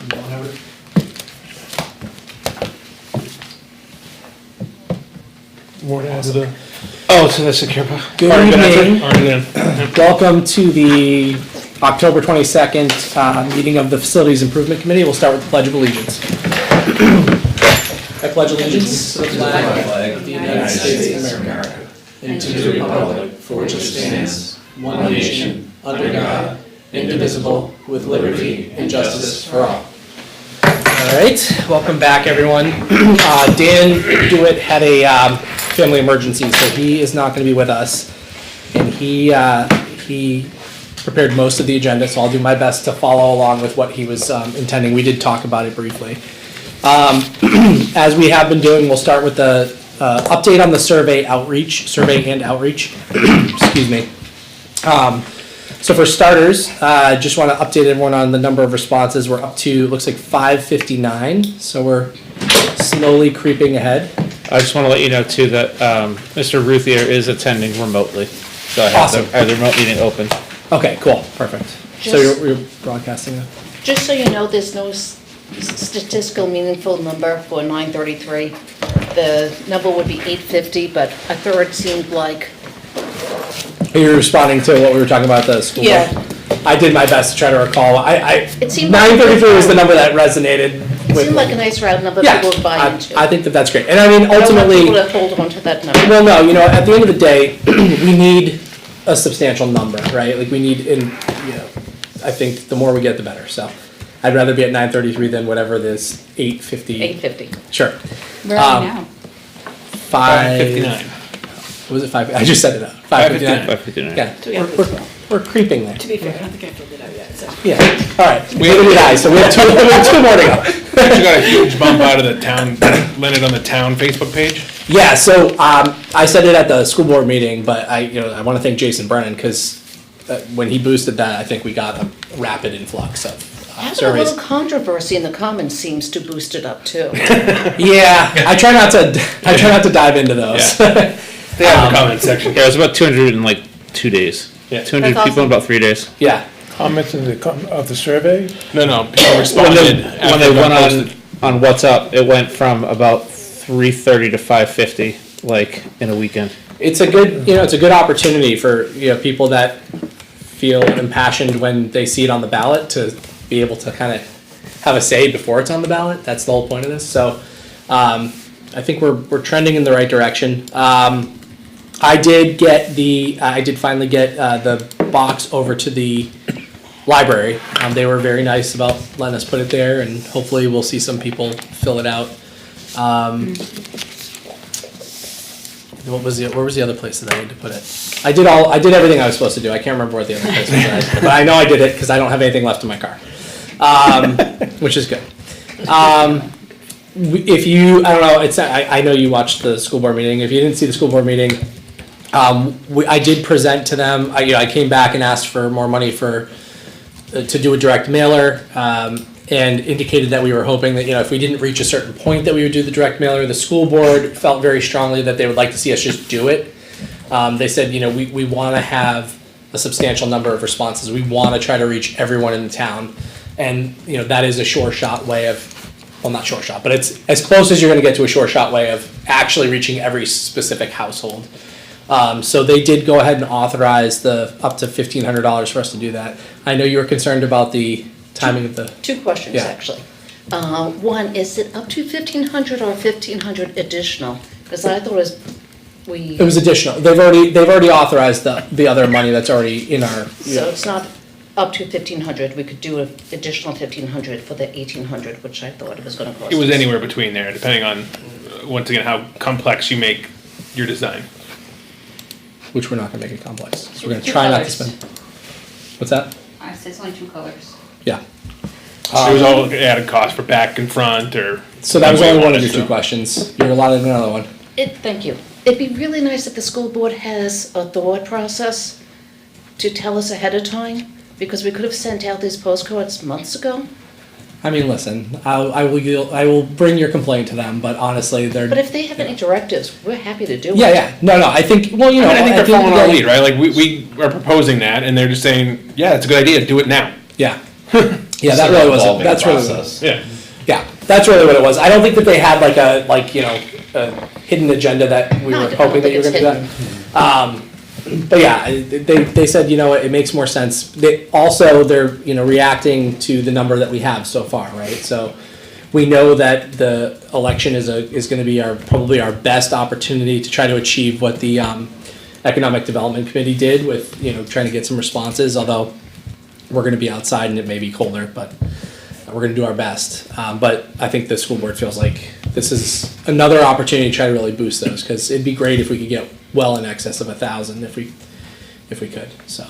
don't have it? More to add to the. Oh, to the secure. Good Already evening. Welcome to the October 22nd meeting of the Facilities Improvement Committee. We'll start with the Pledge of Allegiance. I pledge allegiance to the flag of the United States of America and to the republic for which it stands, one nation, under God, indivisible, with liberty and justice for all. All right, welcome back, everyone. Dan Dewitt had a family emergency, so he is not going to be with us. And he prepared most of the agenda, so I'll do my best to follow along with what he was intending. We did talk about it briefly. As we have been doing, we'll start with the update on the survey and outreach. Excuse me. So for starters, I just want to update everyone on the number of responses. We're up to, looks like 559, so we're slowly creeping ahead. I just want to let you know too that Mr. Ruthier is attending remotely. So I have Awesome. I have the remote meeting open. Okay, cool, perfect. So you're broadcasting that? Just so you know, there's no statistical meaningful number for 933. The number would be 850, but a third seemed like... You're responding to what we were talking about at the school board? Yeah. I did my best to try to recall. It seemed like 933 was the number that resonated It with seemed like a me. nice round number Yeah, people would buy into. I think that's great. And I mean, I don't want ultimately, people to hold on to that number. well, no, at the end of the day, we need a substantial number, right? Like we need, I think the more we get, the better. So I'd rather be at 933 than whatever this 850. 850. Sure. Where are we now? 559. Was it 5? I just set it up. 559. 559. Yeah, we're creeping there. To be fair, I don't think I filled it out yet, so. Yeah, all right. Neither did I, so we have two more to go. We actually got a huge bump out of the town, landed on the town Facebook page. Yeah, so I said it at the school board meeting, but I want to thank Jason Brennan because when he boosted that, I think we got a rapid influx of Having a surveys. little controversy in the comments seems to boost it up too. Yeah, I try not to dive into those. They have the comment section. Yeah, it was about 200 in like 2 days. Yeah. 200 That's people in awesome. about 3 days. Yeah, Comments of the survey? No, people When responded. they, after when they it got went posted. on WhatsApp, it went from about 330 to 550, like in a weekend. it's a good opportunity for people that feel impassioned when they see it on the ballot to be able to kind of have a say before it's on the ballot. That's the whole point of this. So I think we're trending in the right direction. I did finally get the box over to the library. They were very nice about letting us put it there, and hopefully we'll see some people fill it out. Where was the other place that I need to put it? I did everything I was supposed to do. I can't remember what the other place was, but I know I did it because I don't have anything left in my car, which is good. If you, I don't know, I know you watched the school board meeting. If you didn't see the school board meeting, I did present to them. I came back and asked for more money to do a direct mailer, and indicated that we were hoping that if we didn't reach a certain point that we would do the direct mailer. The school board felt very strongly that they would like to see us just do it. They said we want to have a substantial number of responses. We want to try to reach everyone in the town, and that is a sure shot way of. Well, not short shot, but it's as close as you're going to get to a short shot way of actually reaching every specific household. So they did go ahead and authorize the up to $1,500 for us to do that. I know you were concerned about the timing of the. 2 questions, Yeah. actually. One, is it up to 1,500 or 1,500 additional? Because I thought It was additional. They've already authorized the other money that's already in our. So it's not up to 1,500, we could do an additional 1,500 for the 1,800, which I thought it was gonna cost. It was us. anywhere between there, depending on, once again, how complex you make your design. Which we're not going to make it complex. So we're going to Two try not to colors. spend. What's that? I said it's only 2 colors. Yeah. There was all added cost for back and front, or. So that was only one of your So- 2 questions. You're allotted another one. Thank you. It'd be really nice if the school board has a thought process to tell us ahead of time, because we could have sent out these postcards months ago. I mean, listen, I will bring your complaint to them, but honestly, they're. But if they have any directives, we're happy to do it. Yeah. No, I think, well, I mean, I think at they're the end of following the our day- lead, right? Like, we are proposing that, and they're just saying, yeah, it's a good idea, do it now. Yeah. Yeah, that really was, that's really, Yeah. yeah, that's really what it was. I don't think that they had like a hidden agenda that we No, were I don't hoping that you were think gonna do it's that. But yeah, they said, you know what, it makes more sense. They're, reacting to the number that we have so far, right? So we know that the election is gonna be probably our best opportunity to try to achieve what the, Economic Development Committee did with, trying to get some responses, although we're gonna be outside and it may be colder, but we're gonna do our best. But I think the school board feels like this is another opportunity to try to really boost those, because it'd be great if we could get well in excess of 1,000 if we could, so.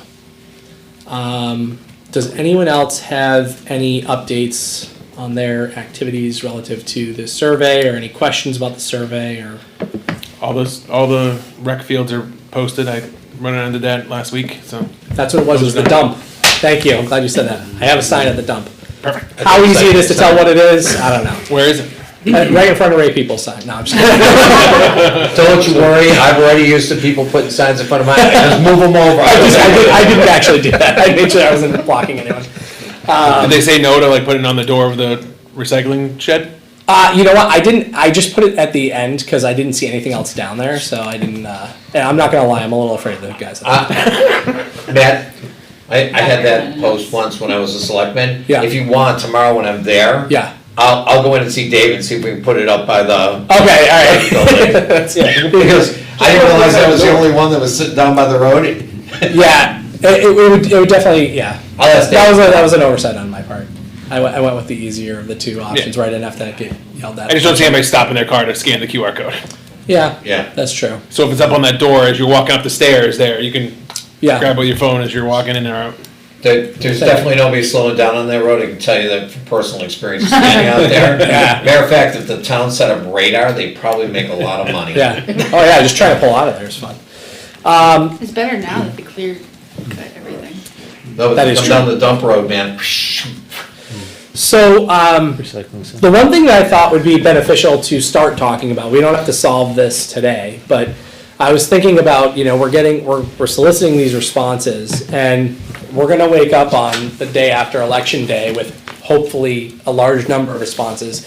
Does anyone else have any updates on their activities relative to the survey, or any questions about the survey, or? All the rec fields are posted. I ran into that last week, so. That's what it was the dump. Thank you, I'm glad you said that. I have a sign at the dump. Perfect. How easy it is to tell what it is, I don't know. Where is it? Right in front of Ray People's sign, no, I'm just kidding. Don't you worry, I've already used the people putting signs in front of mine, I just move them over. I didn't actually do that, I made sure I wasn't blocking anyone. Did they say no to like putting it on the door of the recycling shed? You know what, I just put it at the end, cause I didn't see anything else down there, so I didn't, and I'm not gonna lie, I'm a little afraid of the guys. Matt, I had that post once when I was a selectman. Yeah. If you want, tomorrow when I'm there. Yeah. I'll go in and see Dave and see if we can put it up by the. Okay, alright. Building. Yeah. Because I didn't realize I was the only one that was sitting down by the road. Yeah, it would definitely, yeah. I'll ask Dave. That was an oversight on my part. I went with the easier of the two options, right, and after that get yelled at. I just don't see anybody stopping their car to scan the QR code. Yeah. Yeah. That's true. So if it's up on that door as you're walking up the stairs there, you can Yeah. grab with your phone as you're walking in or out. There's definitely nobody slowing down on that road, I can tell you that from personal experience standing out there. Yeah. Matter of fact, if the town set up radar, they probably make a lot of money. Yeah. Oh yeah, just trying to pull out of there is fun. It's better now that they clear cut everything. No, but That they is come true. down the dump road, man. So, Recycling center. the one thing that I thought would be beneficial to start talking about, we don't have to solve this today, but I was thinking about, we're soliciting these responses, and we're gonna wake up on the day after election day with hopefully a large number of responses.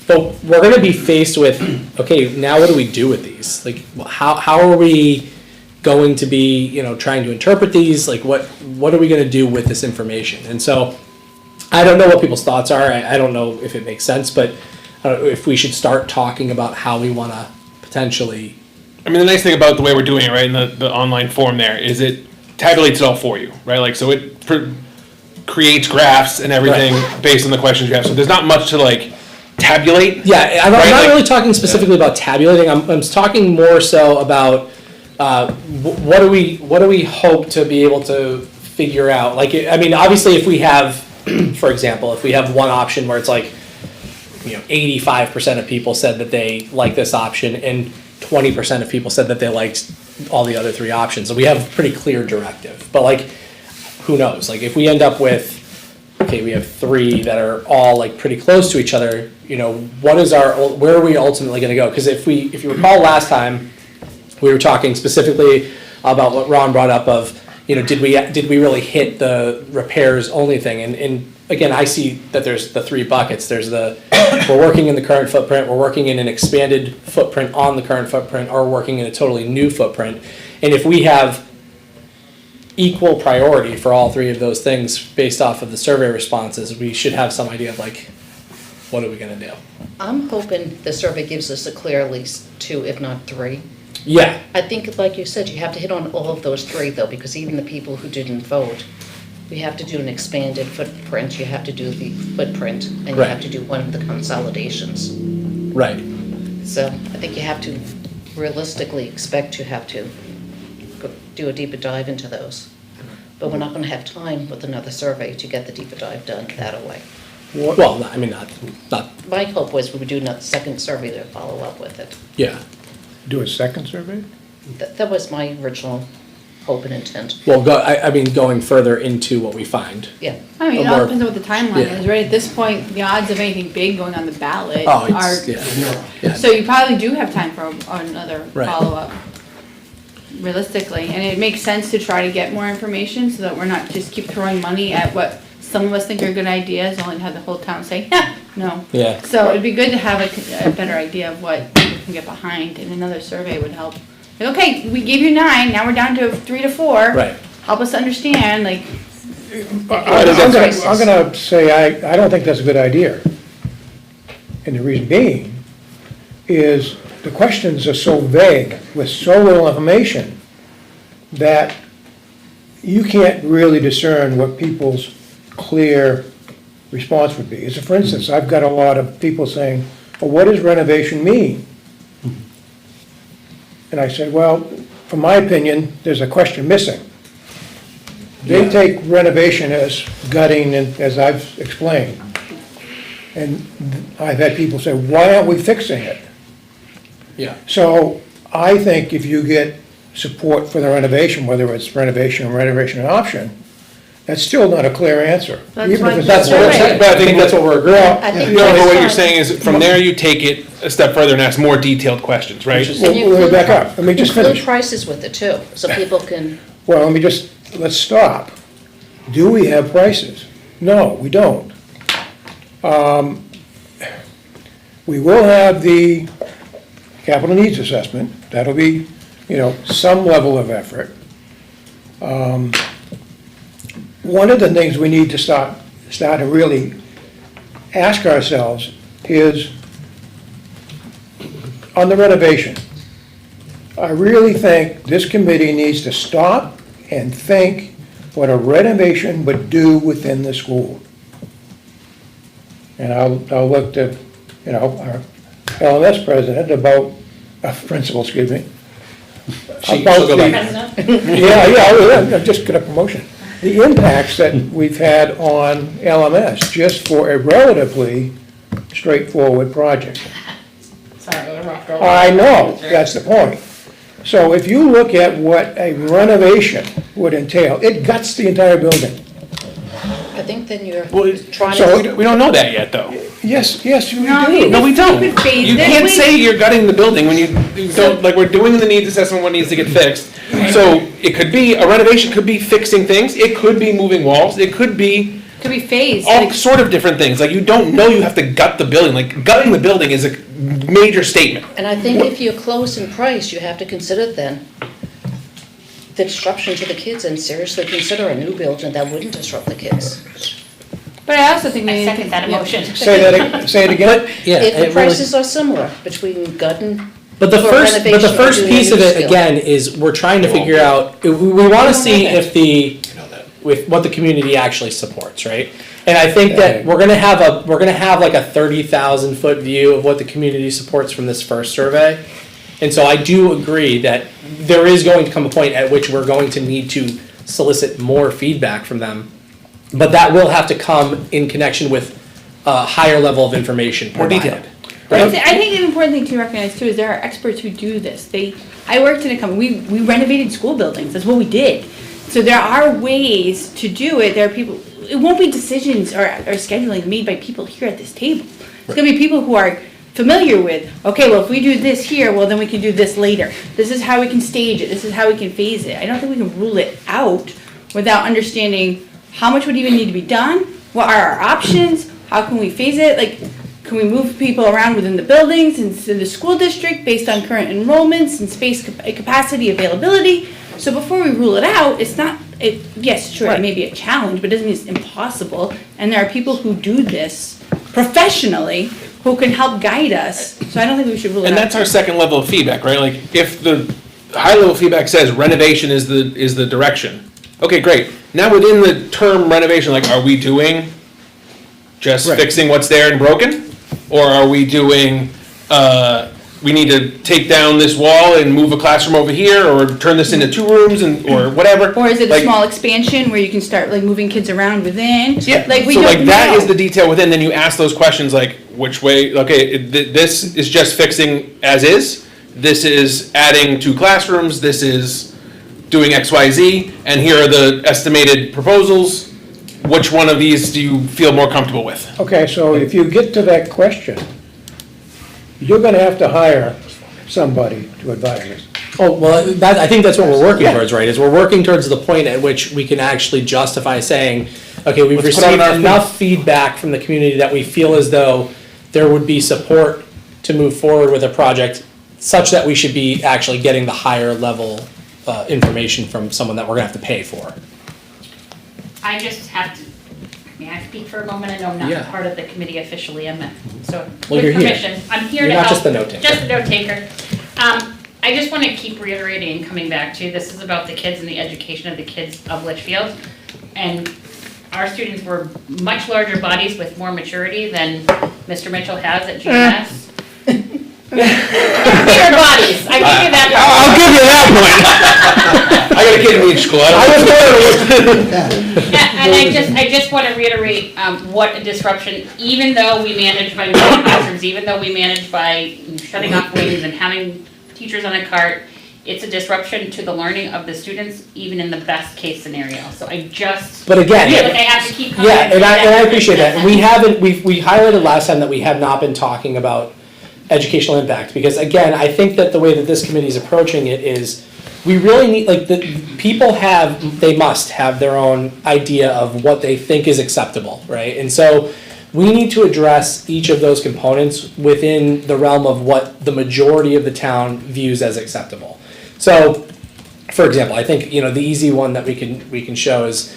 But we're gonna be faced with, okay, now what do we do with these? Like, how are we going to be, trying to interpret these? Like, what are we gonna do with this information? And so, I don't know what people's thoughts are. I don't know if it makes sense, but I don't know if we should start talking about how we want to potentially. I mean, the nice thing about the way we're doing it, right, in the online form there, is it tabulates it all for you, right? Like, so it creates graphs and everything based on the questions you have. So there's not much to like tabulate. Yeah, I'm Right, not like- really talking specifically about tabulating. I'm talking more so about what do we hope to be able to figure out? Like, I mean, obviously, if we have, for example, if we have one option where it's like, 85% of people said that they like this option, and 20% of people said that they liked all the other three options. So we have a pretty clear directive. But like, who knows? Like, if we end up with, okay, we have three that are all like pretty close to each other, where are we ultimately gonna go? Because if you recall last time, we were talking specifically about what Ron brought up of, did we really hit the repairs only thing? And again, I see that there's the three buckets. There's we're working in the current footprint, we're working in an expanded footprint on the current footprint, or working in a totally new footprint. And if we have equal priority for all three of those things based off of the survey responses, we should have some idea of like, what are we gonna do? I'm hoping the survey gives us a clear at least 2, if not 3. Yeah, I think, like you said, you have to hit on all of those 3 though, because even the people who didn't vote, we have to do an expanded footprint, you have to do the footprint, and you Right. have to do one of the consolidations. right. So I think you have to realistically expect to have to do a deeper dive into those. But we're not gonna have time with another survey to get the deeper dive done that way. Well, I mean, not, My hope was we would do a second survey to follow up with it. yeah. Do a second survey? That was my original hope and intent. Well, I mean, going further into what we find. Yeah. I mean, it Or- all depends on what the timeline yeah. is, right? At this point, the odds of anything big going on the ballot Oh, are, it's, yeah. so you probably do have time for another Right. follow-up, realistically. And it makes sense to try to get more information so that we're not just keep throwing money at what some of us think are good ideas, only to have the whole town say, no. Yeah. So it'd be good to have a better idea of what people can get behind, and another survey would help. Like, okay, we gave you 9, now we're down to 3 to 4. Right. Help us understand, like, I'm gonna say, I don't think that's a good idea. And the reason being is the questions are so vague with so little information that you can't really discern what people's clear response would be. So for instance, I've got a lot of people saying, well, what does renovation mean? And I said, well, from my opinion, there's a question missing. They take renovation as gutting, and as I've explained. And I've had people say, why aren't we fixing it? Yeah. So I think if you get support for the renovation, whether it's renovation or renovation an option, that's still not a clear answer. That's Even what- if it's That's what we're saying, but I think that's what we're agreeing on. I think No, but what that's you're fine. saying is, from there, you take it a step further and ask more detailed questions, right? Which is- Well, And you let me include- back up. Let me just Include finish. prices with it too, so people can, Well, let's stop. Do we have prices? No, we don't. We will have the capital needs assessment. That'll be, some level of effort. One of the things we need to start and really ask ourselves is, on the renovation, I really think this committee needs to stop and think what a renovation would do within the school. And I'll look to, our LMS president principal, excuse me. She'll about go the- back. Yeah, I just got a promotion. The impacts that we've had on LMS, just for a relatively straightforward project. I know, that's the point. So if you look at what a renovation would entail, it guts the entire building. I think then you're Well, trying so to. We don't know that yet, though. Yes, we No, do. you- No, we don't. You could phase You it. can't We- say you're gutting the building when you don't, like, we're doing the needs assessment, what needs to get fixed. So it could be, a renovation could be fixing things, it could be moving walls, it could be could be phased, all like, sort of different things. Like, you don't know you have to gut the building. Like, gutting the building is a major statement. And I think if you're close in price, you have to consider then the disruption to the kids and seriously consider a new building that wouldn't disrupt the kids. but I also think we I need to. second that motion. Say it again. Yeah, If the it really, prices are similar between Gutton, but the for first renovation or doing piece a of new it, skill. again, is we're trying to figure out, we wanna see if with what the community actually supports, right? And I think that we're gonna have like a 30,000 foot view of what the community supports from this first survey. And so I do agree that there is going to come a point at which we're going to need to solicit more feedback from them. But that will have to come in connection with a higher level of information More provided. detailed. I think an important thing to recognize too is there are experts who do this. I worked in a company, we renovated school buildings, that's what we did. So there are ways to do it, there are people, it won't be decisions or scheduling made by people here at this table. It's gonna be people who are familiar with, okay, well, if we do this here, well, then we can do this later. This is how we can stage it, this is how we can phase it. I don't think we can rule it out without understanding how much would even need to be done, what are our options, how can we phase it, like, can we move people around within the buildings and to the school district based on current enrollments and space capacity availability? So before we rule it out, it's not, yes, sure, it may be a challenge, but it doesn't mean it's impossible. And there are people who do this professionally who can help guide us, so I don't think we should rule it out. And that's our second level of feedback, right? Like, if the high level feedback says renovation is the direction, okay, great. Now within the term renovation, like, are we doing just fixing what's there and broken? Or are we doing, we need to take down this wall and move a classroom over here, or turn this into 2 rooms or whatever? Or is it a Like, small expansion where you can start like moving kids around within? Yeah, Like we so don't like that know. is the detail within, then you ask those questions like, which way, okay, this is just fixing as is, this is adding 2 classrooms, this is doing X, Y, Z, and here are the estimated proposals. Which one of these do you feel more comfortable with? Okay, so if you get to that question, you're gonna have to hire somebody to advise us. Oh, well, that, I think that's what we're working towards, right, is we're working towards the point at which we can actually justify saying, okay, we've Let's put out received an RFP. enough feedback from the community that we feel as though there would be support to move forward with a project such that we should be actually getting the higher level, information from someone that we're gonna have to pay for. I just have to, may I speak for a moment? I know I'm not Yeah. part of the committee officially, so Well, with you're here. permission, I'm here to You're help. not just the note taker. Just the note taker. I just want to keep reiterating and coming back to, this is about the kids and the education of the kids of Litchfield. And our students were much larger bodies with more maturity than Mr. Mitchell has at GMS. Bigger bodies, I give you that. I'll give you that point. I got a kid in each school. And I just want to reiterate what a disruption, even though we manage by moving classrooms, even though we manage by shutting off wings and having teachers on a cart, it's a disruption to the learning of the students, even in the best case scenario. So I just But again, feel like I have to keep coming. yeah, and I appreciate that. And we have. haven't, we highlighted last time that we have not been talking about educational impact, because again, I think that the way that this committee is approaching it is, we really need, like, the people they must have their own idea of what they think is acceptable, right? And so, we need to address each of those components within the realm of what the majority of the town views as acceptable. So, for example, I think, the easy one that we can show is,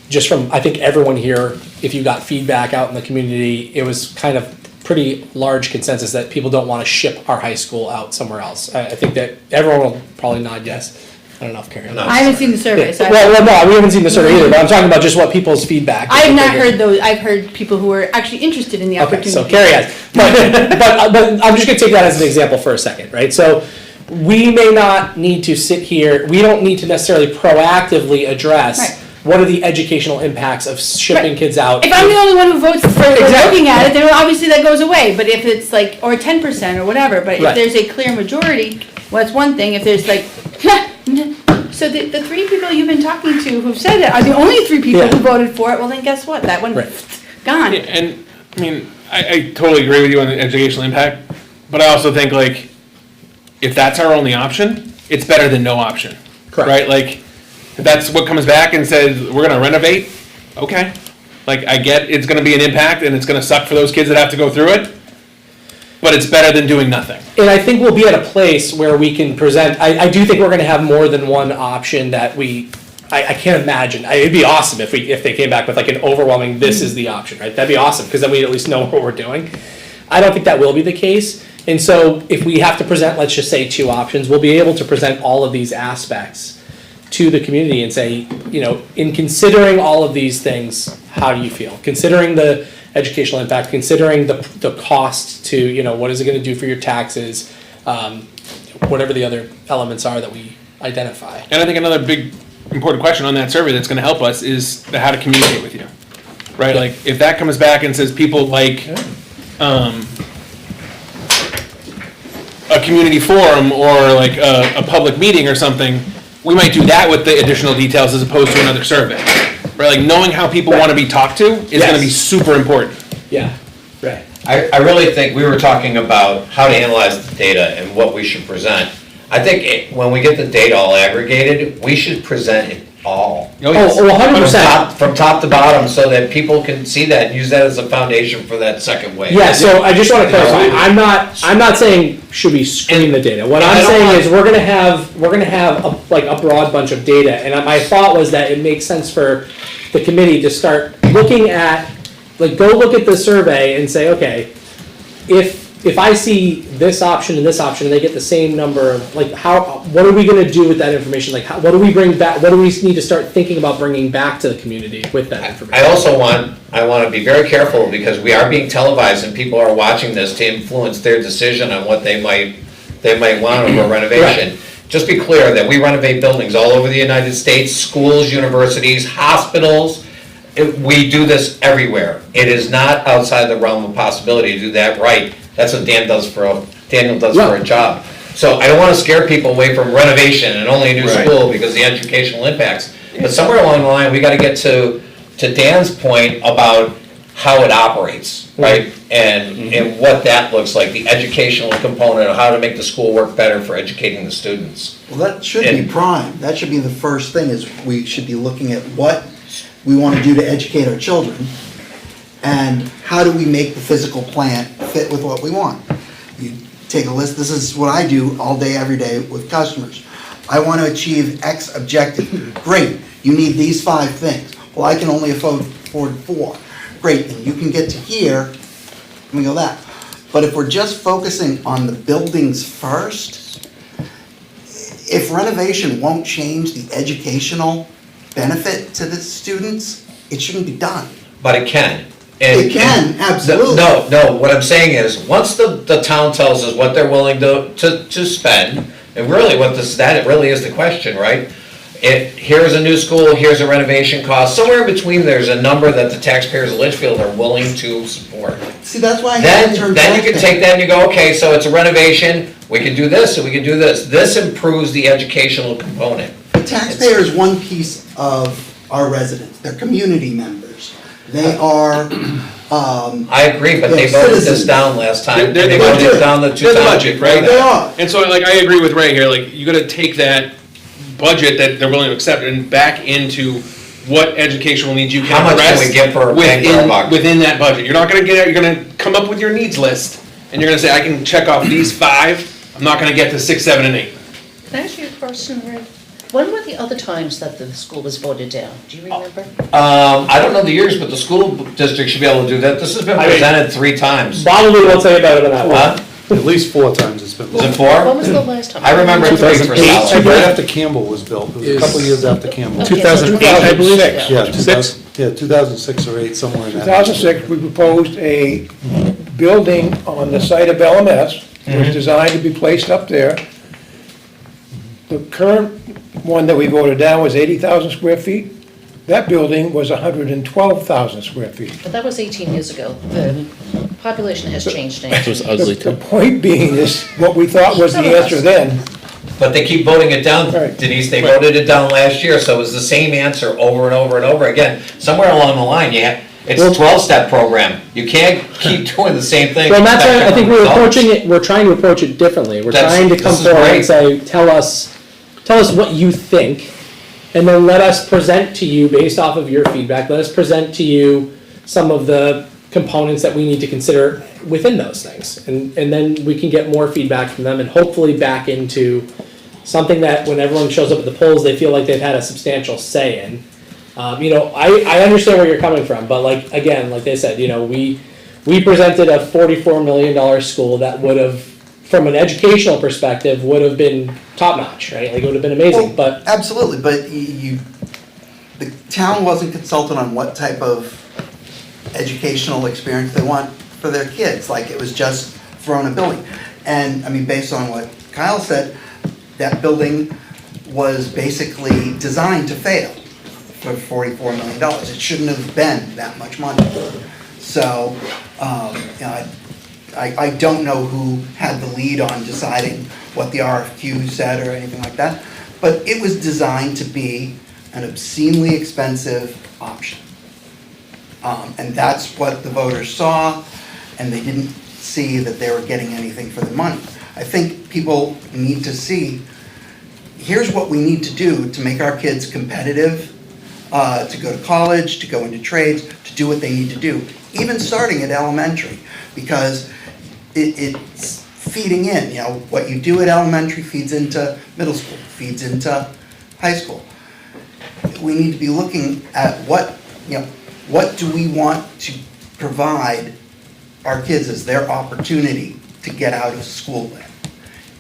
just from, I think everyone here, if you got feedback out in the community, it was kind of pretty large consensus that people don't want to ship our high school out somewhere else. I think that everyone will probably nod yes. I don't know if Karen. No. I haven't seen the survey, so Well, no, we haven't seen the survey either, but I'm talking about just what people's feedback. I have not heard those. I've heard people who are actually interested in the Okay, opportunity. so Carrie has, but I'm just gonna take that as an example for a second, right? So we may not need to sit here, we don't need to necessarily proactively address Right. what are the educational impacts of shipping Right. kids out. If I'm the only one who votes for Exactly. looking at it, then obviously that goes away. But if it's like, or 10% or whatever, but if Right. there's a clear majority, well, that's one thing. If there's like, so the three people you've been talking to who've said it are the only three people Yeah. who voted for it, well then guess what? That one, Right. gone. Yeah, and, I mean, I totally agree with you on the educational impact, but I also think, like, if that's our only option, it's better than no option. Correct. Right, like, if that's what comes back and says, we're gonna renovate, okay. Like, I get it's gonna be an impact and it's gonna suck for those kids that have to go through it, but it's better than doing nothing. And I think we'll be at a place where we can present, I do think we're gonna have more than one option that I can't imagine. It'd be awesome if they came back with like an overwhelming, this is the option, right? That'd be awesome, because then we at least know what we're doing. I don't think that will be the case. And so if we have to present, let's just say 2 options, we'll be able to present all of these aspects to the community and say, in considering all of these things, how do you feel? Considering the educational impact, considering the cost to, what is it gonna do for your taxes, whatever the other elements are that we identify. And I think another big important question on that survey that's gonna help us is how to communicate with you. Right, Yeah. like, if that comes back and says people like, a community forum or like a public meeting or something, we might do that with the additional details as opposed to another survey. Right, like knowing how people want to be talked to is gonna be Yes. super important. Yeah, right. I really think we were talking about how to analyze the data and what we should present. I think when we get the data all aggregated, we should present it all. yes. 100%. From top to bottom, so that people can see that and use that as a foundation for that second wave. Yeah, so I just wanna clarify, I'm not saying should we screen the data. What I'm saying is we're gonna have a broad bunch of data, and my thought was that it makes sense for the committee to start looking at, like, go look at the survey and say, okay, if I see this option and this option, and they get the same number of, like, what are we gonna do with that information? Like, what do we bring back, what do we need to start thinking about bringing back to the community with that information? I also want to be very careful, because we are being televised and people are watching this to influence their decision on what they might want of a renovation. Just be clear that we renovate buildings all over the United States, schools, universities, hospitals. We do this everywhere. It is not outside the realm of possibility to do that right. That's what Daniel does for a job. So I don't want to scare people away from renovation and only a new school because of the educational impacts. But somewhere along the line, we got to get to Dan's point about how it operates, right? And what that looks like, the educational component of how to make the school work better for educating the students. Well, that should be prime. That should be the first thing, is we should be looking at what we want to do to educate our children, and how do we make the physical plan fit with what we want. You take a list, this is what I do all day, every day with customers. I want to achieve X objective. Great, you need these 5 things. Well, I can only afford 4. Great, then you can get to here, and we go that. But if we're just focusing on the buildings first, if renovation won't change the educational benefit to the students, it shouldn't be done. But it can. It can, absolutely. No, what I'm saying is, once the town tells us what they're willing to spend, and really that really is the question, right? Here's a new school, here's a renovation cost, somewhere in between there's a number that the taxpayers of Litchfield are willing to support. See, that's why I Then had to turn you can taxpayer. take that and you go, okay, so it's a renovation, we can do this, and we can do this. This improves the educational component. The taxpayer is one piece of our residents, they're community members. They are, I agree, but they They're voted this citizens. down last time. They're They the voted budget. it down the They're the budget, right? they are. And so, like, I agree with Ray here, like, you gotta take that budget that they're willing to accept and back into what educational needs you How can much can address we get for a bang for our buck? within that budget. You're not gonna you're gonna come up with your needs list, and you're gonna say, I can check off these 5, I'm not gonna get to 6, 7, and 8. Can I ask you a question, Ray? When were the other times that the school was voted down? Do you remember? I don't know the years, but the school district should be able to do that. This has been I mean- presented 3 times. Probably will tell you better than that one. Huh? At least 4 times it's been. Is it When 4? was the last time? I remember 3 for 2008, South. right after Campbell was built, it was a couple of years after Campbell. Okay, so 2008, I believe. 2006. Yeah, 6? 2006 or 8, somewhere in that. 2006, we proposed a building on the site of LMS. It was designed to be placed up there. The current one that we voted down was 80,000 square feet. That building was 112,000 square feet. But that was 18 years ago. The population has changed now. It was ugly The too. point being is, what we thought was the answer then, But they keep voting it down, Right. Denise, they voted it down last year, so it was the same answer over and over and over again. Somewhere along the line, it's a 12-step program, you can't keep doing the same thing. Well, that's why I think we're Results. we're trying to approach it differently. We're That's- trying to come this is forward great. and say, tell us what you think, and then let us present to you based off of your feedback. Let us present to you some of the components that we need to consider within those things. And then we can get more feedback from them and hopefully back into something that when everyone shows up at the polls, they feel like they've had a substantial say in. I understand where you're coming from, but like they said, we presented a $44 million school that would have, from an educational perspective, would have been top notch, right? Like it would have been amazing, but Absolutely, but the town wasn't consulted on what type of educational experience they want for their kids, like it was just throwing a building. And, I mean, based on what Kyle said, that building was basically designed to fail for $44 million. It shouldn't have been that much money. So, I don't know who had the lead on deciding what the RFQ said or anything like that, but it was designed to be an obscenely expensive option. And that's what the voters saw, and they didn't see that they were getting anything for the money. I think people need to see, here's what we need to do to make our kids competitive, to go to college, to go into trades, to do what they need to do, even starting at elementary, because it's feeding in, what you do at elementary feeds into middle school, feeds into high school. We need to be looking at what do we want to provide our kids as their opportunity to get out of school with.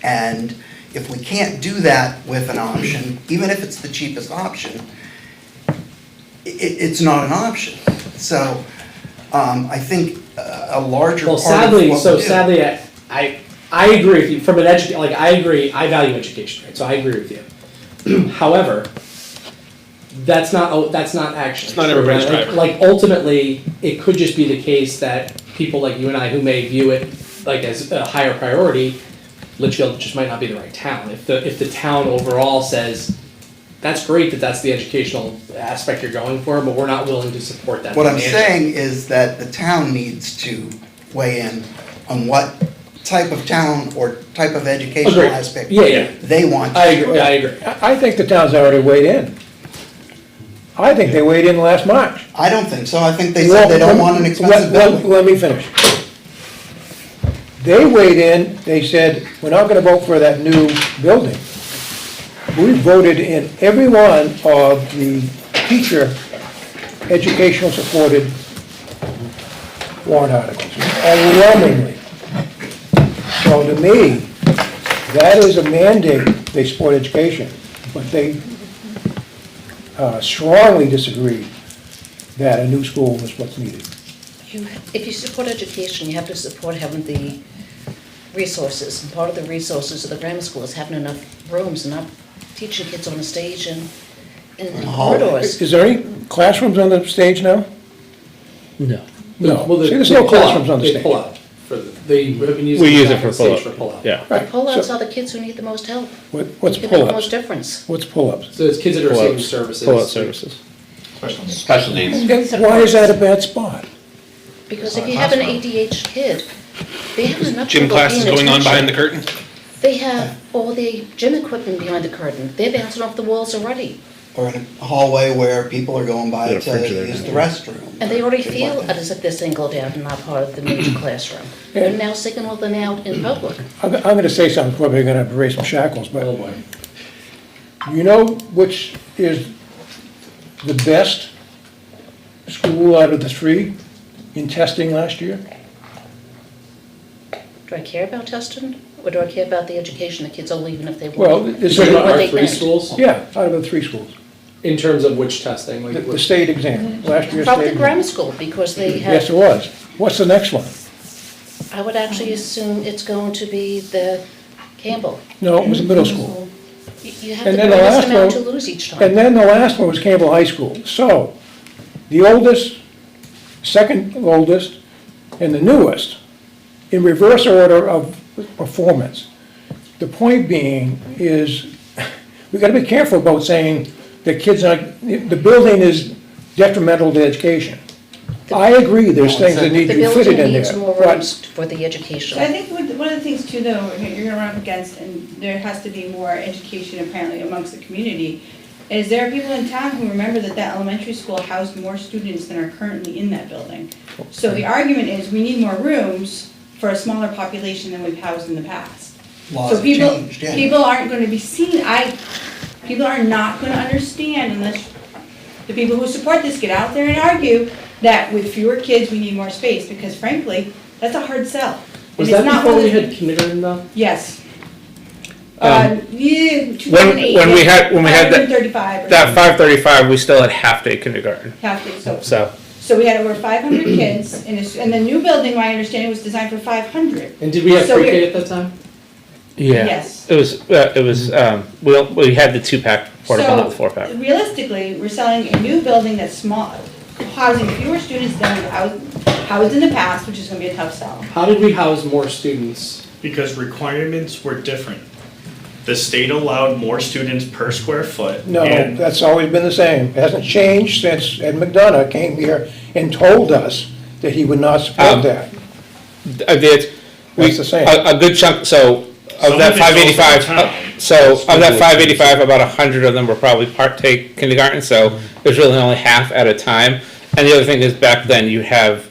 And if we can't do that with an option, even if it's the cheapest option, it's not an option. So I think a larger part of what we do. sadly, I agree with you from an I agree, I value education, right? So I agree with you. However, that's not actually It's not true, everybody's right? driver. Like ultimately, it could just be the case that people like you and I who may view it like as a higher priority, Litchfield just might not be the right town. If the town overall says that's great that that's the educational aspect you're going for, but we're not willing to support that. What I'm financially. saying is that the town needs to weigh in on what type of town or type of educational Agreed. aspect Yeah. they want. to I agree, I agree. I think the town's already weighed in. I think they weighed in last March. I don't think so. I think they said they don't want an expensive building. Let me finish. They weighed in, they said, we're not gonna vote for that new building. We voted in every one of the teacher educational supported warrant articles, overwhelmingly. So to me, that is a mandate, they support education, but they strongly disagree that a new school was what's needed. If you support education, you have to support having the resources. And part of the resources of the grammar school is having enough rooms and not teaching kids on the stage and in corridors. Is there any classrooms on the stage now? No. No. Well, See, there's they no pull out. classrooms on the They stage. pull out. They have been using We use it back for on stage pull-up. pull-out. Yeah. The Right, pull-outs so- are the kids who need the most help. What's Who can make the most pull-ups? difference. What's pull-ups? So it's kids that are receiving Pull-ups. services. Pull-out services. Special needs. Why is that a bad spot? Because if you have an ADH kid, they have enough Gym trouble classes paying going on behind the attention. curtain? They have all the gym equipment behind the curtain. They're bouncing off the walls already. Or in a hallway where people are going by Got a to fridge there use the now. restroom. And they already things feel like that. as if they're singled out and not part of the major classroom. They're now singling them out in public. I'm gonna say something, probably gonna have to raise some shackles, but Oh, boy. you know which is the best school out of the three in testing last year? Do I care about testing? Or do I care about the education the kids are leaving if they want? Well, it's, So you're talking What about they our three meant. schools? yeah, out of the three schools. In terms of which testing, like. The state exam, last year's Probably state the grammar exam. school, because they Yes, it have, was. What's the next one? I would actually assume it's going to be the Campbell. No, it was the middle school. You have And to then the balance last them out to one- lose each And time. then the last one was Campbell High School. So, the oldest, second oldest, and the newest, in reverse order of performance. The point being is, we gotta be careful about saying that kids are, the building is detrimental to education. I agree, there's things that need The to be fitted building in needs there, more but rooms for the So I education. think one of the things too, though, you're gonna run up against, and there has to be more education apparently amongst the community, is there are people in town who remember that that elementary school housed more students than are currently in that building. So the argument is, we need more rooms for a smaller population than we've housed in the past. Laws So have people, changed, yeah. people aren't gonna be seen, people are not gonna understand unless the people who support this get out there and argue that with fewer kids, we need more space, because frankly, that's a hard sell. And Was it's that not before one we of the- had kindergarten though? Yes. Um, Yeah, 2008. when we had that- 535. That 535, we still had half-day kindergarten, Half day, so. so we had over 500 kids, and the new building, my understanding, was designed for 500. And did we have So pre-K we're- at that time? Yeah. Yes. It was, we had the 2-pack portable, not the 4-pack. So realistically, we're selling a new building that's small, housing fewer students than housed in the past, which is gonna be a tough sell. How did we house more students? Because requirements were different. The state allowed more students per square foot. no, and that's always been the same. It hasn't changed since Ed McDonough came here and told us that he would not support that. That's the same. A good chunk, so Some of that of it's also 585, town. so of that 585, about 100 of them were probably part-take kindergarten, so there's really only half at a time. And the other thing is, back then, you had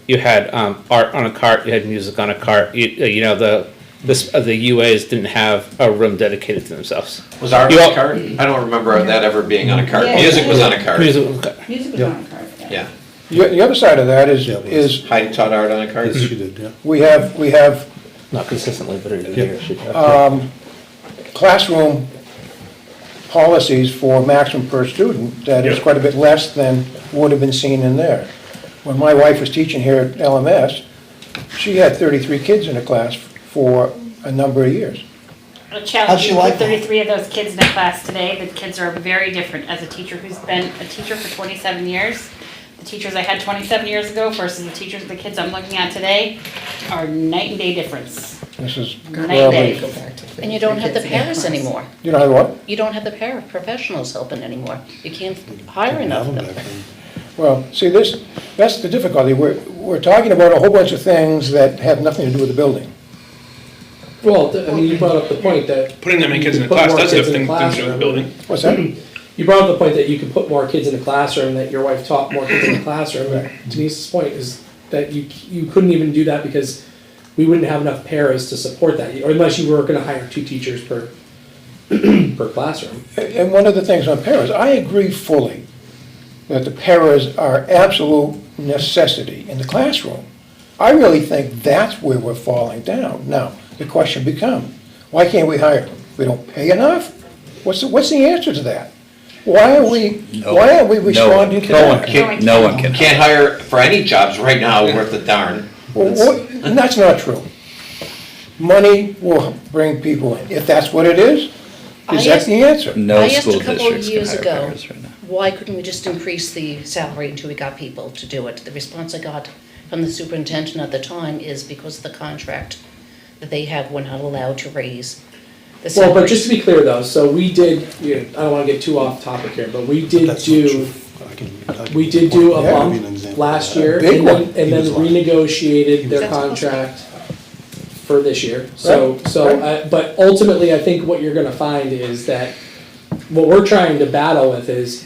art on a cart, you had music on a cart, you know, the UAs didn't have a room dedicated to themselves. Was art You on all- a cart? I don't remember that ever being on a cart. Yeah. Music was on a cart. Music was cut. Music was on a card, yeah. Yeah. The other side of that is, Yeah, it was. is Heidi taught art on a cart. Yes, she did, yeah. we have Not consistently, but every year. classroom policies for maximum per student that is Yep. quite a bit less than would have been seen in there. When my wife was teaching here at LMS, she had 33 kids in a class for a number of years. A How'd challenge she with like that? 33 of those kids in a class today. The kids are very different. As a teacher who's been a teacher for 27 years, the teachers I had 27 years ago versus the kids I'm looking at today, are night and day difference. This is Night and day. probably, And you don't have the paras anymore. you know what? You don't have the paraprofessionals helping anymore. You can't hire enough of them. Well, see, that's the difficulty. We're talking about a whole bunch of things that have nothing to do with the building. Well, I mean, you brought up the point that. Putting that many kids in you the can put class more does kids have in the things to do with the building. What's that? You brought up the point that you can put more kids in the classroom, that your wife taught more kids in the classroom. Denise's point is that you couldn't even do that because we wouldn't have enough paras to support that, or unless you were gonna hire 2 teachers per, per classroom. And one of the things on paras, I agree fully that the paras are absolute necessity in the classroom. I really think that's where we're falling down. Now, the question becomes, why can't we hire them? We don't pay enough? What's the answer to that? Why aren't we responding to that? No one can. Can't hire for any jobs right now worth a darn. Well, and that's not true. Money will bring people in. If that's what it is that the answer? I asked a couple of years ago, why couldn't we just increase the salary until we got people to do it? The response I got from the superintendent at the time is because of the contract that they have, we're not allowed to raise the Well, salary. but just to be clear though, so we did, I don't wanna get too off topic here, but we did That's not do, true. we did do a Yeah. bump last year, Big and one. then, and then He was lying. renegotiated their That's awesome. contract for this year. So, but ultimately, I think what you're gonna find is that what we're trying to battle with is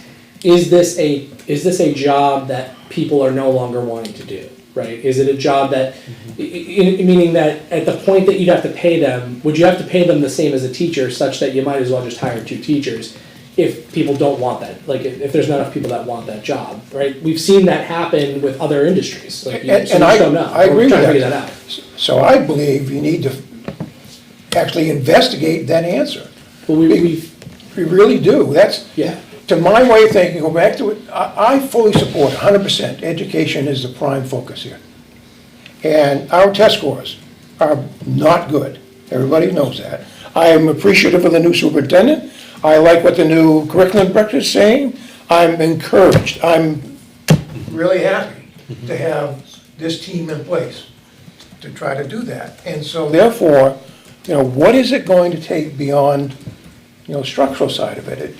this a job that people are no longer wanting to do, right? Is it a job that, meaning that at the point that you'd have to pay them, would you have to pay them the same as a teacher such that you might as well just hire 2 teachers if people don't want that, like if there's not enough people that want that job, right? We've seen that happen with other industries, like you, so you just don't know. I agree We're trying to with figure that. that out. So I believe you need to actually investigate that answer. Well, we've, We really do. That's, yeah. to my way of thinking, go back to it, I fully support 100%. Education is the prime focus here. And our test scores are not good. Everybody knows that. I am appreciative of the new superintendent. I like what the new curriculum director is saying. I'm encouraged. I'm really happy to have this team in place to try to do that. And so therefore, what is it going to take beyond, structural side of it?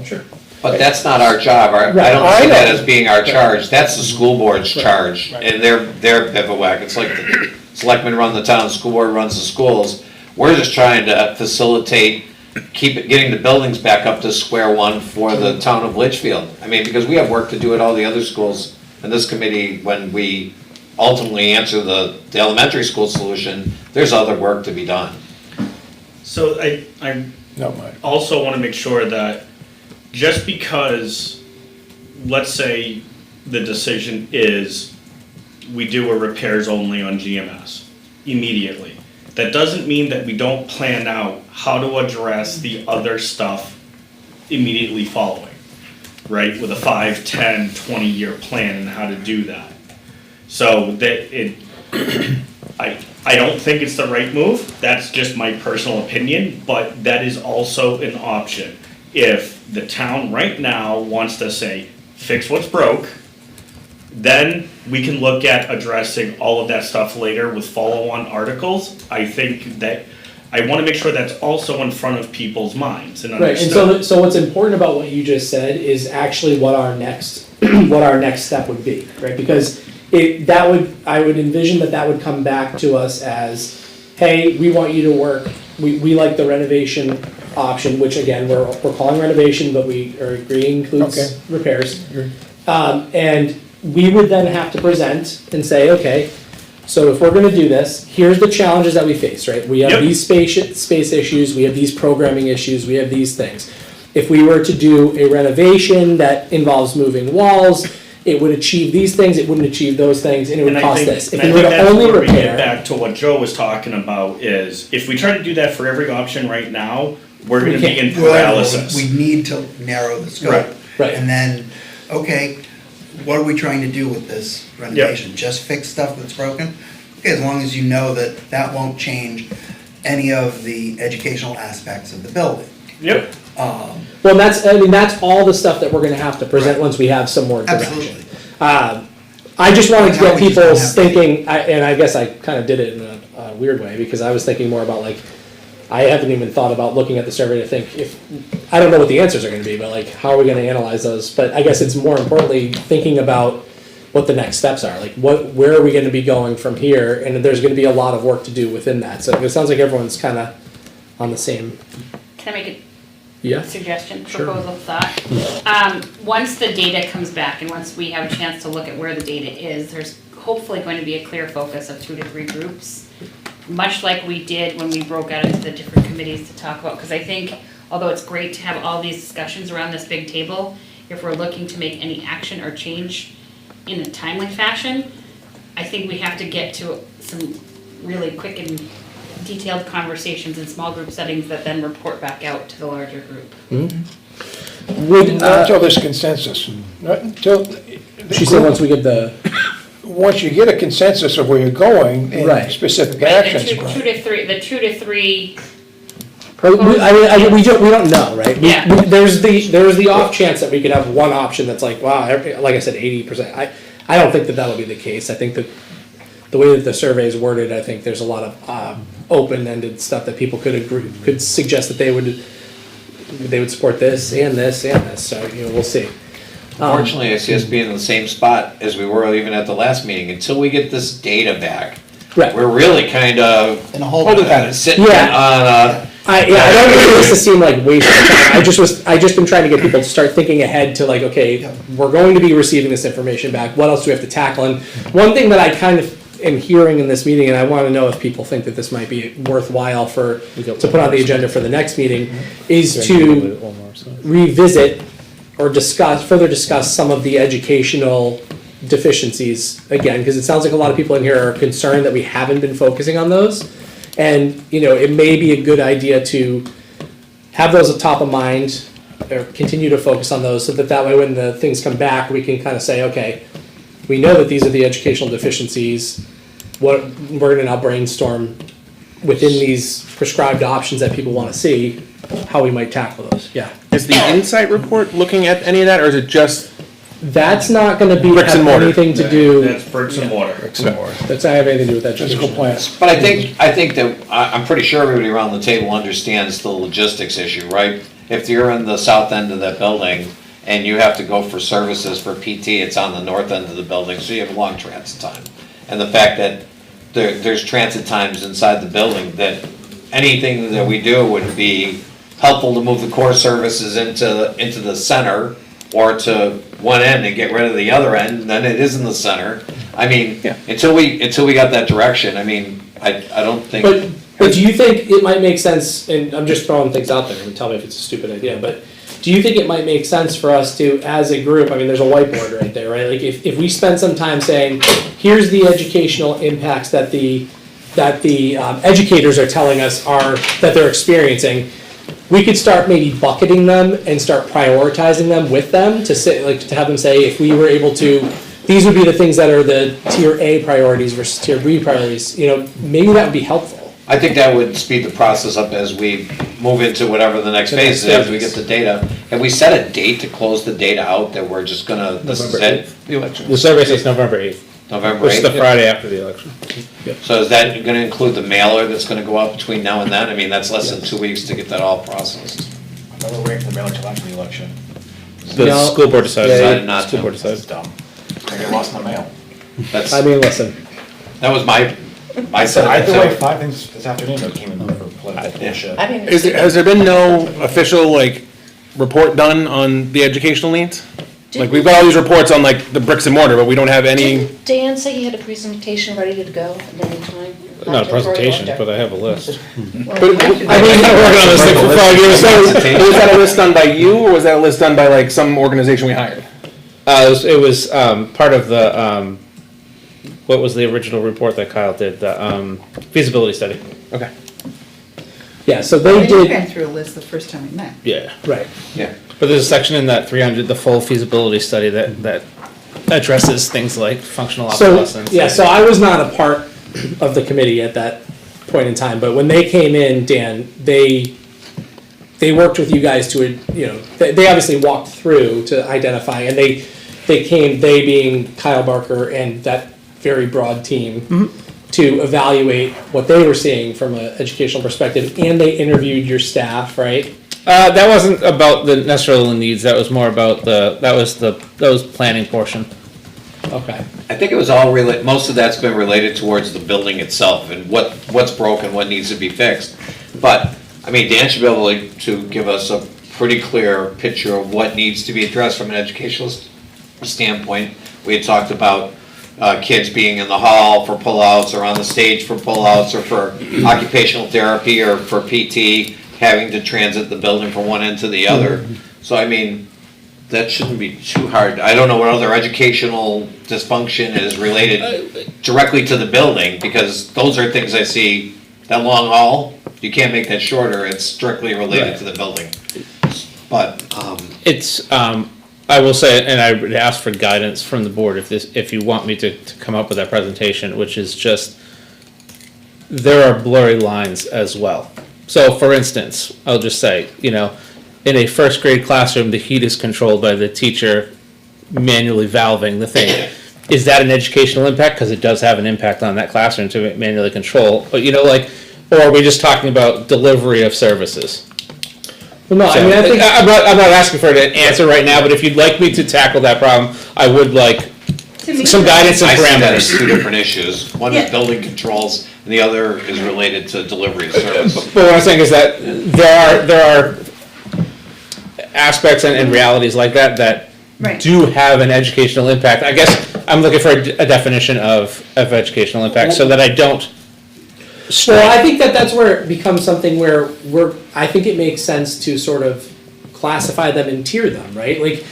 Sure. But that's not our job. I don't see that as being our charge. That's the school board's charge. And they're bivouac. It's like the selectmen run the town, the school board runs the schools. We're just trying to facilitate, getting the buildings back up to square one for the town of Litchfield. I mean, because we have work to do at all the other schools. And this committee, when we ultimately answer the elementary school solution, there's other work to be done. So I Not mine. also want to make sure that just because, let's say the decision is we do a repairs only on GMS immediately, that doesn't mean that we don't plan out how to address the other stuff immediately following, right? With a 5, 10, 20-year plan and how to do that. So that I don't think it's the right move, that's just my personal opinion, but that is also an option. If the town right now wants to say, fix what's broke, then we can look at addressing all of that stuff later with follow-on articles. I think that, I wanna make sure that's also in front of people's minds and Right, and understood. so what's important about what you just said is actually what our next, what our next step would be, right? Because I would envision that would come back to us as, hey, we want you to work, we like the renovation option, which again, we're calling renovation, but we are agreeing includes repairs. And we would then have to present and say, okay, so if we're gonna do this, here's the challenges that we face, right? We have these space issues, we have these programming issues, we have these things. If we were to do a renovation that involves moving walls, it would achieve these things, it wouldn't achieve those things, and it would cost this. If we were to only we get repair, back to what Joe was talking about is, if we try to do that for every option right now, we're gonna be in paralysis. We need to narrow the scope. Right. And then, okay, what are we trying to do with this renovation? Just fix stuff that's broken? Okay, as long as you know that that won't change any of the educational aspects of the building. Yep. well, that's all the stuff that we're gonna have to present once we have some more direction. Absolutely. I just wanted to Now get we just don't people's have- thinking, and I guess I kind of did it in a weird way, because I was thinking more about like, I haven't even thought about looking at the survey to think if, I don't know what the answers are gonna be, but like, how are we gonna analyze those? But I guess it's more importantly, thinking about what the next steps are, like where are we gonna be going from here? And there's gonna be a lot of work to do within that, so it sounds like everyone's kind of on the same, Can I make a yeah? suggestion, Sure. proposal, thought? Once the data comes back and once we have a chance to look at where the data is, there's hopefully going to be a clear focus of 2 to 3 groups, much like we did when we broke out into the different committees to talk about, because I think, although it's great to have all these discussions around this big table, if we're looking to make any action or change in a timely fashion, I think we have to get to some really quick and detailed conversations in small group settings that then report back out to the larger group. Would, Not until there's consensus, not until. she said once we get the, Once you get a consensus of where you're going Right. and specific Right, actions. the two to three, we don't know, right? Yeah. There's the off chance that we could have one option that's like, wow, like I said, 80%. I don't think that that'll be the case. I think that the way that the survey is worded, I think there's a lot of open-ended stuff that people could suggest that they would support this and this and this. So we'll see. Unfortunately, I see us being in the same spot as we were even at the last meeting. Until we get this data back, Right. we're really kind of In a whole. sitting Yeah. on I don't want this to seem like wasted time. I just been trying to get people to start thinking ahead to like, okay, we're going to be receiving this information back. What else do we have to tackle? And one thing that I kind of am hearing in this meeting, and I want to know if people think that this might be worthwhile to put on the agenda for the next meeting, is to revisit or further discuss some of the educational deficiencies again, because it sounds like a lot of people in here are concerned that we haven't been focusing on those. And, it may be a good idea to have those at top of mind, or continue to focus on those, so that way when the things come back, we can kind of say, okay, we know that these are the educational deficiencies, we're gonna now brainstorm within these prescribed options that people wanna see, how we might tackle those, yeah. Is the insight report looking at any of that, or is it just That's not gonna be, Bricks and have mortar. anything to do, That's bricks and mortar. that's not have anything to do with that. Physical plants. But I think that, I'm pretty sure everybody around the table understands the logistics issue, right? If you're in the south end of that building and you have to go for services for PT, it's on the north end of the building, so you have long transit time. And the fact that there's transit times inside the building, that anything that we do would be helpful to move the core services into the center or to one end and get rid of the other end, and then it is in the center. I mean, Yeah. until we got that direction, I mean, I don't think. But do you think it might make sense, and I'm just throwing things out there, and tell me if it's a stupid idea, but do you think it might make sense for us to, as a group, I mean, there's a whiteboard right there, right? Like, if we spend some time saying, here's the educational impacts that the educators are telling us that they're experiencing, we could start maybe bucketing them and start prioritizing them with them to have them say, if we were able to, these would be the things that are the tier A priorities versus tier B priorities, maybe that would be helpful. I think that would speed the process up as we move into whatever the next phase is, after we get the data. Have we set a date to close the data out, that we're just gonna, this is it? the election? The survey says November 8th, November which is the 8th? Friday after the election. So is that gonna include the mailer that's gonna go out between now and then? I mean, that's less than 2 weeks to get that all processed. We're waiting for the mailer till after the election. The No. school board decided. Decided not School to. board That's decided. dumb. They get lost in the mail. That's, I mean, listen, that was my I set. had to wait 5 things this afternoon that came in for political bullshit. Has there been no official, report done on the educational needs? Like, we've got all these reports on, the bricks and mortar, but we don't have any. Didn't Dan say he had a presentation ready to go at any time? Not a presentation, but I have a list. But, I mean, you've been working on this thing for 5 years, so was that a list done by you, or was that a list done by, some organization we hired? It was part of the, what was the original report that Kyle did, the feasibility study. Okay. yeah, so They they did, ran through a list the first time we met. Yeah. right. Yeah. But there's a section in that 300, the full feasibility study that addresses things like functional So, obsolescence. yeah, so I was not a part of the committee at that point in time, but when they came in, Dan, they worked with you guys to, they obviously walked through to identify, and they being Kyle Barker and that very broad team, to evaluate what they were seeing from an educational perspective, and they interviewed your staff, right? That wasn't about the necessarily needs, that was more about that was planning portion. Okay. I think it was most of that's been related towards the building itself and what's broken, what needs to be fixed. But, I mean, Dan should be able to give us a pretty clear picture of what needs to be addressed from an educational standpoint. We had talked about kids being in the hall for pullouts, or on the stage for pullouts, or for occupational therapy, or for PT, having to transit the building from one end to the other. So, I mean, that shouldn't be too hard. I don't know what other educational dysfunction is related directly to the building, because those are things I see. That long hall, you can't make that shorter, it's strictly related to the building. But, It's, I will say, and I would ask for guidance from the board if you want me to come up with that presentation, which is just, there are blurry lines as well. So for instance, I'll just say, in a first grade classroom, the heat is controlled by the teacher manually valving the thing. Is that an educational impact? Because it does have an impact on that classroom to manually control. But or are we just talking about delivery of services? Well, no, So, I think I'm not asking for an answer right now, but if you'd like me to tackle that problem, I would like some guidance and I see that as parameters. two different issues. One is building controls, and the other is related to delivery of service. But what I'm saying is that there are aspects and realities like that Right. do have an educational impact. I guess I'm looking for a definition of educational impact so that I don't Well, I think that's where it becomes something where I think it makes sense to sort of classify them and tier them, right? Like,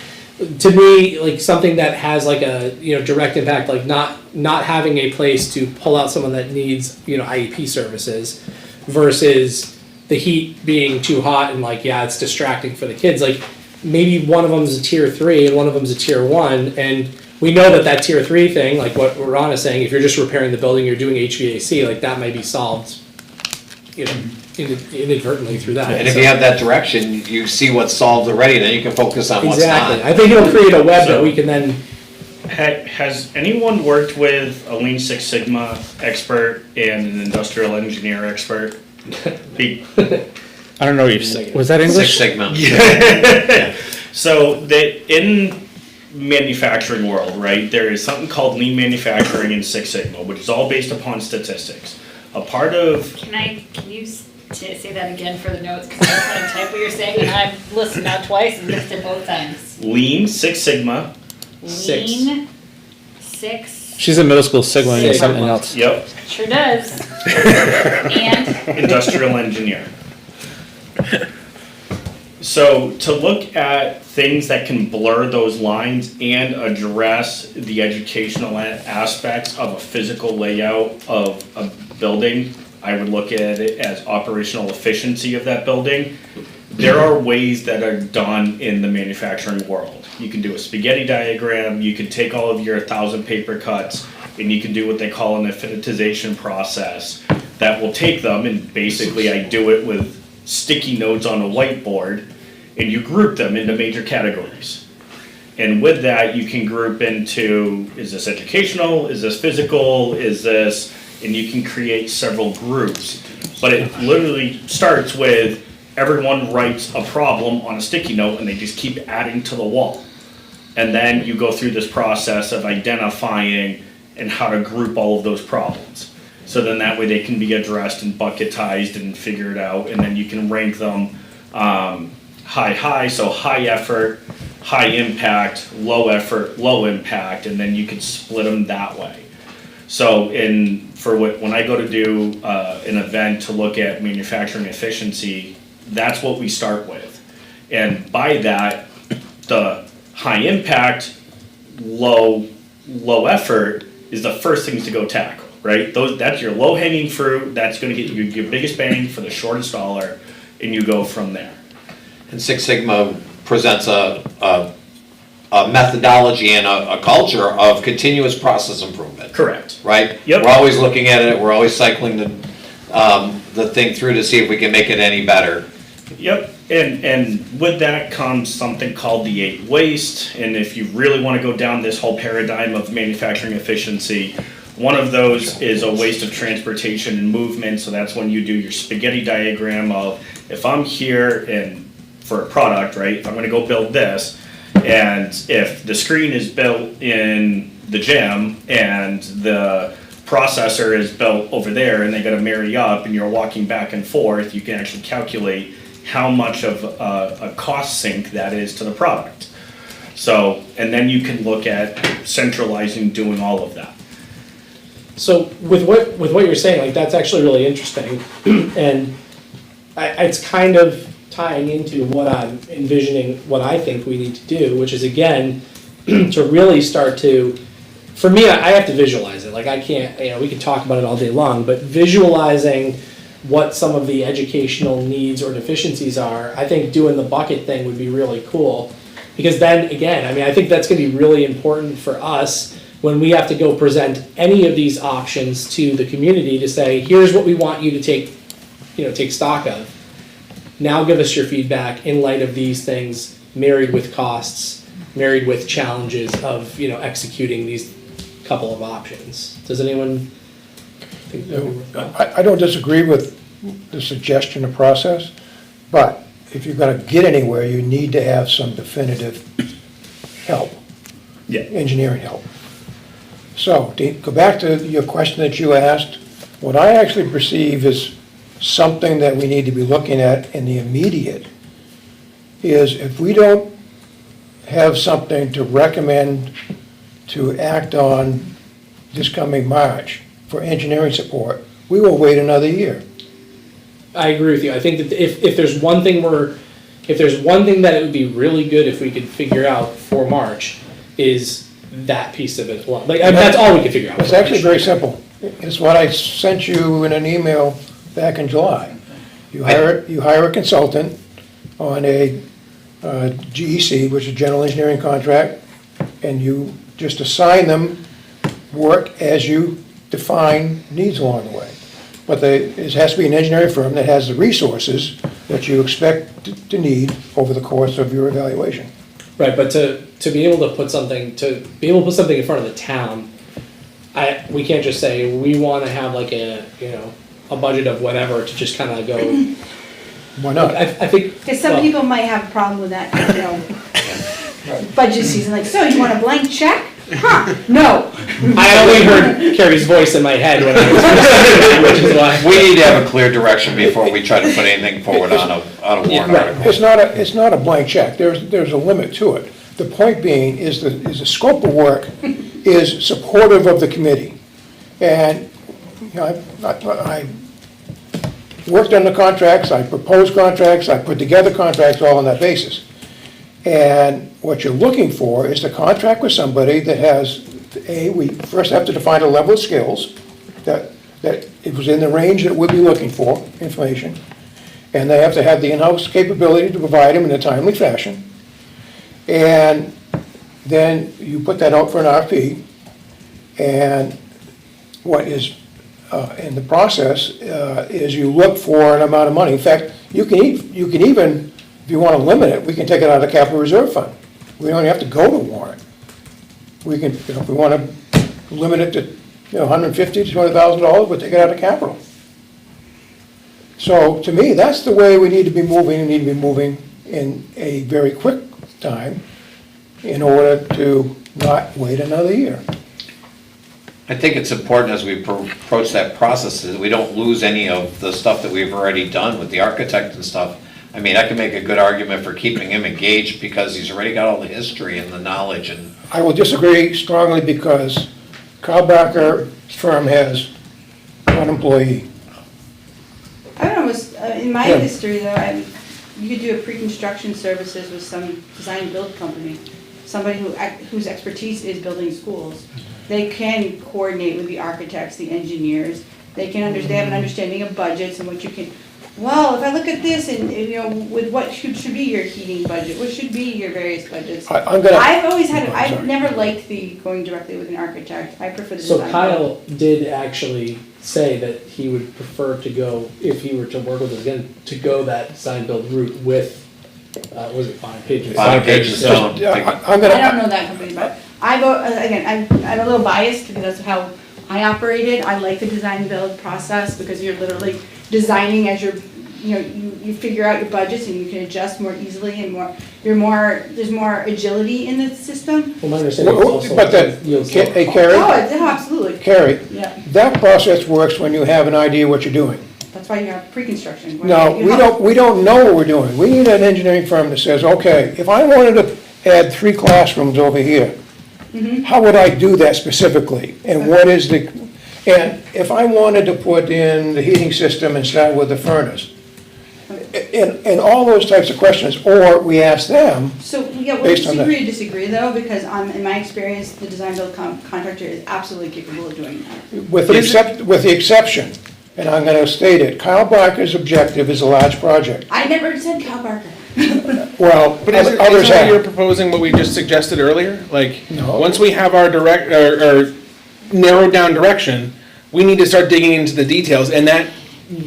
to me, like something that has like a, direct impact, like not having a place to pull out someone that needs, IEP services versus the heat being too hot and like, it's distracting for the kids. Like, maybe one of them is a tier 3 and one of them is a tier 1, and we know that tier 3 thing, like what Ron is saying, if you're just repairing the building, you're doing HVAC, like that might be solved, inadvertently through that. And if you have that direction, you see what's solved already, then you can focus on what's Exactly. not. I think it'll create a web that we can then. Has anyone worked with a Lean Six Sigma expert and an industrial engineer expert? I don't know what you're saying. Was that English? Six Sigma. So in manufacturing world, right, there is something called lean manufacturing and Six Sigma, which is all based upon statistics. A part of Can you say that again for the notes, because I'm trying to type what you're saying, and I've listened now twice and missed it both times. Lean Six Sigma. Lean, six, She's in middle school signaling something else. Yep. sure does. And Industrial engineer. So to look at things that can blur those lines and address the educational aspects of a physical layout of a building, I would look at it as operational efficiency of that building. There are ways that are done in the manufacturing world. You can do a spaghetti diagram, you can take all of your 1,000 paper cuts, and you can do what they call an affinitization process that will take them, and basically I do it with sticky notes on a whiteboard, and you group them into major categories. And with that, you can group into, is this educational, is this physical, is this, and you can create several groups. But it literally starts with everyone writes a problem on a sticky note and they just keep adding to the wall. And then you go through this process of identifying and how to group all of those problems. So then that way they can be addressed and bucketized and figured out, and then you can rank them high, so high effort, high impact, low effort, low impact, and then you can split them that way. So when I go to do an event to look at manufacturing efficiency, that's what we start with. And by that, the high impact, low effort is the first things to go tackle, right? That's your low hanging fruit, that's gonna get you your biggest bang for the shortest dollar, and you go from there. And Six Sigma presents a methodology and a culture of continuous process improvement. Correct. Right? Yep. We're always looking at it, we're always cycling the thing through to see if we can make it any better. Yep, And with that comes something called the 8 waste, and if you really want to go down this whole paradigm of manufacturing efficiency, one of those is a waste of transportation and movement, so that's when you do your spaghetti diagram of, if I'm here and for a product, right, if I'm gonna go build this, and if the screen is built in the gym and the processor is built over there and they gotta marry up and you're walking back and forth, you can actually calculate how much of a cost sink that is to the product. So, and then you can look at centralizing doing all of that. So with what you're saying, like, that's actually really interesting, and it's kind of tying into what I'm envisioning, what I think we need to do, which is, again, to really start to, for me, I have to visualize it. Like, I can't, we can talk about it all day long, but visualizing what some of the educational needs or deficiencies are, I think doing the bucket thing would be really cool. Because then, again, I think that's gonna be really important for us when we have to go present any of these options to the community to say, here's what we want you to take stock of. Now give us your feedback in light of these things, married with costs, married with challenges of, executing these couple of options. Does anyone think that would work? I don't disagree with the suggestion of process, but if you're gonna get anywhere, you need to have some definitive help. Yeah. Engineering help. So, to go back to your question that you asked, what I actually perceive is something that we need to be looking at in the immediate is if we don't have something to recommend to act on this coming March for engineering support, we will wait another year. I agree with you. I think that if there's one thing that it would be really good if we could figure out for March, is that piece of it. Like, that's all we can figure out. It's actually very simple. It's what I sent you in an email back in July. You hire a consultant on a GEC, which is General Engineering Contract, and you just assign them work as you define needs along the way. But it has to be an engineering firm that has the resources that you expect to need over the course of your evaluation. Right, but to be able to put something in front of the town, we can't just say we want to have like a budget of whatever to just kind of go. Why not? I think Because some people might have a problem with that, budget season, like, so you want a blank check? Huh, no. I only heard Carrie's voice in my head when I was, which is why. We need to have a clear direction before we try to put anything forward on a warrant article. It's not a blank check. There's a limit to it. The point being is the scope of work is supportive of the committee. And, I worked on the contracts, I proposed contracts, I put together contracts all on that basis. And what you're looking for is to contract with somebody that has, we first have to define a level of skills that it was in the range that we'd be looking for, information. And they have to have the in-house capability to provide them in a timely fashion. And then you put that out for an RFP. And what is in the process is you look for an amount of money. In fact, you can even, if you want to limit it, we can take it out of the capital reserve fund. We don't have to go to warrant. We can, if we want to limit it to, $150,000 to $200,000, we'll take it out of capital. So to me, that's the way we need to be moving. We need to be moving in a very quick time in order to not wait another year. I think it's important as we approach that process that we don't lose any of the stuff that we've already done with the architect and stuff. I mean, I can make a good argument for keeping him engaged because he's already got all the history and the knowledge and. I will disagree strongly because Carl Barker's firm has one employee. I don't know, in my Yeah. history though, you could do a pre-construction services with some design build company, somebody whose expertise is building schools. They can coordinate with the architects, the engineers, they have an understanding of budgets and what you can, well, if I look at this and, with what should be your heating budget, what should be your various budgets? I've never liked going directly with an architect, I prefer the design. So Kyle did actually say that he would prefer to go, if he were to work with us again, to go that design build route with Was it Bonner Pages? Bonner Pages Stone. I'm I don't gonna, know that company, but I go, again, I'm a little biased because that's how I operated. I like the design build process because you're literally designing as you're, you figure out your budgets and you can adjust more easily and there's more agility in the system. Well, my understanding is also. but that, yields hey low cost. Carrie, Oh, absolutely. Carrie, Yeah, that process works when you have an idea what you're doing. that's why you have pre-construction. where No, you we have- don't know what we're doing. We need an engineering firm that says, okay, if I wanted to add 3 classrooms over here, how would I do that specifically? And what is and if I wanted to put in the heating system and start with the furnace, and all those types of questions, or we ask them, So, yeah, we'll Based on that. agree to disagree though, because in my experience, the design build contractor is absolutely capable of doing that. with the exception, and I'm gonna state it, Kyle Barker's objective is a large project. I never said Cal Barker. Well, But others isn't what you're have. proposing what we just suggested earlier? Like, No. once we have our our narrowed down direction, we need to start digging into the details, and that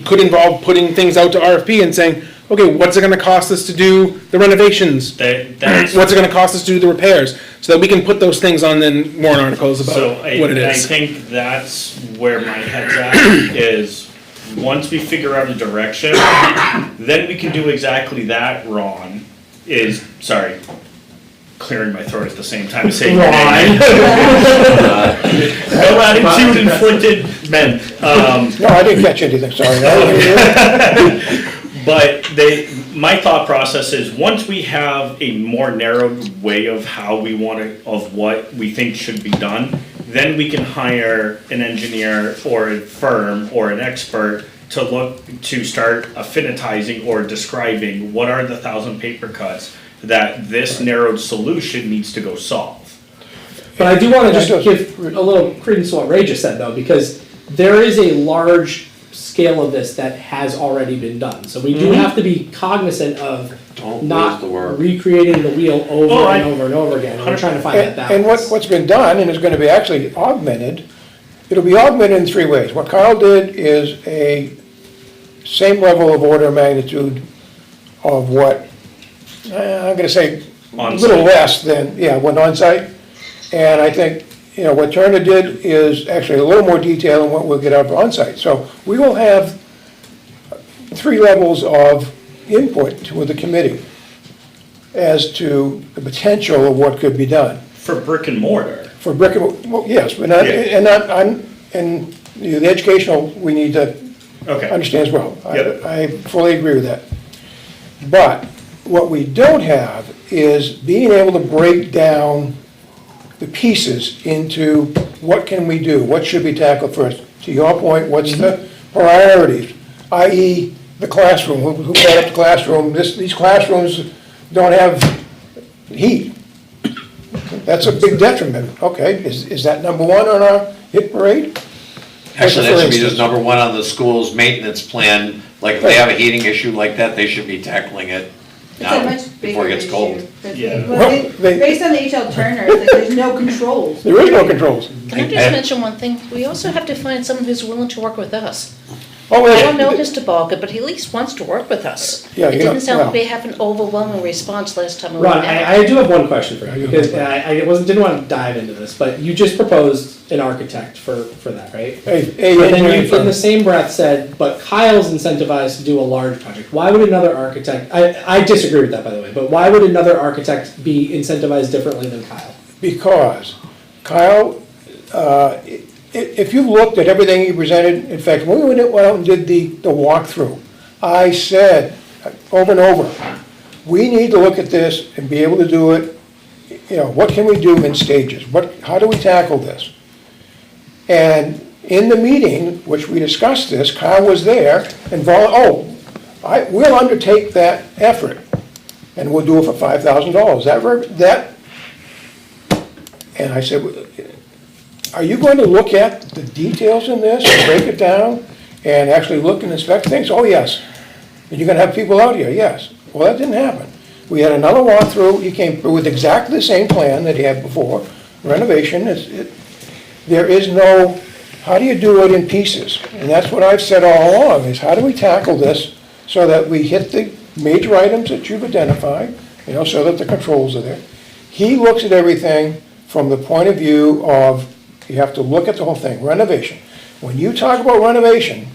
could involve putting things out to RFP and saying, okay, what's it gonna cost us to do the renovations? That's, What's it gonna cost us to do the repairs? So that we can put those things on then warrant articles so about what it I is. think that's where my head's at, is once we figure out a direction, then we can do exactly that, Ron, sorry, clearing my throat at the same time as saying your name. No attitude inflicted men. No, I didn't catch anything, sorry. But my thought process is, once we have a more narrowed way of how we want to, of what we think should be done, then we can hire an engineer or a firm or an expert to start affinitizing or describing what are the 1,000 paper cuts that this narrowed solution needs to go solve. But I do want to just give a little credence to what Ray just said, though, because there is a large scale of this that has already been done. So we do have to be cognizant of not recreating the wheel over and over and over again. We're trying to find that balance. And what's been done, and is gonna be actually augmented, it'll be augmented in 3 ways. What Kyle did is a same level of order of magnitude of what, I'm gonna say, a little On-site. less than, what on-site. And I think, what Turner did is actually a little more detail than what we'll get out of on-site. So we will have 3 levels of input with the committee as to the potential of what could be done. For brick and mortar. For brick and, well, yes, but not, and the educational, we need to Okay. understand as well. Yep. I fully agree with that. But what we don't have is being able to break down the pieces into what can we do, what should be tackled first. To your point, what's the priorities, i.e. the classroom, who brought up the classroom, these classrooms don't have heat. That's a big detriment. Okay, is that number 1 on our hit parade? Actually, that should be just For number 1 on the school's maintenance plan. Like, if they have a heating issue like that, they should be tackling it It's a now, much before bigger it gets cold. issue. But- Yeah. but Well, they- Based on the H.L. Turner, there's no controls. There is no controls. Can I just mention one thing? We also have to find someone who's willing to work with us. Oh, I don't know Mr. Balka, but he at least wants to work with us. Yeah, It yeah, didn't sound like well. we have an overwhelming response last time we Ron, met. I do have one question for you, because didn't want to dive into this, but you just proposed an architect for that, right? But then engineering you, firm. in the same breath, said, but Kyle's incentivized to do a large project. Why would another architect, I disagree with that, by the way, but why would another architect be incentivized differently than Kyle? Because Kyle, if you looked at everything he presented, in fact, when we went out and did the walkthrough, I said over and over, we need to look at this and be able to do it, what can we do in stages? How do we tackle this? And in the meeting, which we discussed this, Kyle was there and we'll undertake that effort and we'll do it for $5,000. And I said, are you going to look at the details in this and break it down and actually look and inspect things? Oh, yes. And you're going to have people out here? Yes. Well, that didn't happen. We had another walkthrough. He came through with exactly the same plan that he had before. Renovation, there is no, how do you do it in pieces? And that's what I've said all along, is how do we tackle this so that we hit major items that you've identified, so that the controls are there. He looks at everything from the point of view of, you have to look at the whole thing, renovation. When you talk about renovation,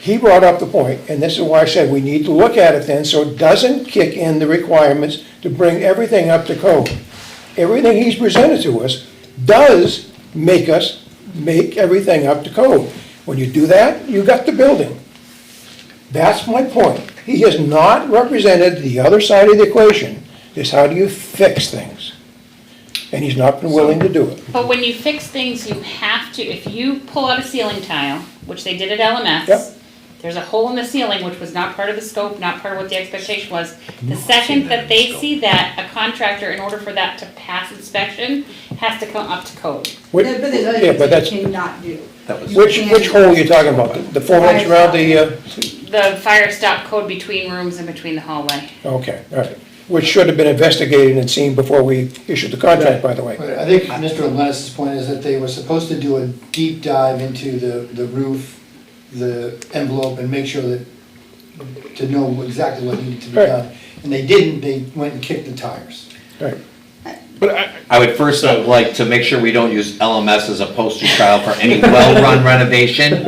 he brought up the point, and this is why I said we need to look at it then, so it doesn't kick in the requirements to bring everything up to code. Everything he's presented to us does make us make everything up to code. When you do that, you got the building. That's my point. He has not represented the other side of the equation, is how do you fix things? And he's not been willing to do it. But when you fix things, you have to, if you pull out a ceiling tile, which they did at LMS, Yep. there's a hole in the ceiling, which was not part of the scope, not part of what the expectation was. The second that they see that, a contractor, in order for that to pass inspection, has to come up to code. Which- But there's other yeah, things but that that's, you cannot do. which hole are you talking about? The 4-inch around the, The fire stop code between rooms and between the hallway. okay, all right. Which should have been investigated and seen before we issued the contract, by the way. But I think Mr. Lennis's point is that they were supposed to do a deep dive into the roof, the envelope, and make sure that, to know exactly what needed to be Right. done. And they didn't, they went and kicked the tires. Right. But I would first like to make sure we don't use LMS as a poster child for any well-run renovation,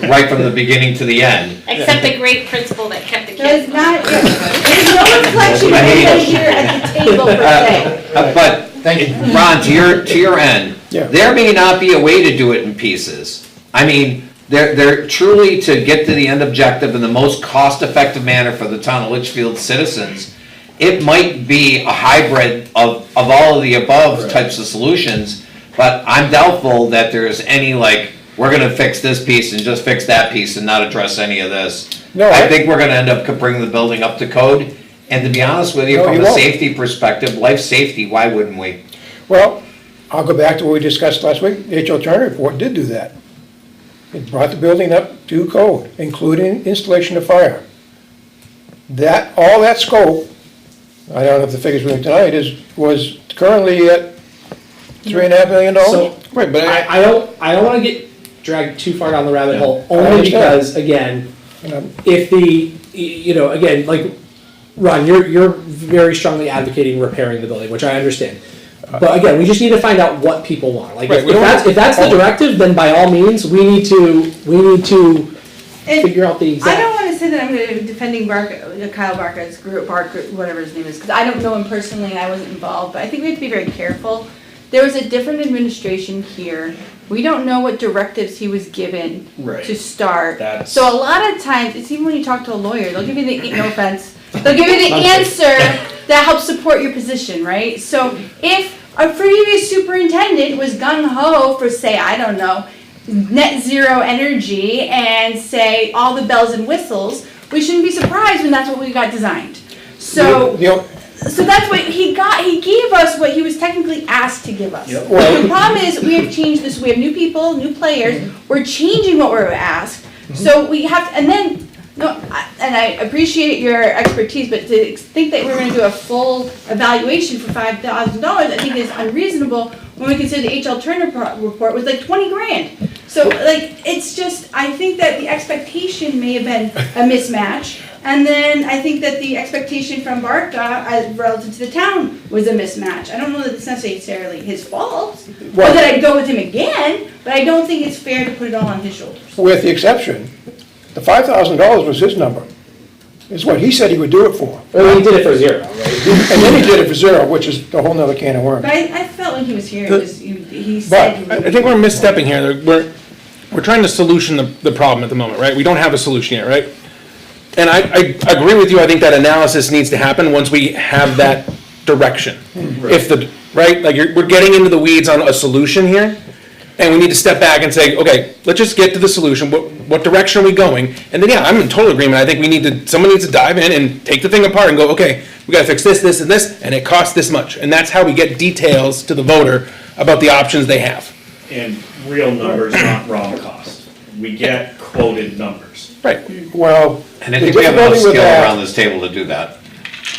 right from the beginning to the end. Except the great principal that kept the There's kids. not, there's no reflection of anybody here at the table per se. But, Ron, to your end, Yeah. there may not be a way to do it in pieces. I mean, they're truly to get to the end objective in the most cost-effective manner for the town of Litchfield citizens. It might be a hybrid of all of the above types of solutions, but I'm doubtful that there's any we're gonna fix this piece and just fix that piece and not address any of this. No, I think we're gonna end up bringing the building up to code, and to be honest with you, No, from you a won't. safety perspective, life safety, why wouldn't we? Well, I'll go back to what we discussed last week. The H.L. Turner report did do that. It brought the building up to code, including installation of fire. All that scope, I don't have the figures with me tonight, was currently at $3.5 million. So, right, but I don't wanna get dragged too far down the rabbit hole, I only understand. because, again, if again, like, Ron, you're very strongly advocating repairing the building, which I understand. But again, we just need to find out what people want. Like, Right, if that's the directive, then by all means, we need to And figure out the I exact. don't wanna say that I'm gonna be defending Kyle Barker's group, whatever his name is, because I don't know him personally and I wasn't involved, but I think we have to be very careful. There was a different administration here. We don't know what directives he was given Right. to start. That's- So a lot of times, it's even when you talk to a lawyer, they'll give you the, no offense, they'll give you the answer that helps support your position, right? So if a previous superintendent was gung-ho for, say, I don't know, net zero energy and say all the bells and whistles, we shouldn't be surprised when that's what we got designed. So that's what he got. He gave us what he was technically asked to give us. Well- The problem is we have changed this. We have new people, new players. We're changing what we're asked. So we have to, and then, and I appreciate your expertise, but to think that we're going to do a full evaluation for $5,000, I think is unreasonable when we consider the H.L. Turner report was like 20 grand. So it's just, I think that the expectation may have been a mismatch. And then I think that the expectation from Barca relative to the town was a mismatch. I don't know that it's necessarily his fault, or that I'd go with him again, but I don't think it's fair to put it all on his shoulders. With the exception, the $5,000 was his number. It's what he said he would do it for. Well, he did it for zero, right? And then he did it for zero, which is a whole nother can of worms. But I felt when he was here, he said. he would- I think we're misstepping here. We're trying to solution the problem at the moment, right? We don't have a solution yet, right? And I agree with you. I think that analysis needs to happen once we have that direction. If right, we're getting into the weeds on a solution here, and we need to step back and say, okay, let's just get to the solution. What direction are we going? And then, yeah, I'm in total agreement. I think someone needs to dive in and take the thing apart and go, okay, we got to fix this, this, and this, and it costs this much. And that's how we get details to the voter about the options they have. And real numbers, not raw cost. We get quoted numbers. Right. Well, And I the think we have enough difficulty with skill that- around this table to do that.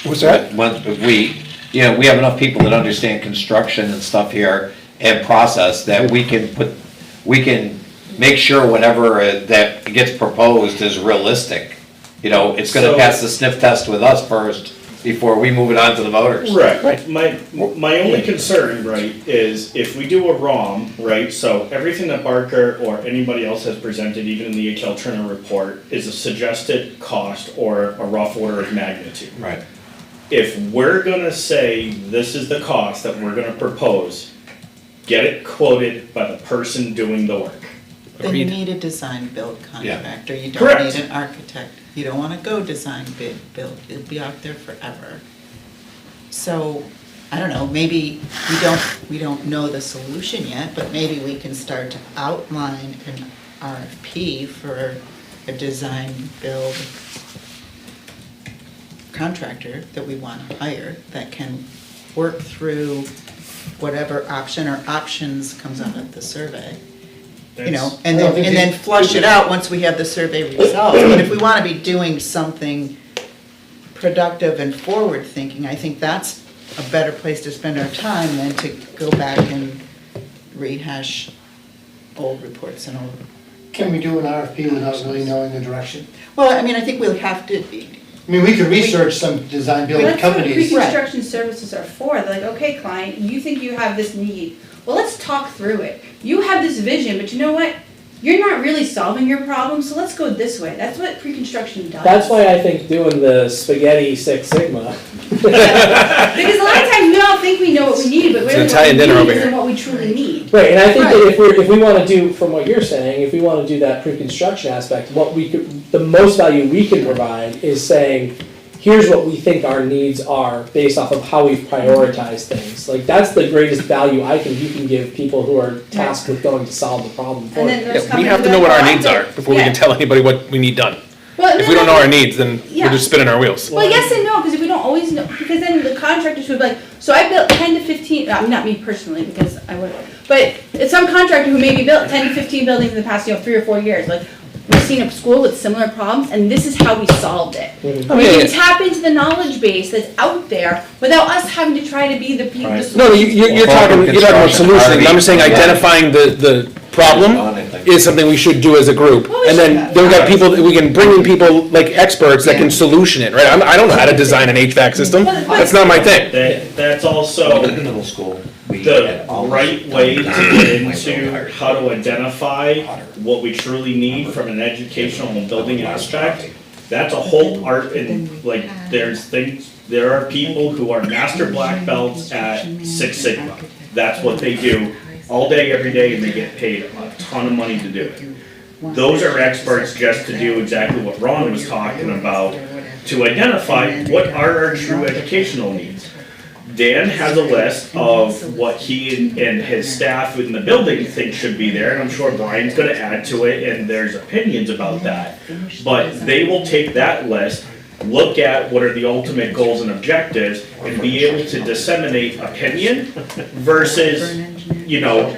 What's that? We have enough people that understand construction and stuff here and process that we can make sure whatever that gets proposed is realistic You know, it's gonna So- pass the sniff test with us first, before we move it on to the voters. Right, my only concern, right, is if we do a ROM, right, so everything that Barker or anybody else has presented, even in the H.L. Turner report, is a suggested cost or a rough order of magnitude. Right. If we're gonna say this is the cost that we're gonna propose, get it quoted by the person doing the work. Then you Agreed. need a design build contractor, you don't Correct. need an architect. You don't wanna go design bid build, it'll be out there forever. So, I don't know, maybe we don't know the solution yet, but maybe we can start to outline an RFP for a design build contractor that we wanna hire that can work through whatever option or options comes out of the survey. You know, and then flush it out once we have the survey results. But if we wanna be doing something productive and forward-thinking, I think that's a better place to spend our time than to go back and rehash old reports and old. Can we do an RFP without really knowing the direction? Well, I mean, I think we'll have to, I mean, we could research some design building That's what companies. pre-construction services are for. They're like, okay, client, you think you have this need. Well, let's talk through it. You have this vision, but you know what? You're not really solving your problem, so let's go this way. That's what pre-construction does. That's why I think doing the spaghetti Six Sigma. Because a lot of times we all think we know what we need, but It's an really what Italian we dinner need over isn't here. what we truly need. Right, and I think that if we wanna do, from what you're saying, if we wanna do that pre-construction aspect, what we could, the most value we can provide is saying, here's what we think our needs are based off of how we've prioritized things. Like, that's the greatest value you can give people who are tasked with going to solve the problem for And you. then those Yeah, we companies have to are know what our like, needs well, are before we yeah. can tell anybody what we need done. Well, If we don't know our needs, then Yeah. we're just spinning our wheels. Well, yes and no, because if we don't always know, because then the contractors would be like, so I built 10 to 15, not me personally, because I would, but it's some contractor who maybe built 10 to 15 buildings in the past, 3 or 4 years, like, we've seen a school with similar problems, and this is how we solved it. Mhm. We yeah, can yeah. tap into the knowledge base that's out there without us having to try to be the people. Right. No, you're talking about solutions, and I'm just saying identifying the problem is something we should do as a group. Well, we And should then have. we got people, we can bring in people like experts that can solution it, right? I don't know how to design an HVAC system, that's not my thing. That's also Middle school, we the had all right way to get into how to identify what we truly need from an educational and building aspect. That's a whole art and like there are people who are master black belts at Six Sigma. That's what they do all day, every day, and they get paid a ton of money to do it. Those are experts just to do exactly what Ron was talking about, to identify what are our true educational needs. Dan has a list of what he and his staff in the building think should be there, and I'm sure Brian's gonna add to it, and there's opinions about that. But they will take that list, look at what are the ultimate goals and objectives, and be able to disseminate opinion versus, you know,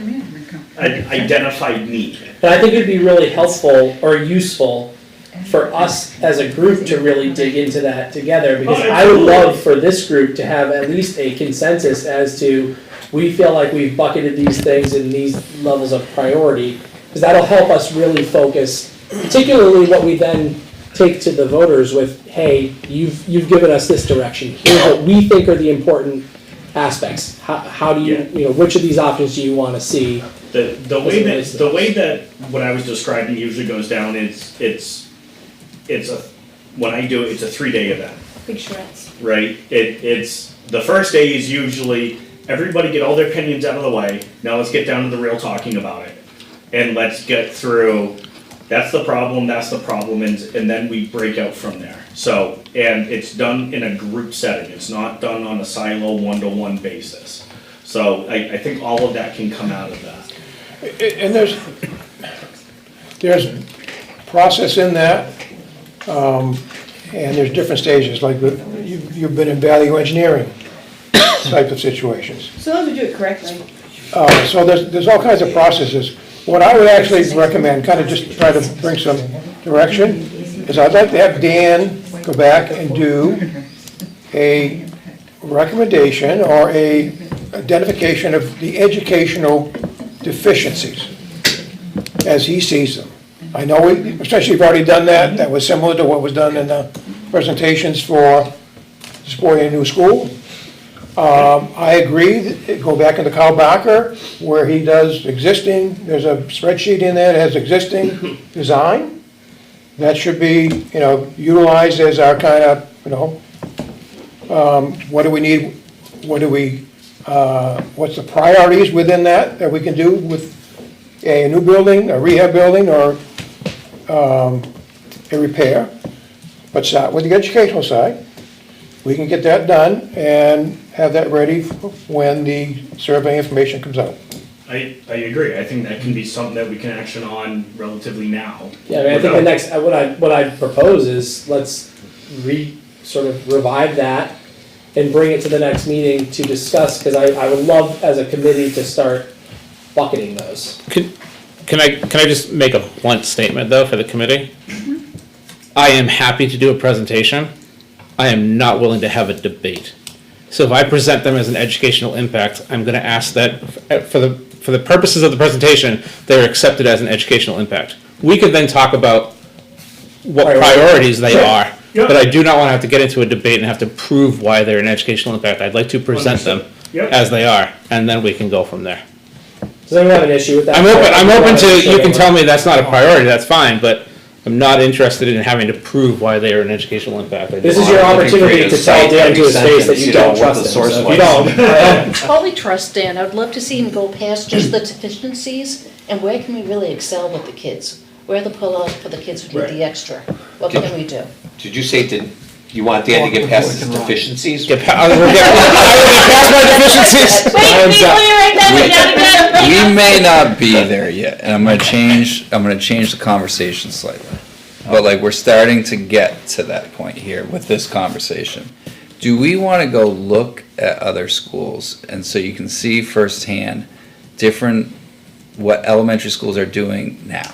an identified need. And I think it'd be really helpful or useful for us as a group to really dig into that together, because I would love for this group to have at least a consensus as to, we feel like we've bucketed these things in these levels of priority, because that'll help us really focus, particularly what we then take to the voters with, hey, you've given us this direction, here's what we think are the important aspects. How do you, which of these options do you want to see? The way that what I was describing usually goes down is when I do it, it's a 3-day event, Big shreds. right? It's the first day is usually everybody get all their opinions out of the way. Now let's get down to the real talking about it, and let's get through. That's the problem, and then we break out from there. So, and it's done in a group setting. It's not done on a silo, one-to-one basis. So I think all of that can come out of that. And there's process in that, and there's different stages, like you've been in value engineering type of situations. So long as we do it correctly. So there's all kinds of processes. What I would actually recommend, kind of just try to bring some direction, is I'd like to have Dan go back and do a recommendation or a identification of the educational deficiencies as he sees them. I know, especially you've already done that was similar to what was done in the presentations for supporting a new school. I agree, that go back into Carl Barker, where he does existing, there's a spreadsheet in there that has existing design. That should be, utilized as our kind of, what do we need, what's the priorities within that we can do with a new building, a rehab building, or a repair. But start with the educational side. We can get that done and have that ready when the survey information comes out. I agree. I think that can be something that we can action on relatively now. Yeah, I mean, I think the next, what I propose is, let's sort of revive that and bring it to the next meeting to discuss, because I would love as a committee to start bucketing those. Can I just make a blunt statement though for the committee? I am happy to do a presentation. I am not willing to have a debate. So if I present them as an educational impact, I'm gonna ask that for the purposes of the presentation, they're accepted as an educational impact. We could then talk about what priorities they are, but I do not wanna have to get into a debate and have to prove why they're an educational impact. I'd like to present them as they are, and then we can go from there. Does anyone have an issue with that? I'm open to, you can tell me that's not a priority, that's fine, but I'm not interested in having to prove why they are an educational impact. This is your opportunity to tell Dan to his face that you don't trust him. So if you don't, Totally trust Dan. I would love to see him go past just the deficiencies, and where can we really excel with the kids? Where are the pull-outs for the kids who need the extra? What can we do? Did you say, you want Dan to get past his deficiencies? Get past my deficiencies. Wait, wait, write that one down again. We may not be there yet, and I'm gonna change the conversation slightly. But like, we're starting to get to that point here with this conversation. Do we wanna go look at other schools, and so you can see firsthand what elementary schools are doing now,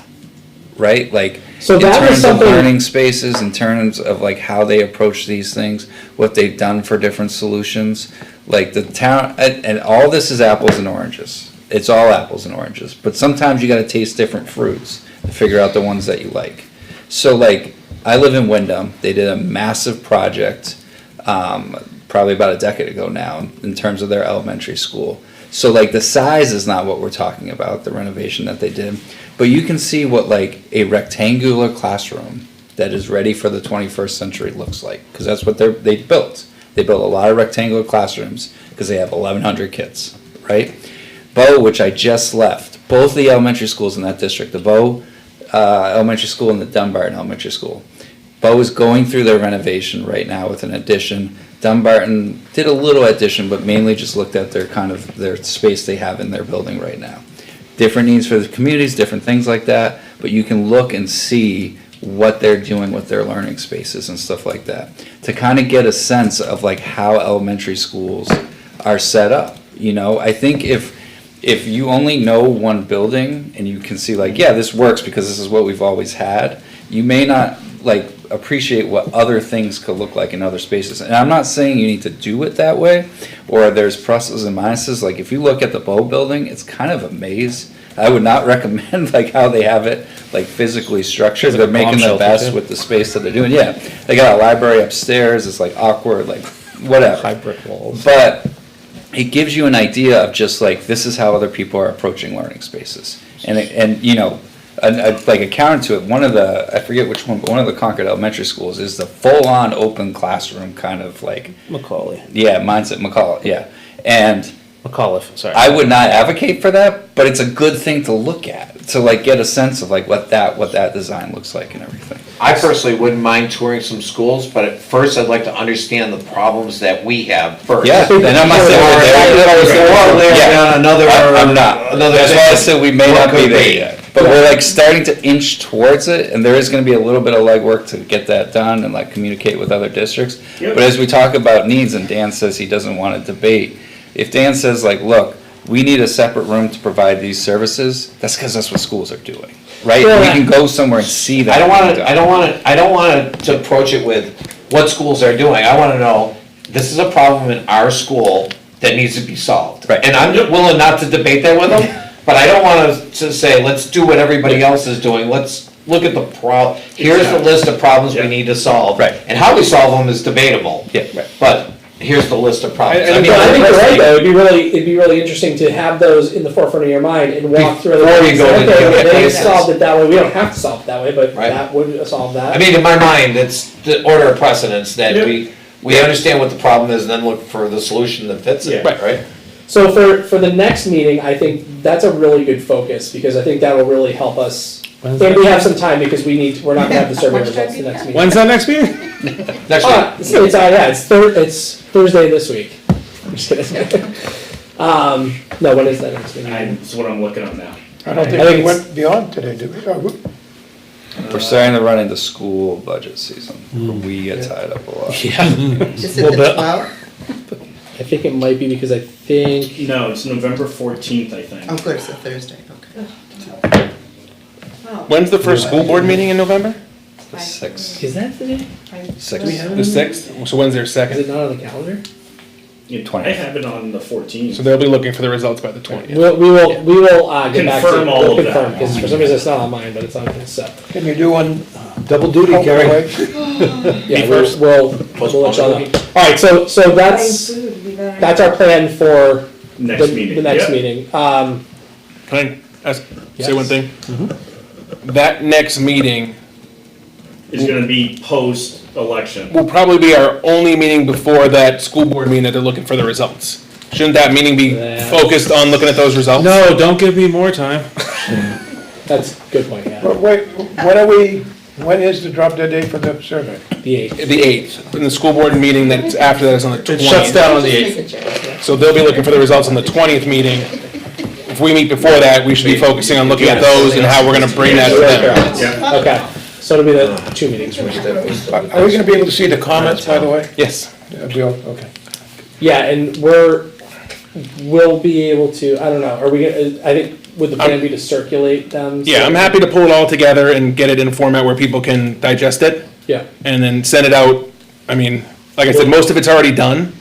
right? Like, So in that was terms of something- learning spaces, in terms of like how they approach these things, what they've done for different solutions. Like the town, and all this is apples and oranges. It's all apples and oranges, but sometimes you gotta taste different fruits to figure out the ones that you like. So like, I live in Wyndham, they did a massive project, probably about a decade ago now, in terms of their elementary school. So like, the size is not what we're talking about, the renovation that they did, but you can see what like a rectangular classroom that is ready for the 21st century looks like, because that's what they built. They built a lot of rectangular classrooms because they have 1,100 kids, right? Bow, which I just left, both the elementary schools in that district, the Bow Elementary School and the Dunbarton Elementary School. Bow is going through their renovation right now with an addition. Dunbarton did a little addition, but mainly just looked at their space they have in their building right now. Different needs for the communities, different things like that, but you can look and see what they're doing with their learning spaces and stuff like that, to kind of get a sense of like how elementary schools are set up. I think if you only know one building and you can see like, yeah, this works because this is what we've always had, you may not like appreciate what other things could look like in other spaces. And I'm not saying you need to do it that way, or there's pluses and minuses. Like if you look at the Bow building, it's kind of a maze. I would not recommend like how they have it like physically structured. They're making the best with the space that they're doing. Yeah, they got a library upstairs. It's like awkward, like whatever. High brick walls. But it gives you an idea of just like, this is how other people are approaching learning spaces. And like a counter to it, I forget which one, but one of the Concord elementary schools is the full-on open classroom kind of like. Macaulay. Yeah, mindset, Macaulay, yeah. And McAuliffe, sorry. I would not advocate for that, but it's a good thing to look at, to like get a sense of like what that design looks like and everything. I personally wouldn't mind touring some schools, but at first I'd like to understand the problems that we have first. Yeah, and I'm not saying we're there. I'm not. That's why I said we may not be there yet. But we're like starting to inch towards it, and there is gonna be a little bit of legwork to get that done and like communicate with other districts. But as we talk about needs, and Dan says he doesn't want to debate, if Dan says like, look, we need a separate room to provide these services, that's because that's what schools are doing, right? Yeah. We can go somewhere and see that. I don't want to approach it with what schools are doing. I want to know, this is a problem in our school that needs to be solved. Right. And I'm willing not to debate that with them, but I don't want to say, let's do what everybody else is doing. Let's look at the here's the list of problems we need to solve. Right. And how we solve them is debatable. Yeah, right. But here's the list of problems. I think you're right, though, it'd be really interesting to have those in the forefront of your mind and walk through. Before you go into Okay, the they cases. solved it that way, we don't have to solve it that way, but Right. that would solve that. I mean, in my mind, it's the order of precedence that we understand what the problem is and then look for the solution that fits it, Yeah. right? So for the next meeting, I think that's a really good focus, because I think that will really help us. And we have some time, because we're not gonna have the survey results the next meeting. When's that next meeting? Next week. It's Thursday this week. I'm just kidding. No, when is that next meeting? That's what I'm looking up now. I don't I think think we it's- went beyond today, did we? Oh, We're starting to run into school budget season, where we get tied up a lot. Yeah. Is it the 12th? I think it might be, because I think, No, it's November 14th, I think. Oh, good, it's a Thursday, okay. When's the first school board meeting in November? The 6th. is that the day? 6th. The 6th? So when's their Is second? it not on the calendar? I have it on the 14th. So they'll be looking for the results by the 20th. We will get back to Confirm all we'll of that. confirm, because for some reason it's not on mine, but it's on his, so. Can you do one? Double duty, Gary. Yeah, we'll let y'all know. Alright, so that's our plan for Next meeting. the next Yep. meeting. Can I say one thing? That next meeting Is gonna be post-election. will probably be our only meeting before that school board meeting that they're looking for the results. Shouldn't that meeting be focused on looking at those results? No, don't give me more time. That's a good point, yeah. But wait, when is the drop dead date for the survey? The 8th. The 8th, and the school board meeting that's after that is on the 20th. It shuts down on the 8th. So they'll be looking for the results on the 20th meeting. If we meet before that, we should be focusing on looking at those and how we're gonna bring that to them. Yeah. Okay, so it'll be the 2 meetings. Are we gonna be able to see the comments, by the way? Yes. Okay. Yeah, and we'll be able to, I don't know, are we gonna, I think, would the plan be to circulate them? Yeah, I'm happy to pull it all together and get it in a format where people can digest it Yeah, and then send it out. I mean, like I said, most of it's already done.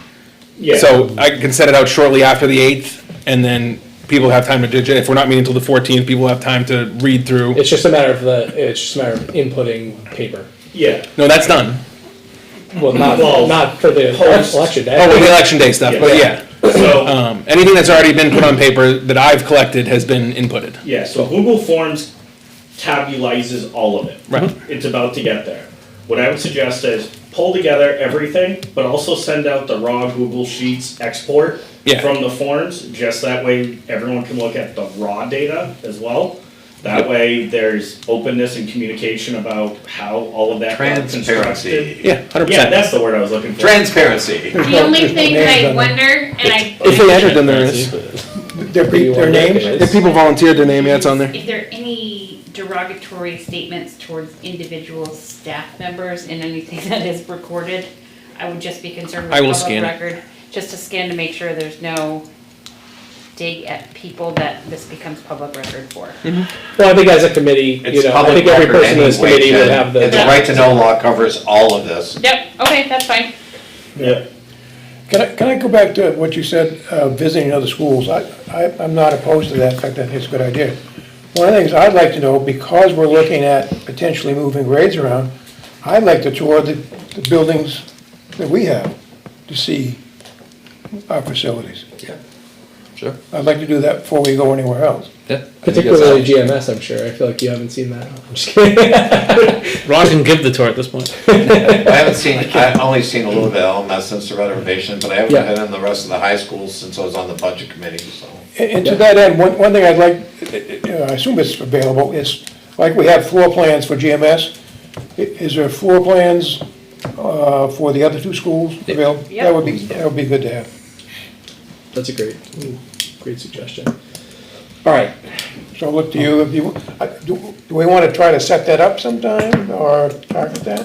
Yeah. So I can send it out shortly after the 8th, and then people have time to digest. If we're not meeting until the 14th, people have time to read through. it's just a matter of inputting paper. Yeah. No, that's done. Well, not for the Post. election day. Oh, well, the election day stuff, but yeah. So, Anything that's already been put on paper that I've collected has been inputted. yeah, so Google Forms tabulizes all of it. Right. It's about to get there. What I would suggest is pull together everything, but also send out the raw Google Sheets export Yeah. from the forms, just that way everyone can look at the raw data as well. That way there's openness and communication about how all of that got constructed. Transparency. Yeah, 100%. Yeah, that's the word I was looking for. Transparency. The only thing that I wonder, and I, If they entered them, there is. Their names? If people volunteered their name, yeah, it's on there. is there any derogatory statements towards individual staff members in anything that is recorded? I would just be concerned I will with scan public it. record, just to scan to make sure there's no dig at people that this becomes public record for. Well, I think as a committee, It's I public think every record person in this anyway, committee would Jen. have the. And the right to know law covers all of this. Yep, okay, that's fine. Yeah. Can I go back to what you said, visiting other schools? I'm not opposed to that, in fact, I think it's a good idea. One of the things I'd like to know, because we're looking at potentially moving grades around, I'd like to tour the buildings that we have to see our facilities. Yeah, sure. I'd like to do that before we go anywhere else. Yeah. Particularly GMS, I'm sure. I feel like you haven't seen that. I'm just kidding. Ron can give the tour at this point. I've only seen a little bit of LMS since the renovation, but I haven't Yeah. been in the rest of the high schools since I was on the budget committee, so. And to that end, one thing I'd like, I assume it's available, is, like we have floor plans for GMS, is there floor plans for the other two schools available? Yep. That would be good to have. That's a great suggestion. All right. So look to you, do we want to try to set that up sometime, or target that?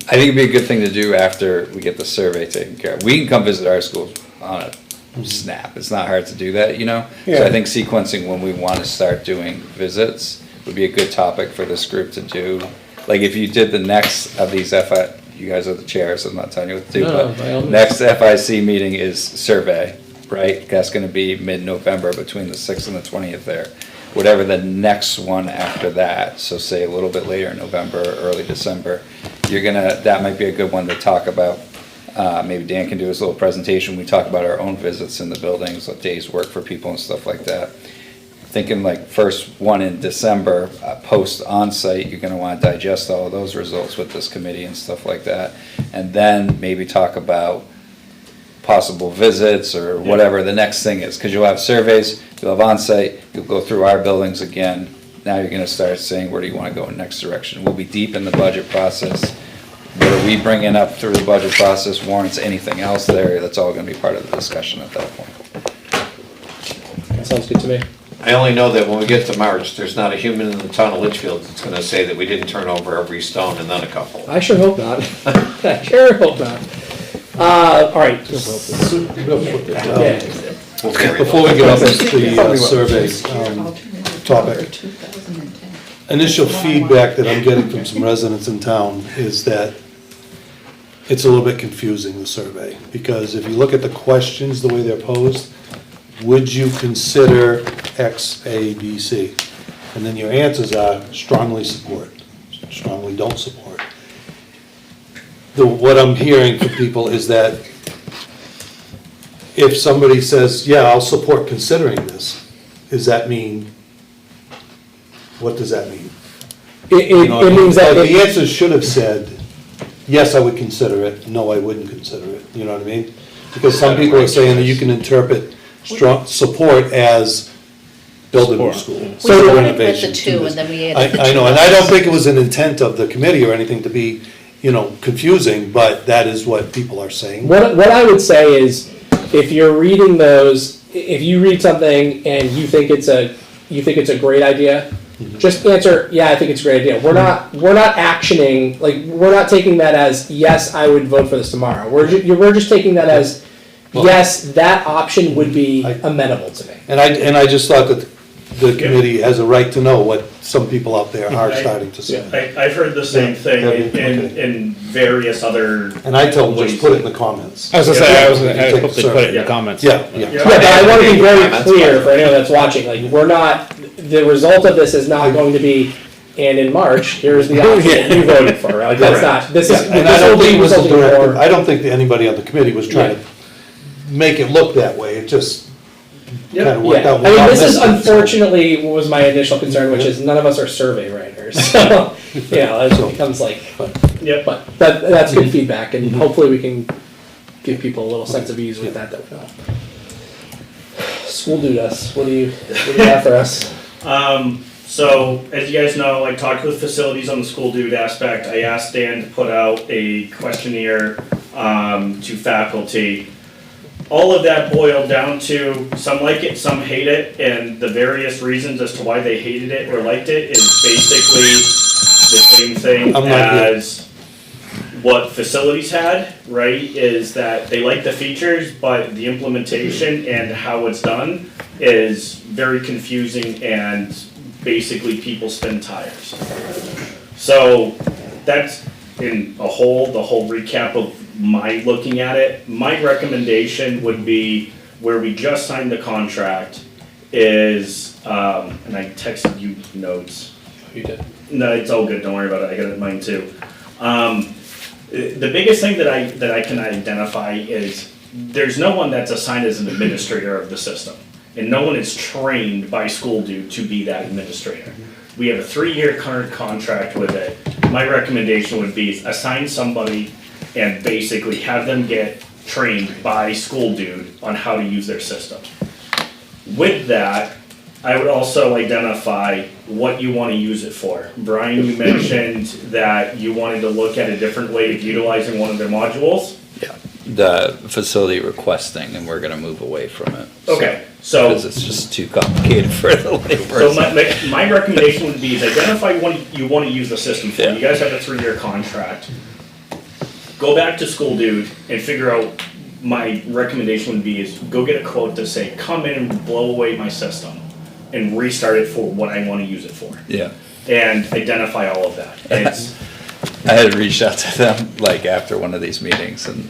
I think it'd be a good thing to do after we get the survey taken care of. We can come visit our schools on a snap. It's not hard to do that, you know? So Yeah. I think sequencing when we want to start doing visits would be a good topic for this group to do. Like if you did the next of these you guys are the chairs, so I'm not telling you what to do, No, by all but means. next FIC meeting is survey, right? That's gonna be mid-November between the 6th and the 20th there. whatever the next one after that, so say a little bit later in November, or early December, that might be a good one to talk about. Maybe Dan can do his little presentation. We talk about our own visits in the buildings, what days work for people and stuff like that. Thinking like first one in December, post on-site, you're gonna wanna digest all of those results with this committee and stuff like that. And then maybe talk about possible visits or whatever the next thing is, because you'll have surveys, you'll have on-site, you'll go through our buildings again. Now you're gonna start saying, where do you wanna go in next direction? We'll be deep in the budget process. What are we bringing up through the budget process, warrants, anything else there, that's all gonna be part of the discussion at that point. That sounds good to me. I only know that when we get to March, there's not a human in the town of Litchfield that's gonna say that we didn't turn over every stone and then a couple. I sure hope not. I sure hope not. All right. Yeah. Before we get off the survey topic, initial feedback that I'm getting from some residents in town is that it's a little bit confusing, the survey, because if you look at the questions, the way they're posed, would you consider X, A, B, C? And then your answers are strongly support, strongly don't support. What I'm hearing from people is that if somebody says, yeah, I'll support considering this, does that mean, what does that mean? It means that. The answers should have said, yes, I would consider it, no, I wouldn't consider it, you know what I mean? Because some people are saying that you can interpret strong support as build a new school. We started with the two and then we added the two. I know, and I don't think it was an intent of the committee or anything to be, confusing, but that is what people are saying. What I would say is, if you're reading those, if you read something and you think it's a great idea, just answer, yeah, I think it's a great idea. We're not actioning, like, we're not taking that as, yes, I would vote for this tomorrow. We're just taking that as, yes, that option would be amenable to me. And I just thought that the committee has a right to know what some people out there are starting to say. I've heard the same thing in various other. And I tell them, just put it in the comments. I was gonna say, I hope they put it in the comments. Yeah. Yeah, but I want to be very clear for anyone that's watching, like, the result of this is not going to be, and in March, here's the option you voted for, right? Like, that's not, this is, And I don't think it was resulting directed, more. I don't think that anybody on the committee was trying to make it look that way, it just kind of worked Yeah, out. I mean, this is unfortunately what was my initial concern, which is none of us are survey writers, so, it becomes like, but that's good feedback, and hopefully we can give people a little sense of ease with that we know. School do us, what do you have for us? So, as you guys know, I talked with facilities on the school dude aspect. I asked Dan to put out a questionnaire to faculty. All of that boiled down to, some like it, some hate it, and the various reasons as to why they hated it or liked it is basically the same thing as what facilities had, right? Is that they like the features, but the implementation and how it's done is very confusing, and basically people spin tires. So that's the whole recap of my looking at it. My recommendation would be, where we just signed the contract, is, and I texted you notes. You did. No, it's all good, don't worry about it, I got it in mine too. The biggest thing that I can identify is, there's no one that's assigned as an administrator of the system, and no one is trained by school dude to be that administrator. We have a 3-year current contract with it. My recommendation would be, assign somebody and basically have them get trained by school dude on how to use their system. With that, I would also identify what you want to use it for. Brian, you mentioned that you wanted to look at a different way of utilizing one of their modules. Yeah, the facility requesting, and we're gonna move away from it. Okay, so. Because it's just too complicated for the So layperson. my recommendation would be, is identify what you want to use the system for. Yeah. You guys have a 3-year contract. Go back to school dude and figure out, my recommendation would be, is go get a quote to say, come in and blow away my system and restart it for what I want to use it for. Yeah. And identify all of that. It's, I had reached out to them like after one of these meetings and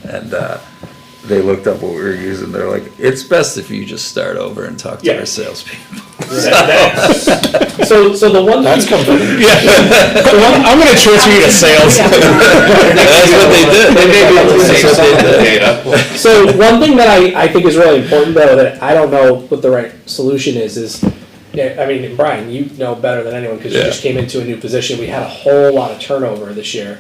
they looked up what we were using. They're like, it's best if you just start over and talk to Yeah. our salespeople. So the one. That's comforting. I'm gonna transfer you to sales. That's what they did. They may be able to save some of the data. So one thing that I think is really important though, that I don't know what the right solution is, yeah, I mean, Brian, you know better than anyone, because you Yeah. just came into a new position, we had a whole lot of turnover this year.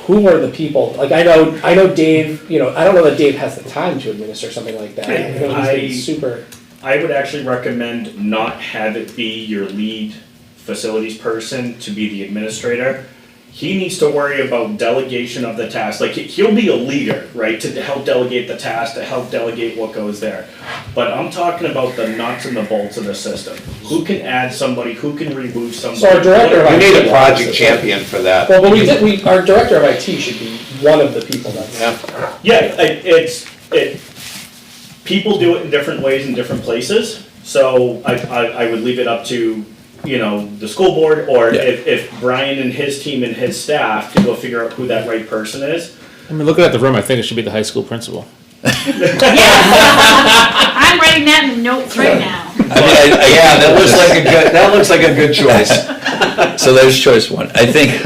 Who were the people, like, I know Dave, you know, I don't know that Dave has the time to administer something like that. I know he's been super. I would actually recommend not have it be your lead facilities person to be the administrator. He needs to worry about delegation of the task. Like, he'll be a leader, right, to help delegate the task, to help delegate what goes there. But I'm talking about the nuts and the bolts of the system. Who can add somebody, who can remove somebody? So our director of You IT. need a project champion for that. Well, but our director of IT should be one of the people that's. Yeah, people do it in different ways in different places, so I would leave it up to, you know, the school board, or if Brian and his team and his staff to go figure out who that right person is. I mean, looking at the room, I think it should be the high school principal. I'm writing that in notes right now. Yeah, that looks like a good choice. So there's choice one. I think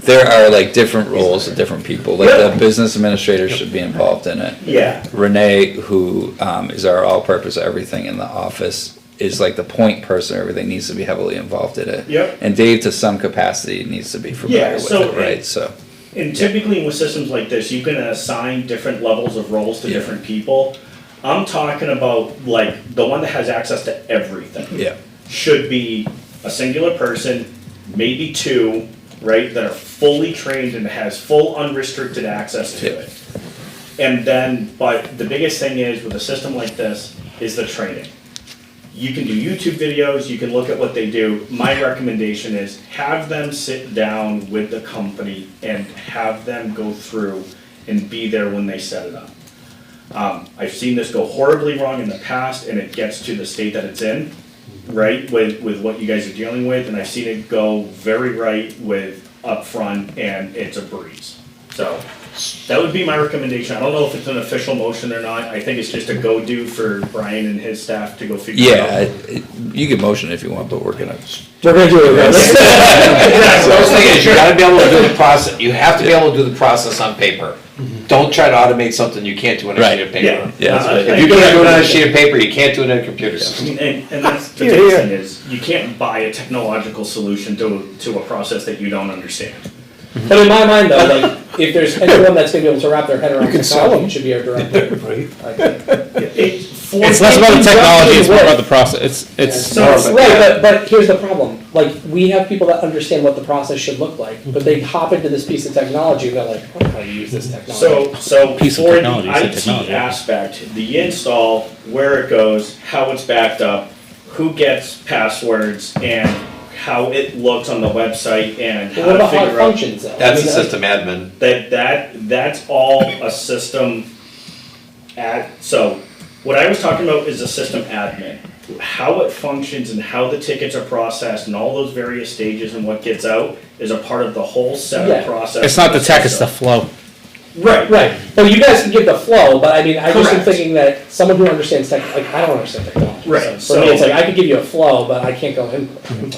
there are like different roles of different people. Like the business administrator should be involved in it. Yeah. Renee, who is our all-purpose everything in the office, is like the point person. Everything needs to be heavily involved in it. Yep. And Dave, to some capacity, needs to be familiar with it, right? So. And typically with systems like this, you can assign different levels of roles to different people. I'm talking about like the one that has access to everything. Yeah. Should be a singular person, maybe two, right, that are fully trained and has full unrestricted access to it. And then, but the biggest thing is with a system like this is the training. You can do YouTube videos, you can look at what they do. My recommendation is have them sit down with the company and have them go through and be there when they set it up. I've seen this go horribly wrong in the past, and it gets to the state that it's in, right, with what you guys are dealing with, and I've seen it go very right with upfront, and it's a breeze. So that would be my recommendation. I don't know if it's an official motion or not. I think it's just a go-do for Brian and his staff to go figure it out. You can motion if you want, but we're gonna. We're gonna do it. The first thing is, you gotta be able to do the process, you have to be able to do the process on paper. Don't try to automate something you can't do on a sheet of paper. If you can't do it on a sheet of paper, you can't do it in a computer system. And that's the big thing is, you can't buy a technological solution to a process that you don't understand. But in my mind though, like, if there's anyone that's gonna be able to wrap their head around technology, it should be our director. It's less about the technology, it's more about the process. It's Right, but here's the problem, like, we have people that understand what the process should look like, but they hop into this piece of technology and they're like, I don't know how to use this technology. So Piece of for the technology, you said IT technology. aspect, the install, where it goes, how it's backed up, who gets passwords, and how it looks on the website, and But how what to about how it figure out. functions though? That's I the mean, system admin. That's all a system so what I was talking about is a system admin. How it functions and how the tickets are processed and all those various stages and what gets out is a part of the whole setup Yeah. process. It's not of the tech, it's the system. flow. Right. Right, well, you guys can give the flow, but I mean, I just am Correct. thinking that someone who understands tech, like, I don't understand technology. Right, So for me, it's so- like, I could give you a flow, but I can't go in.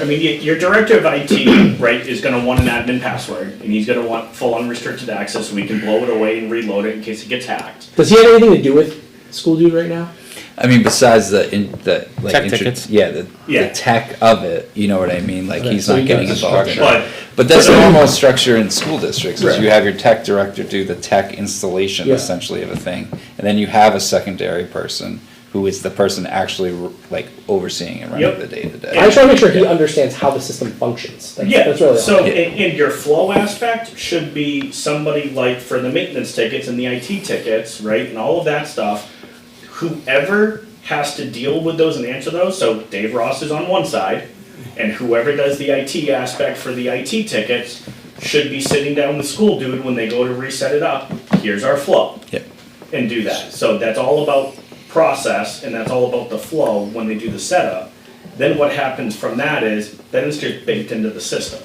I mean, your director of IT, right, is gonna want an admin password, and he's gonna want full unrestricted access, so we can blow it away and reload it in case it gets hacked. Does he have anything to do with School Dude right now? I mean, besides the Tech tickets? the Yeah. tech of it, you know what I mean? Like, he's So not you getting got the involved in it. But That's the normal structure in school districts, is Right. you have your tech director do the tech installation Yeah. essentially of a thing. And then you have a secondary person who is the person actually like overseeing and running Yep. the day-to-day. I just wanna make sure he understands how the system functions. That's really all. So, and your flow aspect should be somebody like for the maintenance tickets and the IT tickets, right, and all of that stuff, whoever has to deal with those and answer those, so Dave Ross is on one side, and whoever does the IT aspect for the IT tickets should be sitting down with School Dude when they go to reset it up, here's our flow. Yep. And do that, so that's all about process, and that's all about the flow when they do the setup. Then what happens from that is, then it's just baked into the system.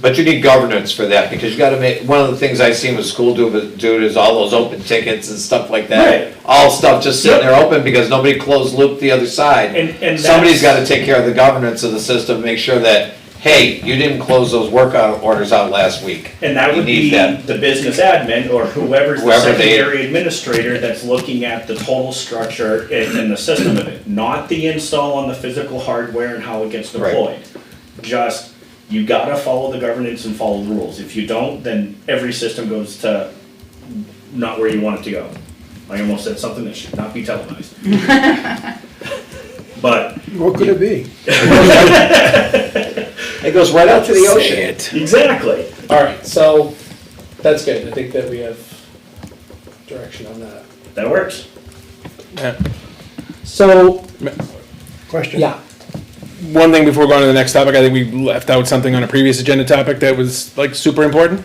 But you need governance for that, because you gotta make, one of the things I've seen with school do is all those open tickets and stuff like that. Right. All stuff just sitting there open because nobody closed loop the other side. And Somebody's that's- gotta take care of the governance of the system, make sure that, hey, you didn't close those workout orders out last week. And that You would need be that. the business admin or whoever's the Whoever they- secondary administrator that's looking at the total structure and the system of it, not the install on the physical hardware and how it gets Right. deployed. Just, you gotta follow the governance and follow the rules. If you don't, then every system goes to not where you want it to go. I almost said something that should not be televised. But What could it be? It goes right out to the ocean. exactly. Alright, so, that's good, I think that we have direction on that. That works. So, Question? yeah, One thing before going to the next topic, I think we left out something on a previous agenda topic that was like super important.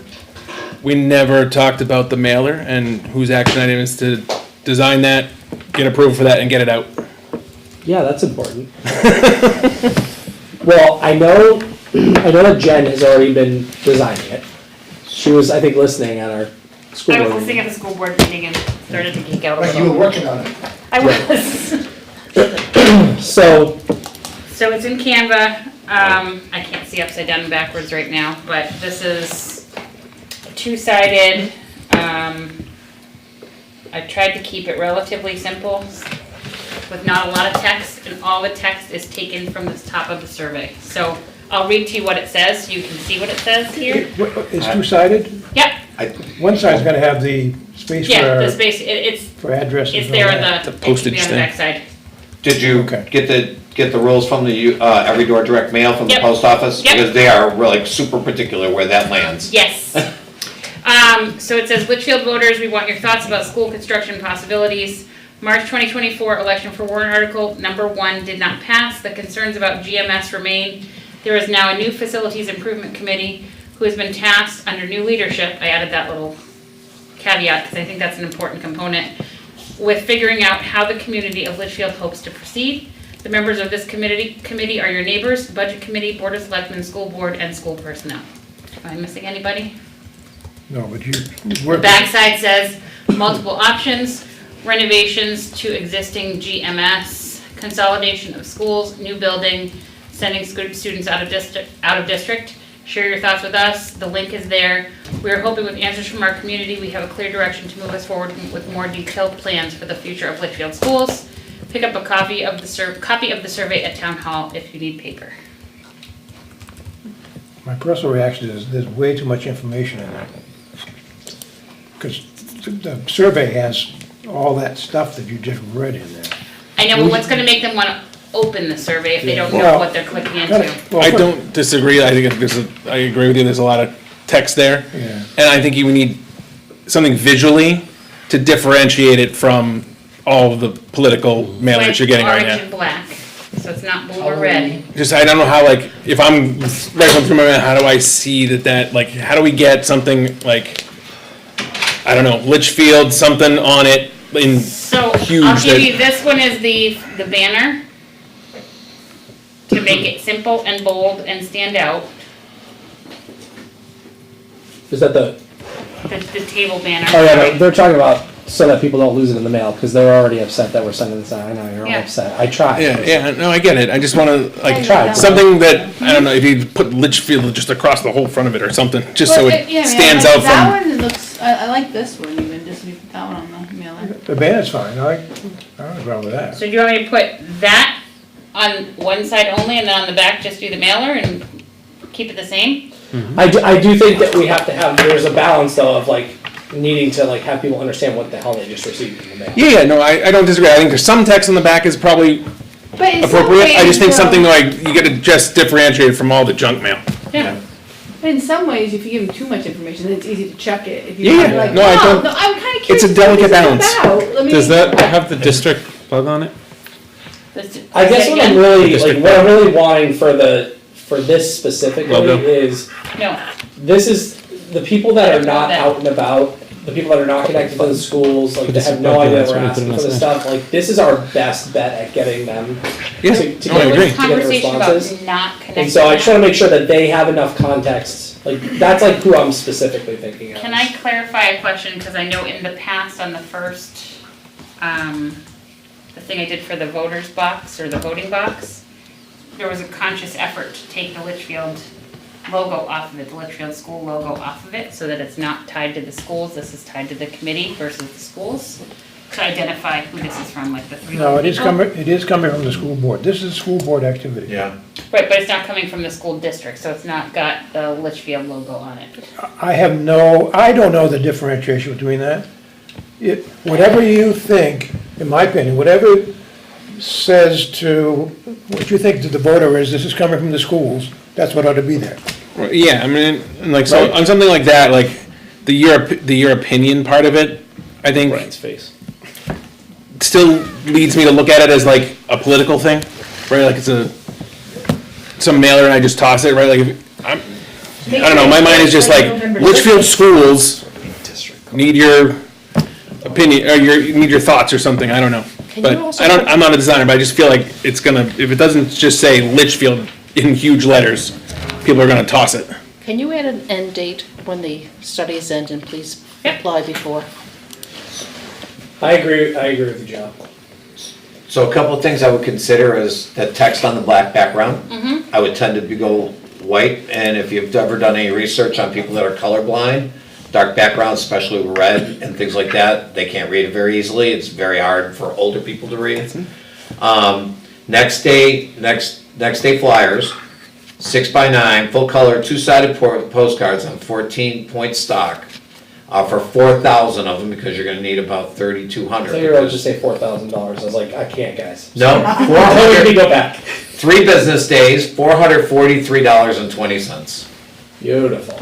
We never talked about the mailer and whose action item is to design that, get approval for that, and get it out. yeah, that's important. Well, I know that Jen has already been designing it. She was, I think, listening at our school I was board listening meeting. at the school board meeting and started to geek out a Like you were little. working on it. I was. So, So it's in Canva. I can't see upside down and backwards right now, but this is two-sided. I tried to keep it relatively simple with not a lot of text, and all the text is taken from the top of the survey. So I'll read to you what it says, so you can see what it says here. It's two-sided? Yep, One side's gonna have the space yeah, the for, space, it's, for addresses it's and there all on that. the, The it should be postage on the thing. backside. Did you Okay. get the rules from the, every door direct mail from the Yep. post office? Yep. Because they are really super particular where that lands. Yes. So it says, Litchfield voters, we want your thoughts about school construction possibilities. March 2024 election for warrant article number 1 did not pass. The concerns about GMS remain. There is now a new facilities improvement committee who has been tasked under new leadership. I added that little caveat because I think that's an important component, with figuring out how the community of Litchfield hopes to proceed. The members of this committee are your neighbors, budget committee, board of selectmen, school board, and school personnel. Am I missing anybody? No, but you The work. backside says multiple options, renovations to existing GMS, consolidation of schools, new building, sending students out of district. Share your thoughts with us. The link is there. We are hoping with answers from our community, we have a clear direction to move us forward with more detailed plans for the future of Litchfield schools. Pick up a copy of the survey at Town Hall if you need paper. My personal reaction is there's way too much information in there. Because the survey has all that stuff that you just read in there. I know, but what's gonna make them wanna open the survey if they don't know Well, what they're clicking Got into? it. Well, I don't disagree, I think I agree with you, there's a lot of text there. Yeah. And I think you need something visually to differentiate it from all of the political mail that you're getting right Orange now. and black, so it's not blue or red. Just, I don't know how, like, if I'm rifling through my mind, how do I see that, like, how do we get something like, I don't know, Litchfield, something on it in So huge I'll give that- you, this one is the banner to make it simple and bold and stand out, is that the, the table banner. oh yeah, no, they're talking about so that people don't lose it in the mail, because they're already upset that we're sending this out. I know, you're all Yeah. upset. I tried. Yeah, no, I get it, I just wanna, like, tried. something that, I don't know, if you put Litchfield just across the whole front of it or something, just so it stands out That from. one looks, I like this one even, just we put that one on the mailer. The banner's fine, I don't have a problem with that. So do you want me to put that on one side only and then on the back just do the mailer and keep it the same? I do think that we have to have, there's a balance though of like needing to like have people understand what the hell they just received in the mail. Yeah, no, I don't disagree, I think there's some text on the back is probably But in some appropriate, I just think ways, something though- like, you gotta just differentiate from all the junk mail. Yeah. But in some ways, if you give them too much information, then it's easy to check it. If Yeah, you yeah. kind of like, No, I wow, don't- no, I'm kind of it's curious. a delicate what this is balance. about. Let me- Does that have the district plug on it? I guess Say what I'm again? really, like, District what I'm really wanting for this specifically Logo. is, No, this is, the people that are not That. out and about, the people that are not connected to the schools, like, But that it's have no about idea that, we're so we put asking it for on this the stuff, like, this is our best bet at getting them Yeah, to no, I get agree. to get conversation about responses. not connecting. And so I just wanna make sure that they have enough context Like, that's like who I'm specifically thinking of. Can I clarify a question, because I know in the past on the first, the thing I did for the voters box, or the voting box, there was a conscious effort to take the Litchfield logo off of it, the Litchfield school logo off of it, so that it's not tied to the schools, this is tied to the committee versus the schools, to identify who this is from, like the three No, people. it is coming from the school board. This is a school board activity. Yeah. Right, but it's not coming from the school district, so it's not got the Litchfield logo on it. I don't know the differentiation between that. Whatever you think, in my opinion, whatever says to, what you think to the voter is, this is coming from the schools, that's what ought to be there. Well, yeah, I mean, and like, so on something like that, like, the your opinion part of it, I think Brian's face. still leads me to look at it as like a political thing, right? Like it's some mailer and I just toss it, right? Like, I don't know, my mind is just like, Litchfield schools need your opinion, or need your thoughts or something, I don't know. But I'm not a designer, but I just feel like it's gonna, if it doesn't just say Litchfield in huge letters, people are gonna toss it. Can you add an end date when the studies end, and please apply before? I agree with you, John. So a couple of things I would consider is that text on the black background. I would tend to go white, and if you've ever done any research on people that are colorblind, dark backgrounds, especially red and things like that, they can't read it very easily. It's very hard for older people to read. Next day flyers, 6x9, full color, two-sided postcards on 14-point stock. For 4,000 of them, because you're gonna need about 3,200. I thought you were about to say $4,000. I was like, I can't, guys. No, Let me go back. 3 business days, $443.20. Beautiful.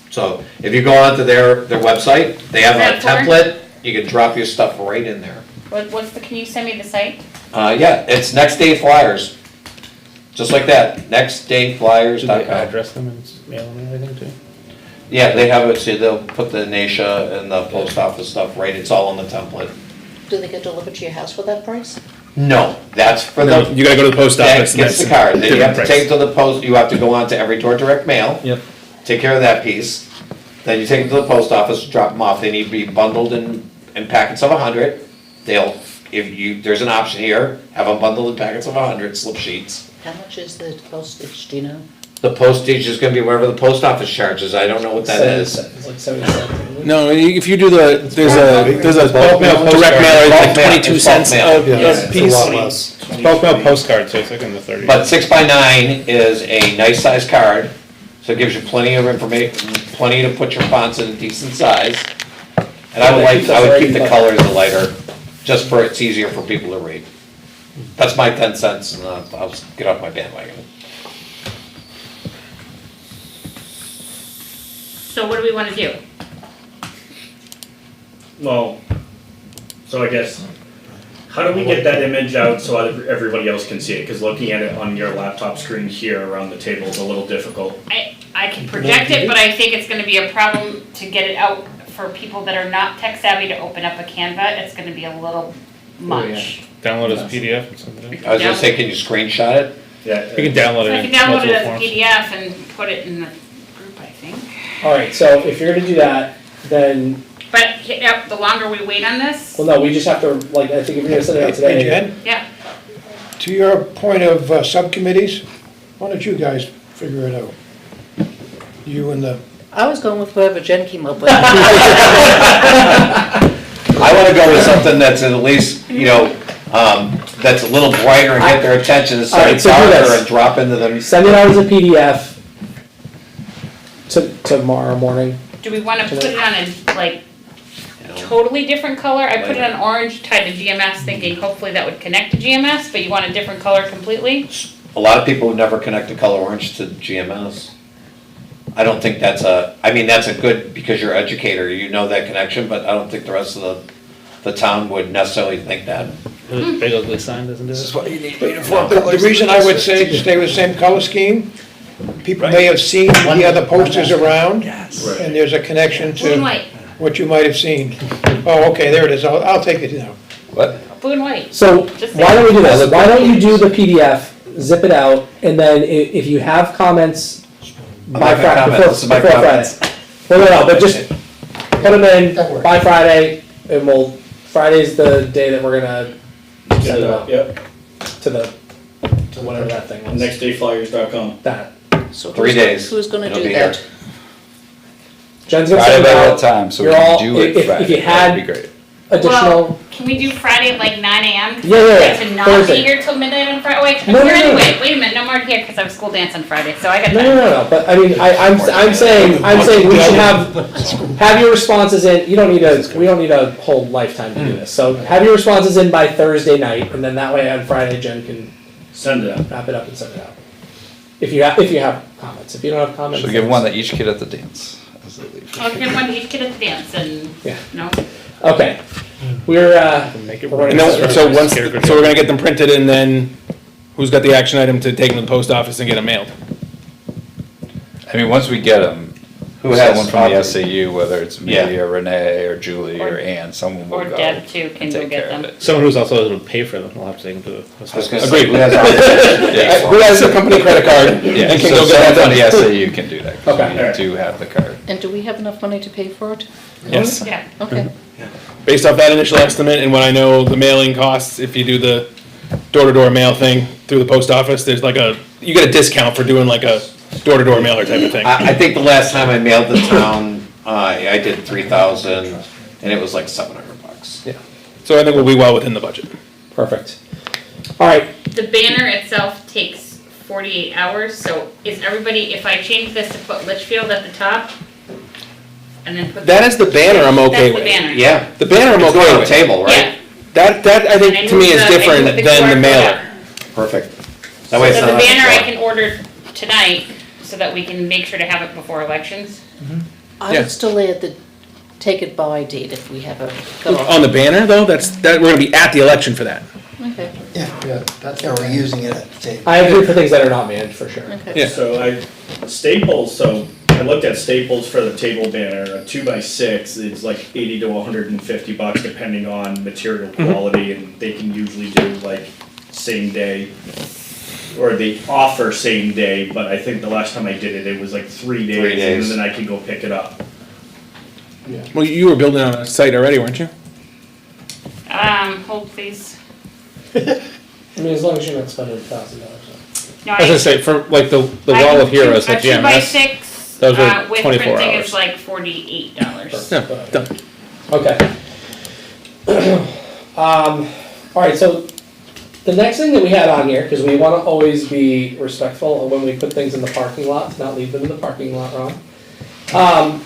So if you go onto their website, they have a Is that for? template, you can drop your stuff right in there. Can you send me the site? Yeah, it's Next Day Flyers, just like that, Do they nextdayflyers.com. address them and mail them and everything too? Yeah, they have it, so they'll put the NASHA and the post office stuff right, it's all on the template. Do they get delivered to your house for that price? No, that's for No, the, you gotta go to the post that office. and gets the that's card, then you have to different take it price. to the post, you have to go on to every door direct mail. Yep. Take care of that piece, then you take them to the post office, drop them off, they need to be bundled in packets of 100. There's an option here, have them bundled in packets of 100 slip sheets. How much is the postage, do you know? The postage is gonna be whatever the post office charges, I don't know what that is. It's like 70 cents. No, if you do there's a bulk mail direct postcard. mail, it's like Bulk mail, 22 it's cents bulk mail. a Yeah, it's a piece. lot less. Bulk mail postcard, so it's like in the 30s. But 6x9 is a nice size card, so it gives you plenty of information, plenty to put your fonts in a decent size. And I would keep the colors lighter, just for, it's easier for people to read. That's my 10 cents, and I'll get off my bandwagon. So what do we wanna do? Well, so I guess, how do we get that image out so everybody else can see it? Because looking at it on your laptop screen here around the table is a little difficult. I can project it, but I think it's gonna be a problem to get it out for people that are not tech savvy to open up a Canva. It's gonna be a little much. Download as a PDF and send it in. I was gonna say, can you screenshot it? Yeah. You can download So I it can in download it multiple as a forms. PDF and put it in the group, I think. All right, so if you're gonna do that, then, But the longer we wait on this, well, no, we just have to, like, I think if you're gonna send it out Hey, today. Jen, yeah, to your point of subcommittees, why don't you guys figure it out? You and the, I was going with whoever Jen came up with. I wanna go with something that's at least, that's a little brighter and get their attention instead Alright, of so do darker this. and drop into them. Send it out as a PDF tomorrow morning. do we wanna put it on a, like, totally different color? I put it on orange tied to GMS thinking hopefully that would connect to GMS, but you want a different color completely? A lot of people would never connect the color orange to GMS. I don't think that's that's a good, because you're an educator, you know that connection, but I don't think the rest of the town would necessarily think that. The big ugly sign doesn't do it. what you need. the reason I would say stay with the same color scheme, people may have seen the other posters around, and there's a connection Blue and to white, what you might have seen. Oh, okay, there it is, I'll take it now. What? blue and white. So, Just why don't we do this? Why don't you do the PDF, zip it out, and then if you have comments by my Friday, comment. before This is my Friday. comments. No, but just put them in That works. by Friday, and Friday's the day that we're gonna send them out Yep, to whatever that thing was. nextdayflyers.com. That. So 3 days. Who's gonna It'll do be that? here. Jen's gonna Friday send by it that out. time, so we You're all- can do it if Friday. you had That'd be great. additional, Well, can we do Friday at like 9 a.m.? 'Cause Yeah, yeah, I'd yeah. like to not Thursday. be here till midnight on Friday. Wait, I'm No, here no, no. anyway. Wait a minute, no, I'm already here because I have school dance on Friday, so I got no, time. no, but I mean, I'm saying we should have your responses in, we don't need a whole lifetime to do this. So have your responses in by Thursday night, and then that way on Friday, Jen can Send it out. wrap it up and send it out. If you have comments, if you don't have comments. She'll give one to each kid at the dance as they leave. I'll give one to each kid at the dance and, Yeah. no. Okay, we're, we're And then, so we're gonna get them printed, and then who's got the action item to take them to the post office and get them mailed? I mean, once we get them, Who has someone from the copies? SAU, whether it's me Yeah. or Renee or Julie or Or- Ann, someone will Or go Deb too can and go take get care of them. it. Someone who's also able to pay for them, I'll have to take them to the. I was gonna say, Agreed. who has Yeah. Who has the company credit card Yeah, and can so go get that someone from the done? SAU can do that, 'cause Okay. we do have the card. And do we have enough money to pay for it? Yes. Yeah. Okay. Based off that initial estimate and what I know the mailing costs, if you do the door-to-door mail thing through the post office, there's like you get a discount for doing like a door-to-door mailer type of thing. I think the last time I mailed the town, I did 3,000, and it was like $700. Yeah. So I think we'll be well within the budget. perfect. All right, The banner itself takes 48 hours, so is everybody, if I change this to put Litchfield at the top, and then put. That is the banner I'm okay with. That's the banner. Yeah. The banner I'm It's okay going on with. the table, Yeah, right? That I And I think to me moved is the- I different moved the than QR the code mailer. up. Perfect. That So way it's the not on the banner I floor. can order tonight, so that we can make sure to have it before elections. I Yeah. would still add the take it by date if we have a On cutoff. the banner though, we're gonna be at the election for that. Okay, Yeah, that's. Yeah, we're using it at the table. I agree for things that are not managed, for sure. okay. Yeah. So Staples, so I looked at Staples for the table banner, a 2x6 is like 80 to 150 bucks depending on material quality, and they can usually do like same day, or they offer same day, but I think the last time I did it, it was like 3 days, 3 days. and then I could go pick it up. Well, you were building on a site already, weren't you? Hold please. I mean, as long as you're not spending $1,000. No, I was gonna say, for like the wall of heroes, like A 2x6, GMS, those are with 24 printing hours. is like $48. No, done. Okay. All right, so the next thing that we had on here, because we want to always be respectful of when we put things in the parking lot, to not leave them in the parking lot, Ron. I'm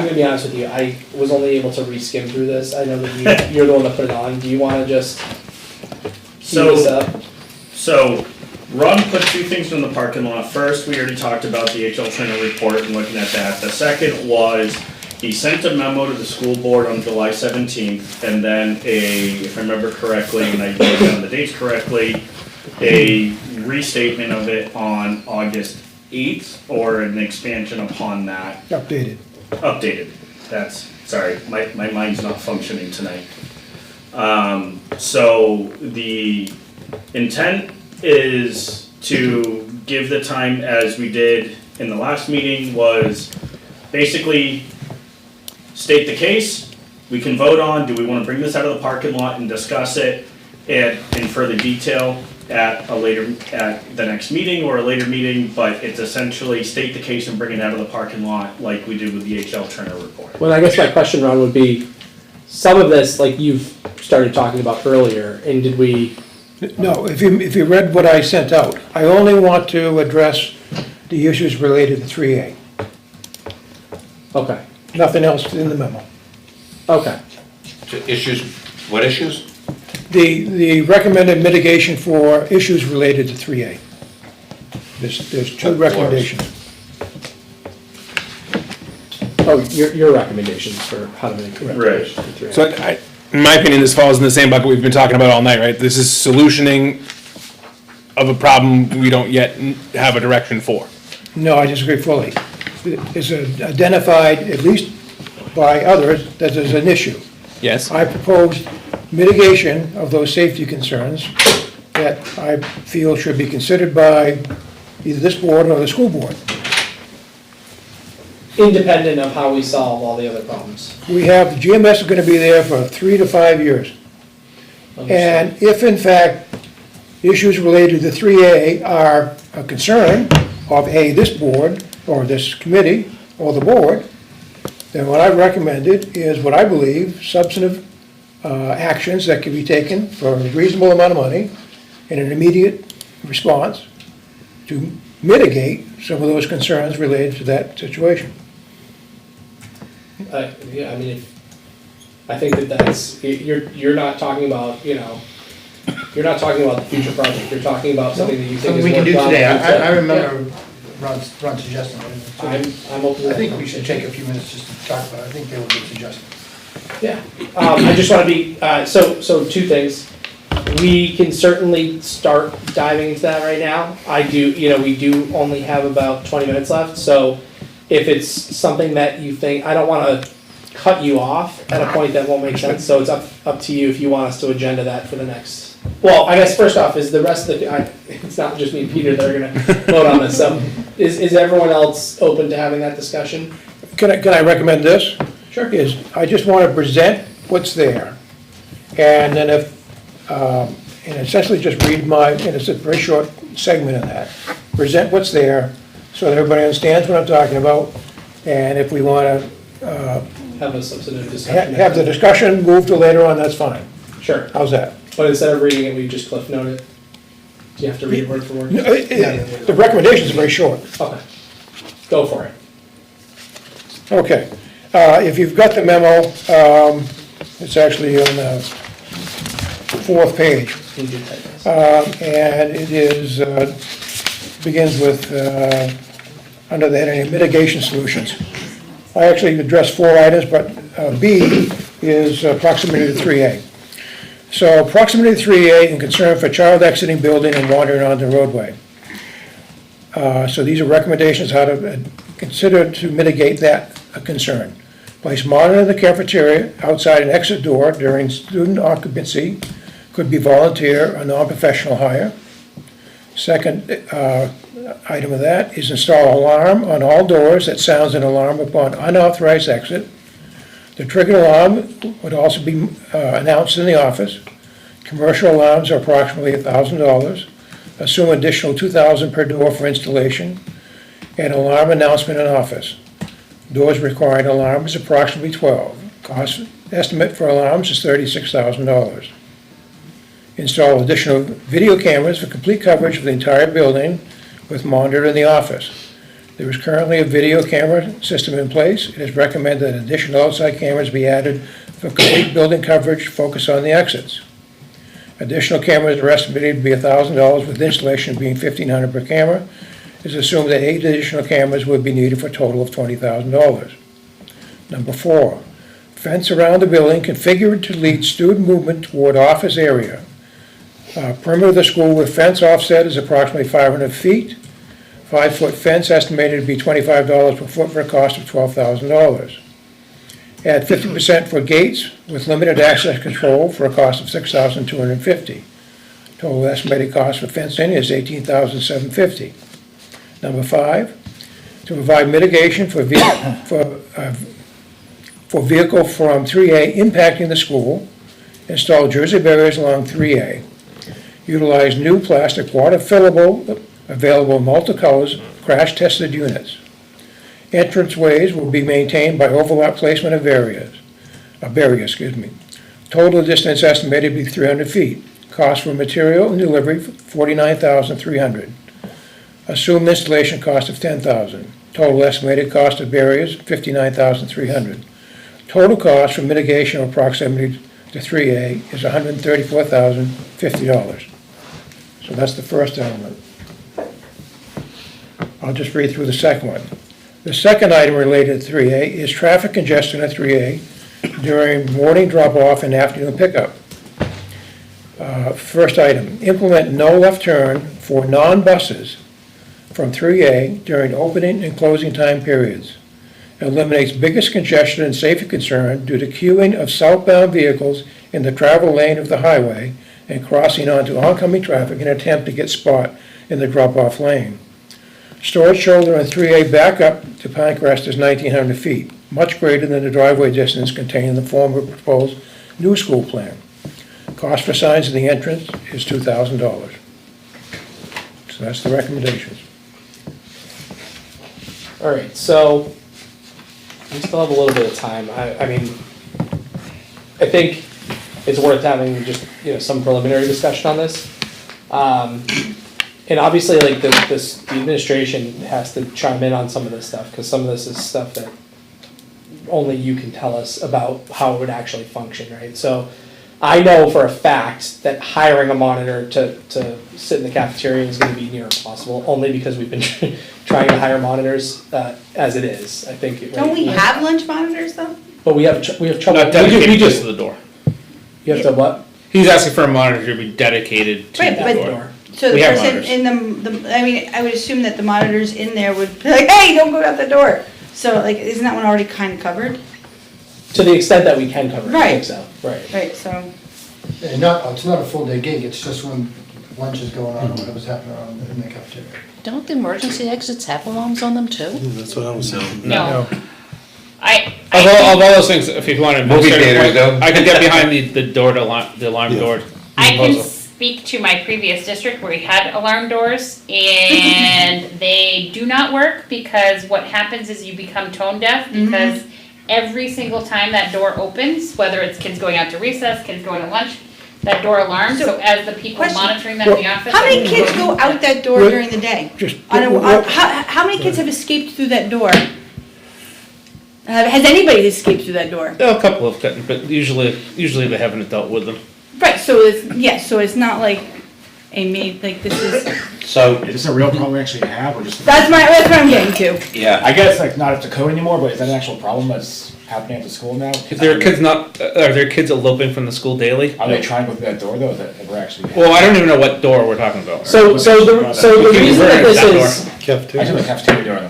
gonna be honest with you, I was only able to re-skim through this. I know that you're the one that put it on. Do you want to just So- tee this up? So, Ron put two things in the parking lot. First, we already talked about the HL Trainer report and looking at that. The second was, he sent a memo to the school board on July 17th, and then if I remember correctly, and I wrote down the dates correctly, a restatement of it on August 8th, or an expansion upon that. Updated. Updated, sorry, my mind's not functioning tonight. So the intent is to give the time, as we did in the last meeting, was basically state the case, we can vote on, do we wanna bring this out of the parking lot and discuss it in further detail at the next meeting or a later meeting, but it's essentially state the case and bring it out of the parking lot like we did with the HL Turner report. Well, I guess my question, Ron, would be, some of this, like you've started talking about earlier, and did we, No, if you read what I sent out, I only want to address the issues related to 3A. okay, Nothing else in the memo. okay. Issues, what issues? The recommended mitigation for issues related to 3A. There's two recommendations. Oh, your recommendations for how to make correct. Right. So in my opinion, this falls in the same bucket we've been talking about all night, right? This is solutioning of a problem we don't yet have a direction for. No, I disagree fully. It's identified, at least by others, that there's an issue. Yes. I proposed mitigation of those safety concerns that I feel should be considered by either this board or the school board. Independent of how we solve all the other problems. We have, the GMS is gonna be there for 3 to 5 years. Understood. And if in fact, issues related to 3A are a concern of this board, or this committee, or the board, then what I've recommended is what I believe substantive actions that can be taken for a reasonable amount of money in an immediate response to mitigate some of those concerns related to that situation. Yeah, I mean, I think that's, you're not talking about, you know, you're not talking about the future project, you're talking about something that you think is Something we can do worthwhile. today. I Yeah. remember Ron suggesting it. I'm open to I that. think we should take a few minutes just to talk about it. I think they were good suggestions. Yeah, I just wanna be, so two things. We can certainly start diving into that right now. I do, you know, we do only have about 20 minutes left, so if it's something that you think, I don't wanna cut you off at a point that won't make sense, so it's up to you if you want us to agenda that for the next. Well, I guess first off, is the rest of the, it's not just me and Peter that are gonna vote on this, so is everyone else open to having that discussion? Can I recommend this? Sure. Is, I just want to present what's there. And then if, and essentially just read and it's a very short segment of that. Present what's there, so that everybody understands what I'm talking about. And if we want to Have a substantive discussion. have the discussion move to later on, that's fine. Sure, How's that? but instead of reading it, we just cliff note it? Do you have to read it word for word? No, the recommendations are very short. Okay, go for it. Okay. If you've got the memo, it's actually on the 4th page. You do type this. And it is, begins with, under the heading of mitigation solutions. I actually addressed 4 items, but B is proximity to 3A. So proximity to 3A and concern for child exiting building and wandering onto the roadway. So these are recommendations how to consider to mitigate that concern. Place monitor in the cafeteria outside an exit door during student occupancy, could be volunteer or non-professional hire. Second item of that is install alarm on all doors that sounds an alarm upon unauthorized exit. The triggered alarm would also be announced in the office. Commercial alarms are approximately $1,000. Assume additional $2,000 per door for installation. And alarm announcement in office. Doors requiring alarm is approximately 12. Cost estimate for alarms is $36,000. Install additional video cameras for complete coverage of the entire building with monitor in the office. There is currently a video camera system in place. It is recommended that additional outside cameras be added for complete building coverage, focus on the exits. Additional cameras are estimated to be $1,000 with installation being $1,500 per camera. It's assumed that 8 additional cameras would be needed for a total of $20,000. Number 4, fence around the building configured to lead student movement toward office area. Perimeter of the school with fence offset is approximately 500 feet. 5-foot fence estimated to be $25 per foot for a cost of $12,000. Add 50% for gates with limited access control for a cost of $6,250. Total estimated cost for fencing is $18,750. Number 5, to provide mitigation for vehicle from 3A impacting the school, install Jersey barriers along 3A. Utilize new plastic water fillable, available in multicolors, crash tested units. Entranceways will be maintained by overlap placement of barriers. Total distance estimated to be 300 feet. Cost for material and delivery, $49,300. Assumed installation cost of $10,000. Total estimated cost of barriers, $59,300. Total cost for mitigation of proximity to 3A is $134,050. So that's the first element. I'll just read through the second one. The second item related to 3A is traffic congestion at 3A during morning drop-off and afternoon pickup. First item, implement no left turn for non-buses from 3A during opening and closing time periods. Eliminates biggest congestion and safety concern due to queuing of southbound vehicles in the travel lane of the highway and crossing onto oncoming traffic in an attempt to get spot in the drop-off lane. Storage shoulder on 3A backup to Pinecrest is 1,900 feet, much greater than the driveway distance contained in the former proposed new school plan. Cost for signs at the entrance is $2,000. So that's the recommendations. All right, so we still have a little bit of time. I mean, I think it's worth having just, some preliminary discussion on this. And obviously, like, the administration has to chime in on some of this stuff, because some of this is stuff that only you can tell us about how it would actually function, right? So I know for a fact that hiring a monitor to sit in the cafeteria is gonna be near impossible, only because we've been trying to hire monitors, as it is, I think. Right? Don't we have lunch monitors though? But we have trouble. Not We dedicated just, just to the door. you have to what? He's asking for a monitor to be dedicated to Right, the but- door. So the We have person monitors. in I mean, I would assume that the monitors in there would be like, hey, don't go out the door. So like, isn't that one already kind of covered? To the extent that we can cover it, I think Right. so, right. Right, so, And it's not a full day gig, it's just when lunch is going on, or whatever's happening around in the cafeteria. Don't the emergency exits have alarms on them too? That's what I was saying. No. Of all those things, if you want to. Movie theaters, though. I could get behind the door to the alarm door. I can proposal. speak to my previous district where we had alarm doors and they do not work because what happens is you become tone deaf because every single time that door opens, whether it's kids going out to recess, kids going to lunch, that door alarms, so as the people Question. monitoring that in the office. how many kids go out that door during the day? Just, How many kids have escaped through that door? Has anybody escaped through that door? A couple of, but usually they have an adult with them. Right, so it's not like like this is, So is this a real problem we actually have, or just? that's what I'm getting to. Yeah. I guess like not up to code anymore, but is that an actual problem that's happening at the school now? Are there kids eloping from the school daily? Are they trying to go through that door though, that we're actually? Well, I don't even know what door we're talking about. So the reason that this is, I think the cafeteria door in the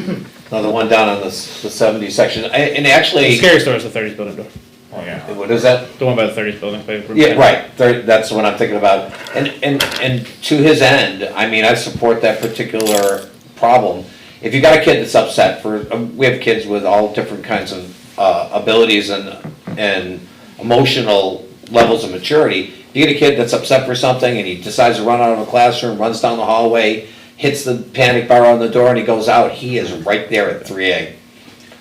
corner. No, the one down on the 70 section, and The actually, scary store is the 30s building door. Oh, yeah. what is that? The one by the 30s building. By Route Yeah, 10. right, that's the one I'm thinking about. And to his end, I mean, I support that particular problem. If you got a kid that's upset we have kids with all different kinds of abilities and emotional levels of maturity. If you get a kid that's upset for something and he decides to run out of a classroom, runs down the hallway, hits the panic bar on the door and he goes out, he is right there at 3A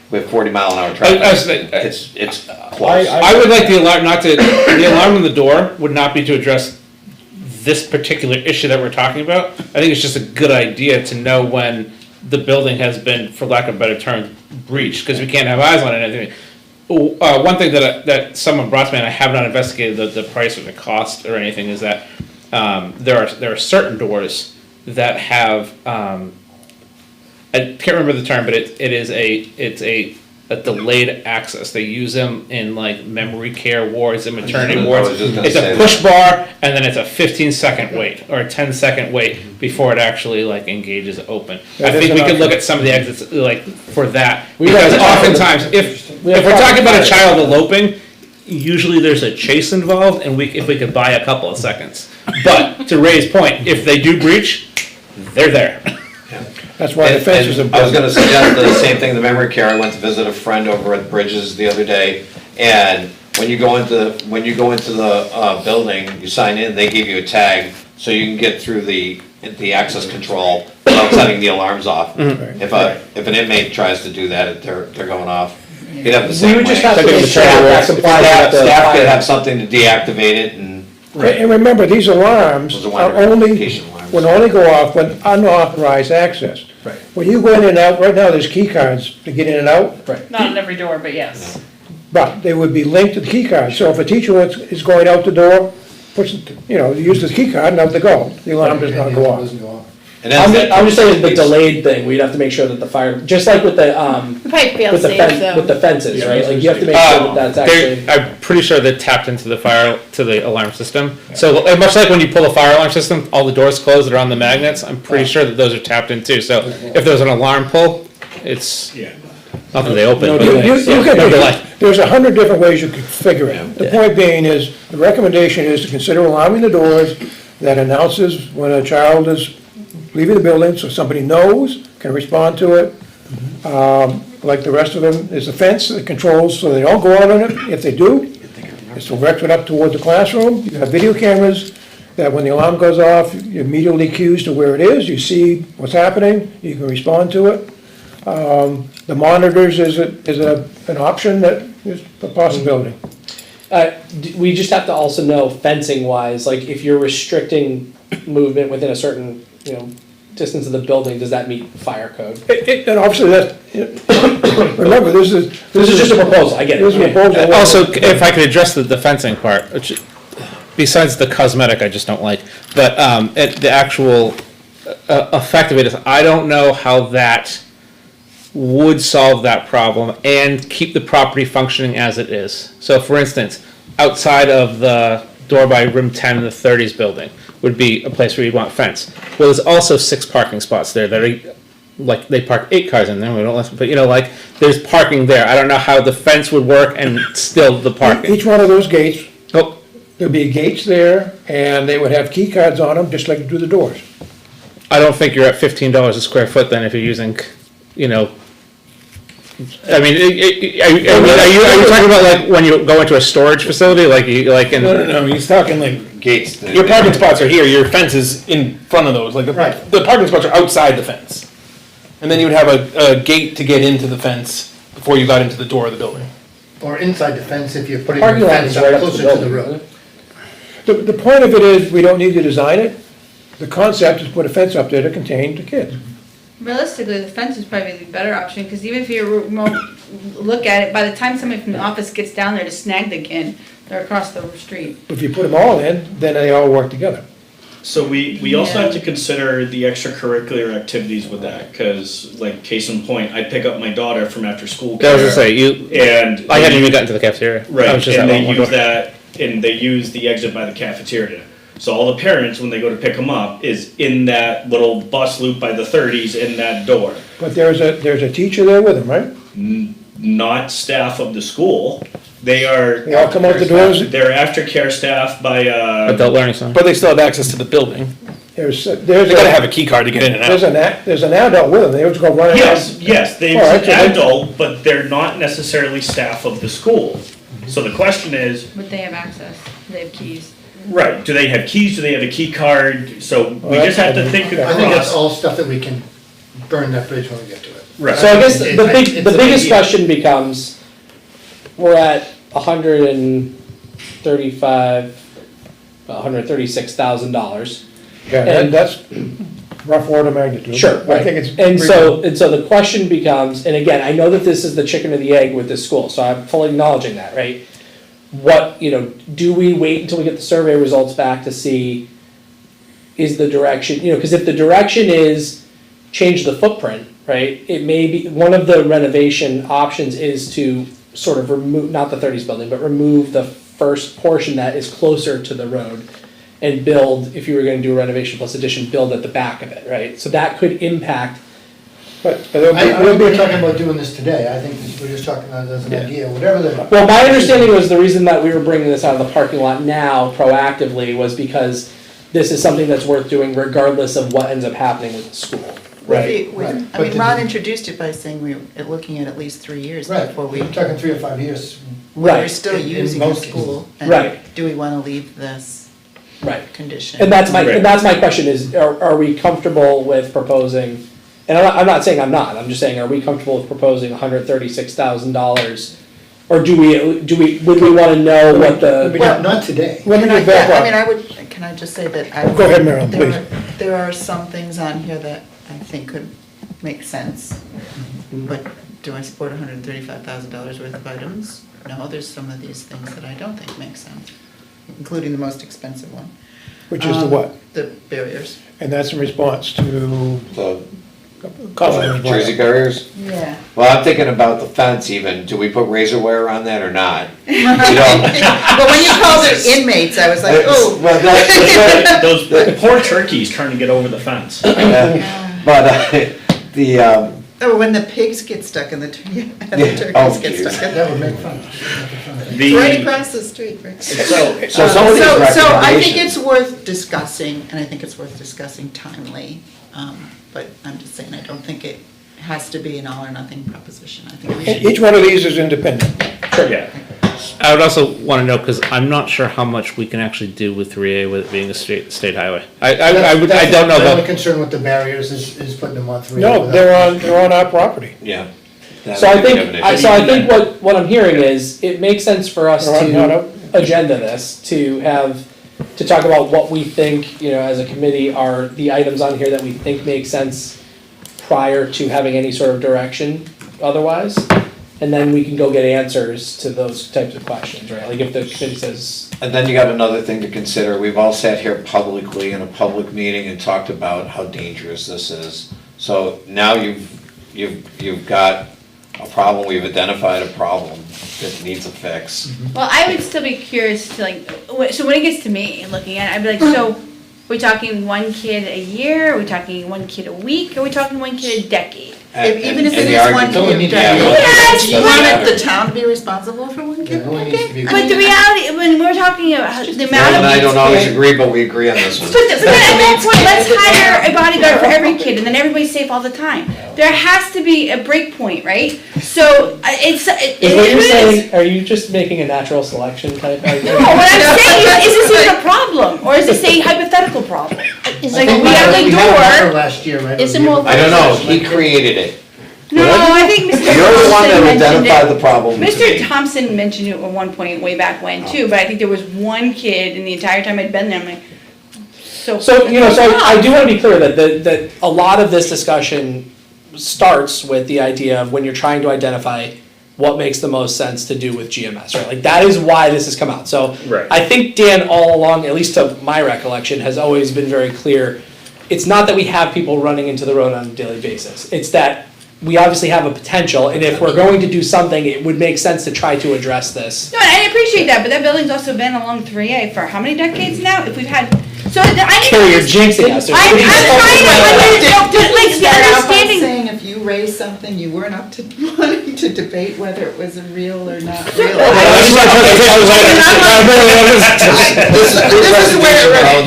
with 40-mile-an-hour traffic. It's close. I would like the alarm the alarm on the door would not be to address this particular issue that we're talking about. I think it's just a good idea to know when the building has been, for lack of a better term, breached, because we can't have eyes on it and everything. One thing that someone brought to me, and I have not investigated the price or the cost or anything, is that there are certain doors that have I can't remember the term, but it's a delayed access. They use them in like memory care wards and maternity wards. It's a push bar and then it's a 15-second wait or a 10-second wait before it actually like engages open. I think we could look at some of the exits like for that. Because oftentimes if we're talking about a child eloping, usually there's a chase involved and if we could buy a couple of seconds. But to Ray's point, if they do breach, they're there. That's why the fence is I was important. gonna suggest the same thing, the memory care. I went to visit a friend over at Bridges the other day, and when you go into the building, you sign in, they give you a tag, so you can get through the access control without setting the alarms off. If an inmate tries to do that, they're going off. You'd have the same way. we would just have to make sure that complies with the Staff could fire. have something to deactivate it and. And remember, these alarms Those are are wire only, notification alarms. will only go off when unauthorized access. Right. When you go in and out, right now, there's key cards to get in and out, Not on every door, but yes. but they would be linked to the key card. So if a teacher is going out the door, uses the key card and out they go, the alarm does not go off. Doesn't go off. And that's I'm just saying the delayed thing, we'd have to make sure that the fire, just like with the, Probably fail with the safe though. with the fences, Yeah, right? Like you have to make Uh, sure that that's actually. I'm pretty sure they tapped into the alarm system. So much like when you pull a fire alarm system, all the doors close that are on the magnets. I'm pretty sure that those are tapped in too. So if there's an alarm pull, it's not that they open. No but delay. You can no do delay. it. There's 100 different ways you could figure it. The point being is, the recommendation is to consider alarming the doors that announces when a child is leaving the building, so somebody knows, can respond to it. Like the rest of them, there's a fence that controls, so they don't go out on it. If they do, it's directed up towards the classroom. You have video cameras that when the alarm goes off, you're immediately cues to where it is. You see what's happening, you can respond to it. The monitors is an option that is a possibility. We just have to also know fencing wise, like if you're restricting movement within a certain, distance of the building, does that meet fire code? And obviously that, remember, this is just a proposal, I get it. This is a proposal. Also, if I could address the fencing part, which, besides the cosmetic I just don't like, but the actual effect of it is, I don't know how that would solve that problem and keep the property functioning as it is. So for instance, outside of the door by room 10 in the 30s building would be a place where you'd want fence. Well, there's also 6 parking spots there that are, like, they park 8 cars in there, we don't let them, but there's parking there. I don't know how the fence would work and still the parking. Each one of those gates, Oh, there'd be gates there, and they would have key cards on them, just like you do the doors. I don't think you're at $15 a square foot then if you're using, I mean, are you talking about like when you go into a storage facility, No, he's talking like Gates. your parking spots are here, your fence is in front of those, like the parking spots are outside the fence. And then you would have a gate to get into the fence before you got into the door of the building. Or inside the fence if you're putting the Parking lot fence is up right up to closer the to the building. road. The point of it is, we don't need to design it. The concept is put a fence up there to contain the kids. Realistically, the fence is probably the better option, because even if you look at it, by the time somebody from the office gets down there to snag the kid, they're across the street. If you put them all in, then they all work together. So we also have to consider the extracurricular activities with that, because like case in point, I pick up my daughter from after school I was care. gonna say, And. I hadn't even gotten to the cafeteria. I Right, was just and at they one use door. that, and they use the exit by the cafeteria. So all the parents, when they go to pick them up, is in that little bus loop by the 30s in that door. But there's a teacher there with them, right? Not staff of the school. They are. They all come out the doors. They're aftercare staff by, Adult learning center. But they still have access to the building. They gotta have a key card to get in and out. There's an adult with them, they just go running out. Yes, they're All right, so they- adult, but they're not necessarily staff of the school. So the question is, But they have access, they have keys. right, do they have keys, do they have a key card? So we just have to think Okay. I think that's across. all stuff that we can burn that bridge when we get to it. Right. So I guess It's the an biggest idea. question becomes, we're at $136,000. Yeah, and that's rough order of magnitude. Sure, I right. think it's. And so the question becomes, and again, I know that this is the chicken or the egg with this school, so I'm fully acknowledging that, right? What, do we wait until we get the survey results back to see is the direction, because if the direction is change the footprint, right? It may be, one of the renovation options is to sort of remove, not the 30s building, but remove the first portion that is closer to the road and build, if you were gonna do a renovation plus addition, build at the back of it, right? So that could impact. But I don't think we're talking about doing this today, I think we're just talking about it as an idea, whatever the. Well, my understanding was the reason that we were bringing this out of the parking lot now proactively was because this is something that's worth doing regardless of what ends up happening with the school, right? Right. I But mean, the- Ron introduced it by saying we were looking at least 3 years Right, before we, we're talking 3 or 5 years. we're Right. still In using the most school. cases. And Right. do we wanna leave this Right. condition? And that's my question is, are we comfortable with proposing, and I'm not saying I'm not, I'm just saying, are we comfortable with proposing $136,000? Or would we wanna know what the, Not today. Let me Can I, get back I mean, up. can I just say that I. Go ahead, Marilyn, there please. are- There are some things on here that I think could make sense, but do I support $135,000 worth of items? No, there's some of these things that I don't think make sense, including the most expensive one. Which is the what? The barriers. And that's in response to. Jersey barriers? Yeah. Well, I'm thinking about the fence even, do we put razor wire on that or not? But when you called it inmates, I was like, oh. Well, that's, Those poor turkeys trying to get over the fence. the, Oh, when the pigs get stuck in the, and the Yeah. turkeys Oh, get geez. stuck in. That would make fun. It's right across the street, Rick. so So some of these I think recommendations. it's worth discussing, and I think it's worth discussing timely, But I'm just saying, I don't think it has to be an all or nothing proposition. I think we should. Each one of these is independent. Yeah. I would also wanna know, cause I'm not sure how much we can actually do with 3A with it being a state highway. I don't know The only that. concern with the barriers is putting them on three. No, they're on our property. Yeah. So I think what I'm hearing is, it makes sense for us They're on to agenda this, to talk about what we think, as a committee, are the items on here that we think make sense prior to having any sort of direction otherwise. And then we can go get answers to those types of questions, right? Like if the committee says. And then you got another thing to consider. We've all sat here publicly in a public meeting and talked about how dangerous this is. So now you've got a problem, we've identified a problem that needs a fix. Well, I would still be curious to so when it gets to me looking at it, I'd be like, so we're talking one kid a year, are we talking one kid a week, are we talking one kid a decade? Even if And it the is one argument- kid, Yes, do you want the town to be responsible for one kid? But the reality, when we're talking about the Bill amount of. and I don't always agree, but we agree on this one. But then at that point, let's hire a bodyguard for every kid, and then everybody's safe all the time. There has to be a break point, right? So Is what you're saying, are you just making a natural selection type? No, what I'm saying is this even a problem, or is this a hypothetical problem? It's like, we have the door. Last year, right? Is it more? I don't know, he created it. No, I think Mr. You're the one that Thompson mentioned identified it. the problem to Mr. me. Thompson mentioned it at one point way back when too, but I think there was one kid, and the entire time I'd been there, I'm like, so. I do wanna be clear that a lot of this discussion starts with the idea of when you're trying to identify what makes the most sense to do with GMS, right? Like, that is why this has come out. So Right. I think Dan all along, at least to my recollection, has always been very clear. It's not that we have people running into the road on a daily basis. It's that we obviously have a potential, and if we're going to do something, it would make sense to try to address this. No, I appreciate that, but that building's also been along 3A for how many decades now? If we've had, so I need Carrie, to. you're jinxing us. I'm trying to, like, the Start out by understanding. saying if you raised something, you weren't up to wanting to debate whether it was real or not real.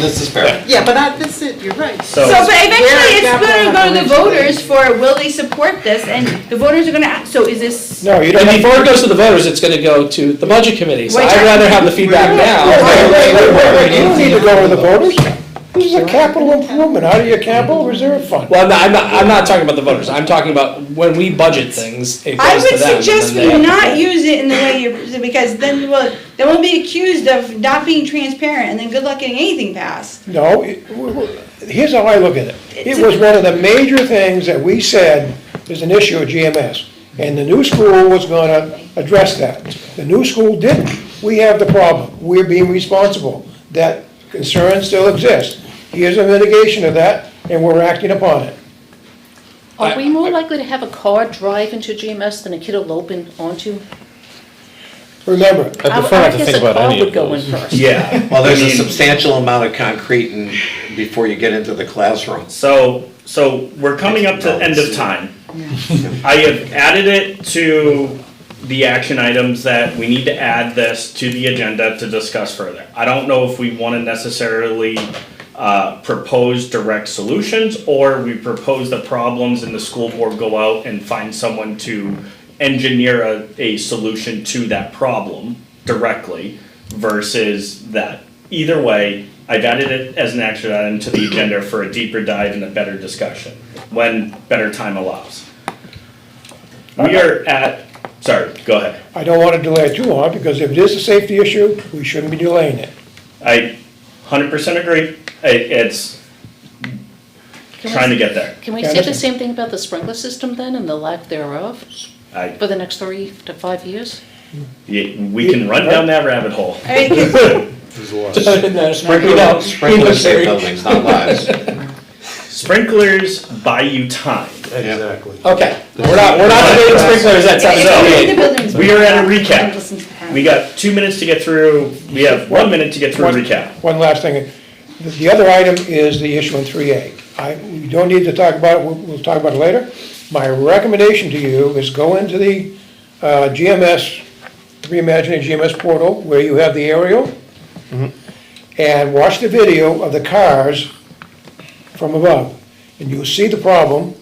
This is fair. Yeah, but that's it, you're right. So, but eventually it's gonna go to the voters for, will they support this, and the voters are gonna ask, so is this? No, you And don't. before it goes to the voters, it's gonna go to the budget committee, so Wait, I'd rather have the feedback now. Wait, you don't need to go to the voters. This is a capital improvement out of your capital reserve fund. Well, I'm not talking about the voters, I'm talking about when we budget things, it I goes to would them. and suggest then we they- not use it in the way you're, because then we'll be accused of not being transparent, and then good luck getting anything passed. No, here's how I look at it. It was one of the major things that we said is an issue at GMS, and the new school was gonna address that. The new school didn't. We have the problem. We're being responsible. That concern still exists. Here's a mitigation of that, and we're acting upon it. Are we more likely to have a car drive into GMS than a kid will open onto? Remember, I prefer not to think about any of would go in those. first. Yeah. Well, there's I a mean, substantial amount of concrete before you get into the classroom. So we're coming up to the end of time. I have added it to the action items that we need to add this to the agenda to discuss further. I don't know if we want to necessarily propose direct solutions, or we propose the problems and the school board go out and find someone to engineer a solution to that problem directly versus that. Either way, I've added it as an action item to the agenda for a deeper dive and a better discussion, when better time allows. We are at, sorry, go ahead. I don't want to delay it too long, because if it is a safety issue, we shouldn't be delaying it. I 100% agree. It's trying to get there. Can we say the same thing about the sprinkler system then, and the lack thereof, I, for the next 3 to 5 years? we can run down that rabbit hole. There's a lot. Sprinklers save buildings, not lives. Sprinklers buy you time. Exactly. Okay, we're not debating sprinklers at 7:38. So, we are at a recap. We got 2 minutes to get through, we have 1 minute to get through a recap. One last thing. The other item is the issue in 3A. We don't need to talk about it, we'll talk about it later. My recommendation to you is go into the GMS, Reimagining GMS portal, where you have the aerial, and watch the video of the cars from above. And you'll see the problem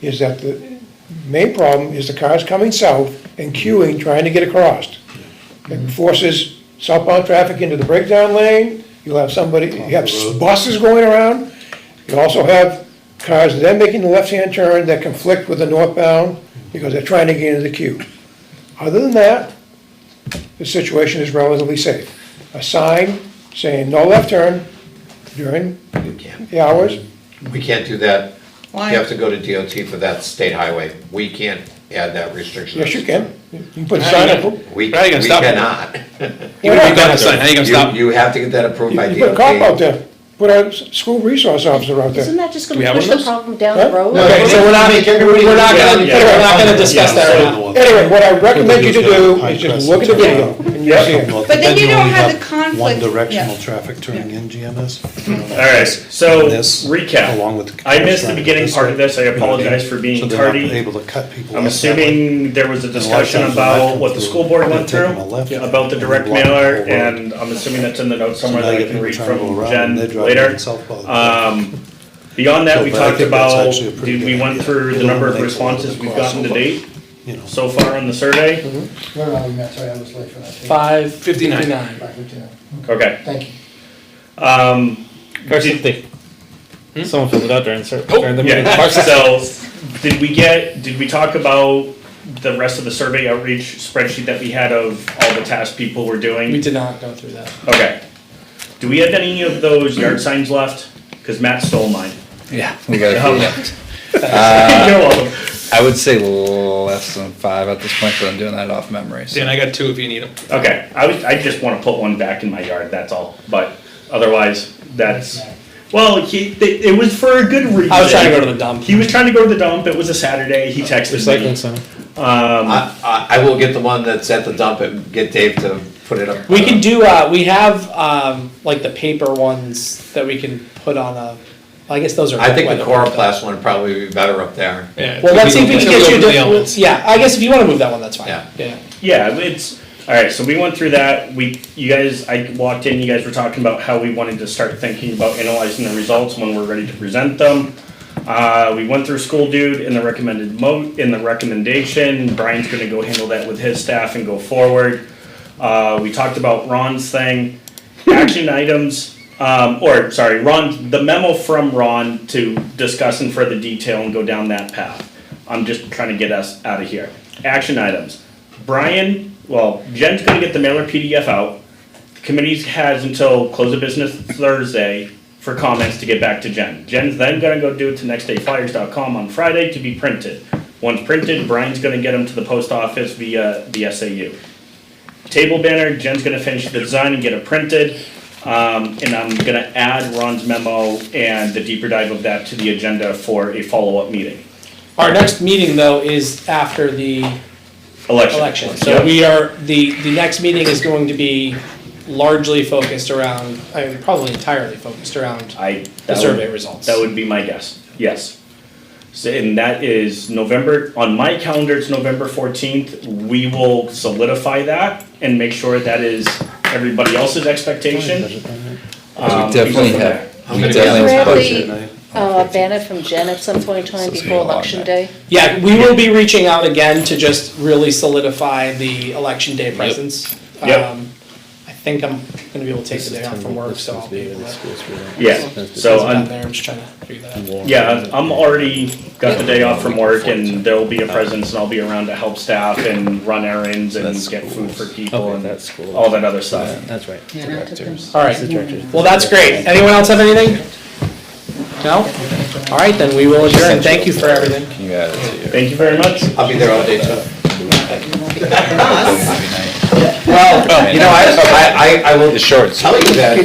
is that the main problem is the cars coming south and queuing, trying to get across. It forces southbound traffic into the breakdown lane, you'll have you have buses going around, you also have cars then making the left-hand turn that conflict with the northbound because they're trying to get into the queue. Other than that, the situation is relatively safe. A sign saying no left turn during the hours. We can't do that. Why? You have to go to DOT for that state highway. We can't add that restriction. Yes, you can. You can put a sign up. We How are you gonna stop it? cannot. Even if you got the sign, how you gonna stop? You have to get that approved by You DOT. put a cop out there, put a school resource officer out Isn't there. that just Do we gonna have push one of the those? problem down Huh? the road? Okay, so we're not gonna discuss that right now. Anyway, what I recommend you to do is just look at the video and you'll see it. Well, But then you you don't only have the conflict, one directional yeah. traffic turning in GMS. Alright, so This, recap. along with the I missed the traffic beginning this part way, of this, I you know what I mean? apologize for So being they're not tardy. able to cut people I'm off that way. assuming there was a And a lot of discussion times when I about come what the through, school board they're went through, taking a left about the and direct blocking the mailer, whole road. and I'm assuming that's in the notes So somewhere now that I you can get read people trying to from go around, Jen and they're driving later. in southbound traffic. Beyond that, So, we but I talked think that's about, actually a pretty did we good went idea. through the It number of eliminates a little responses bit we've of gotten to crossover. date You know. so far on the survey? Where are we, Matt? Sorry, I was late for that. 5:59. 5:59. Okay. Thank you. Someone filled it out during the meeting. Yeah, so, did we talk about the rest of the survey outreach spreadsheet that we had of all the tasks people were doing? We did not go through that. Okay. Do we have any of those yard signs left? Cause Matt stole mine. Yeah, we got a few left. You're welcome. I would say less than 5 at this point, but I'm doing that off memory. So. Dan, I got 2 if you need them. Okay, I just wanna put one back in my yard, that's all, but otherwise, that's, well, it was for a good reason. I was trying to go to the dump. He was trying to go to the dump, it was a Saturday, he texted Recycling me. center. I will get the one that's at the dump and get Dave to put it up. We can do, we have, like the paper ones that we can put on I guess those are. I think the weather- Coroplast one would probably be better up there. Yeah. Well, let's see if we can get you a the different, elements. yeah, I guess if you wanna move that one, that's fine. Yeah. Yeah. Yeah, alright, so we went through that, I walked in, you guys were talking about how we wanted to start thinking about analyzing the results when we're ready to present them. We went through School Dude in the recommendation, Brian's gonna go handle that with his staff and go forward. We talked about Ron's thing, action items, the memo from Ron to discuss in further detail and go down that path. I'm just trying to get us out of here. Action items. Jen's gonna get the mailer PDF out. The committee has until close of business Thursday for comments to get back to Jen. Jen's then gonna go do it to nextdayflyers.com on Friday to be printed. Once printed, Brian's gonna get them to the post office via the SAU. Table banner, Jen's gonna finish the design and get it printed. And I'm gonna add Ron's memo and the deeper dive of that to the agenda for a follow-up meeting. Our next meeting though is after the election, so Yep. we are, the next meeting is going to be largely focused around, probably entirely focused around the survey results. That would be my guess, yes. So, and that is November, on my calendar, it's November 14th. We will solidify that and make sure that is everybody else's expectation. We definitely have. We Is definitely there have the budget. banner from Jen at some point in time So it's before gonna be a long election night. day? Yeah, we will be reaching out again to just really solidify the election day presence. Yep. I think I'm gonna be able to take the day off from work, so I'll be able to. Yeah, so I'm I'm, there, I'm just trying to figure that out. yeah, I'm already got the day off from work and there'll be a presence and I'll be around to help staff and run errands and get food for people and all that other stuff. That's right. Yeah, not to them. All right, well, that's great. Anyone else have anything? No? All right, then we will adjourn. Thank you for everything. Can you add it to your? Thank you very much. I'll be there all day too. Every night. Well, you know, I will The shorts. tell you that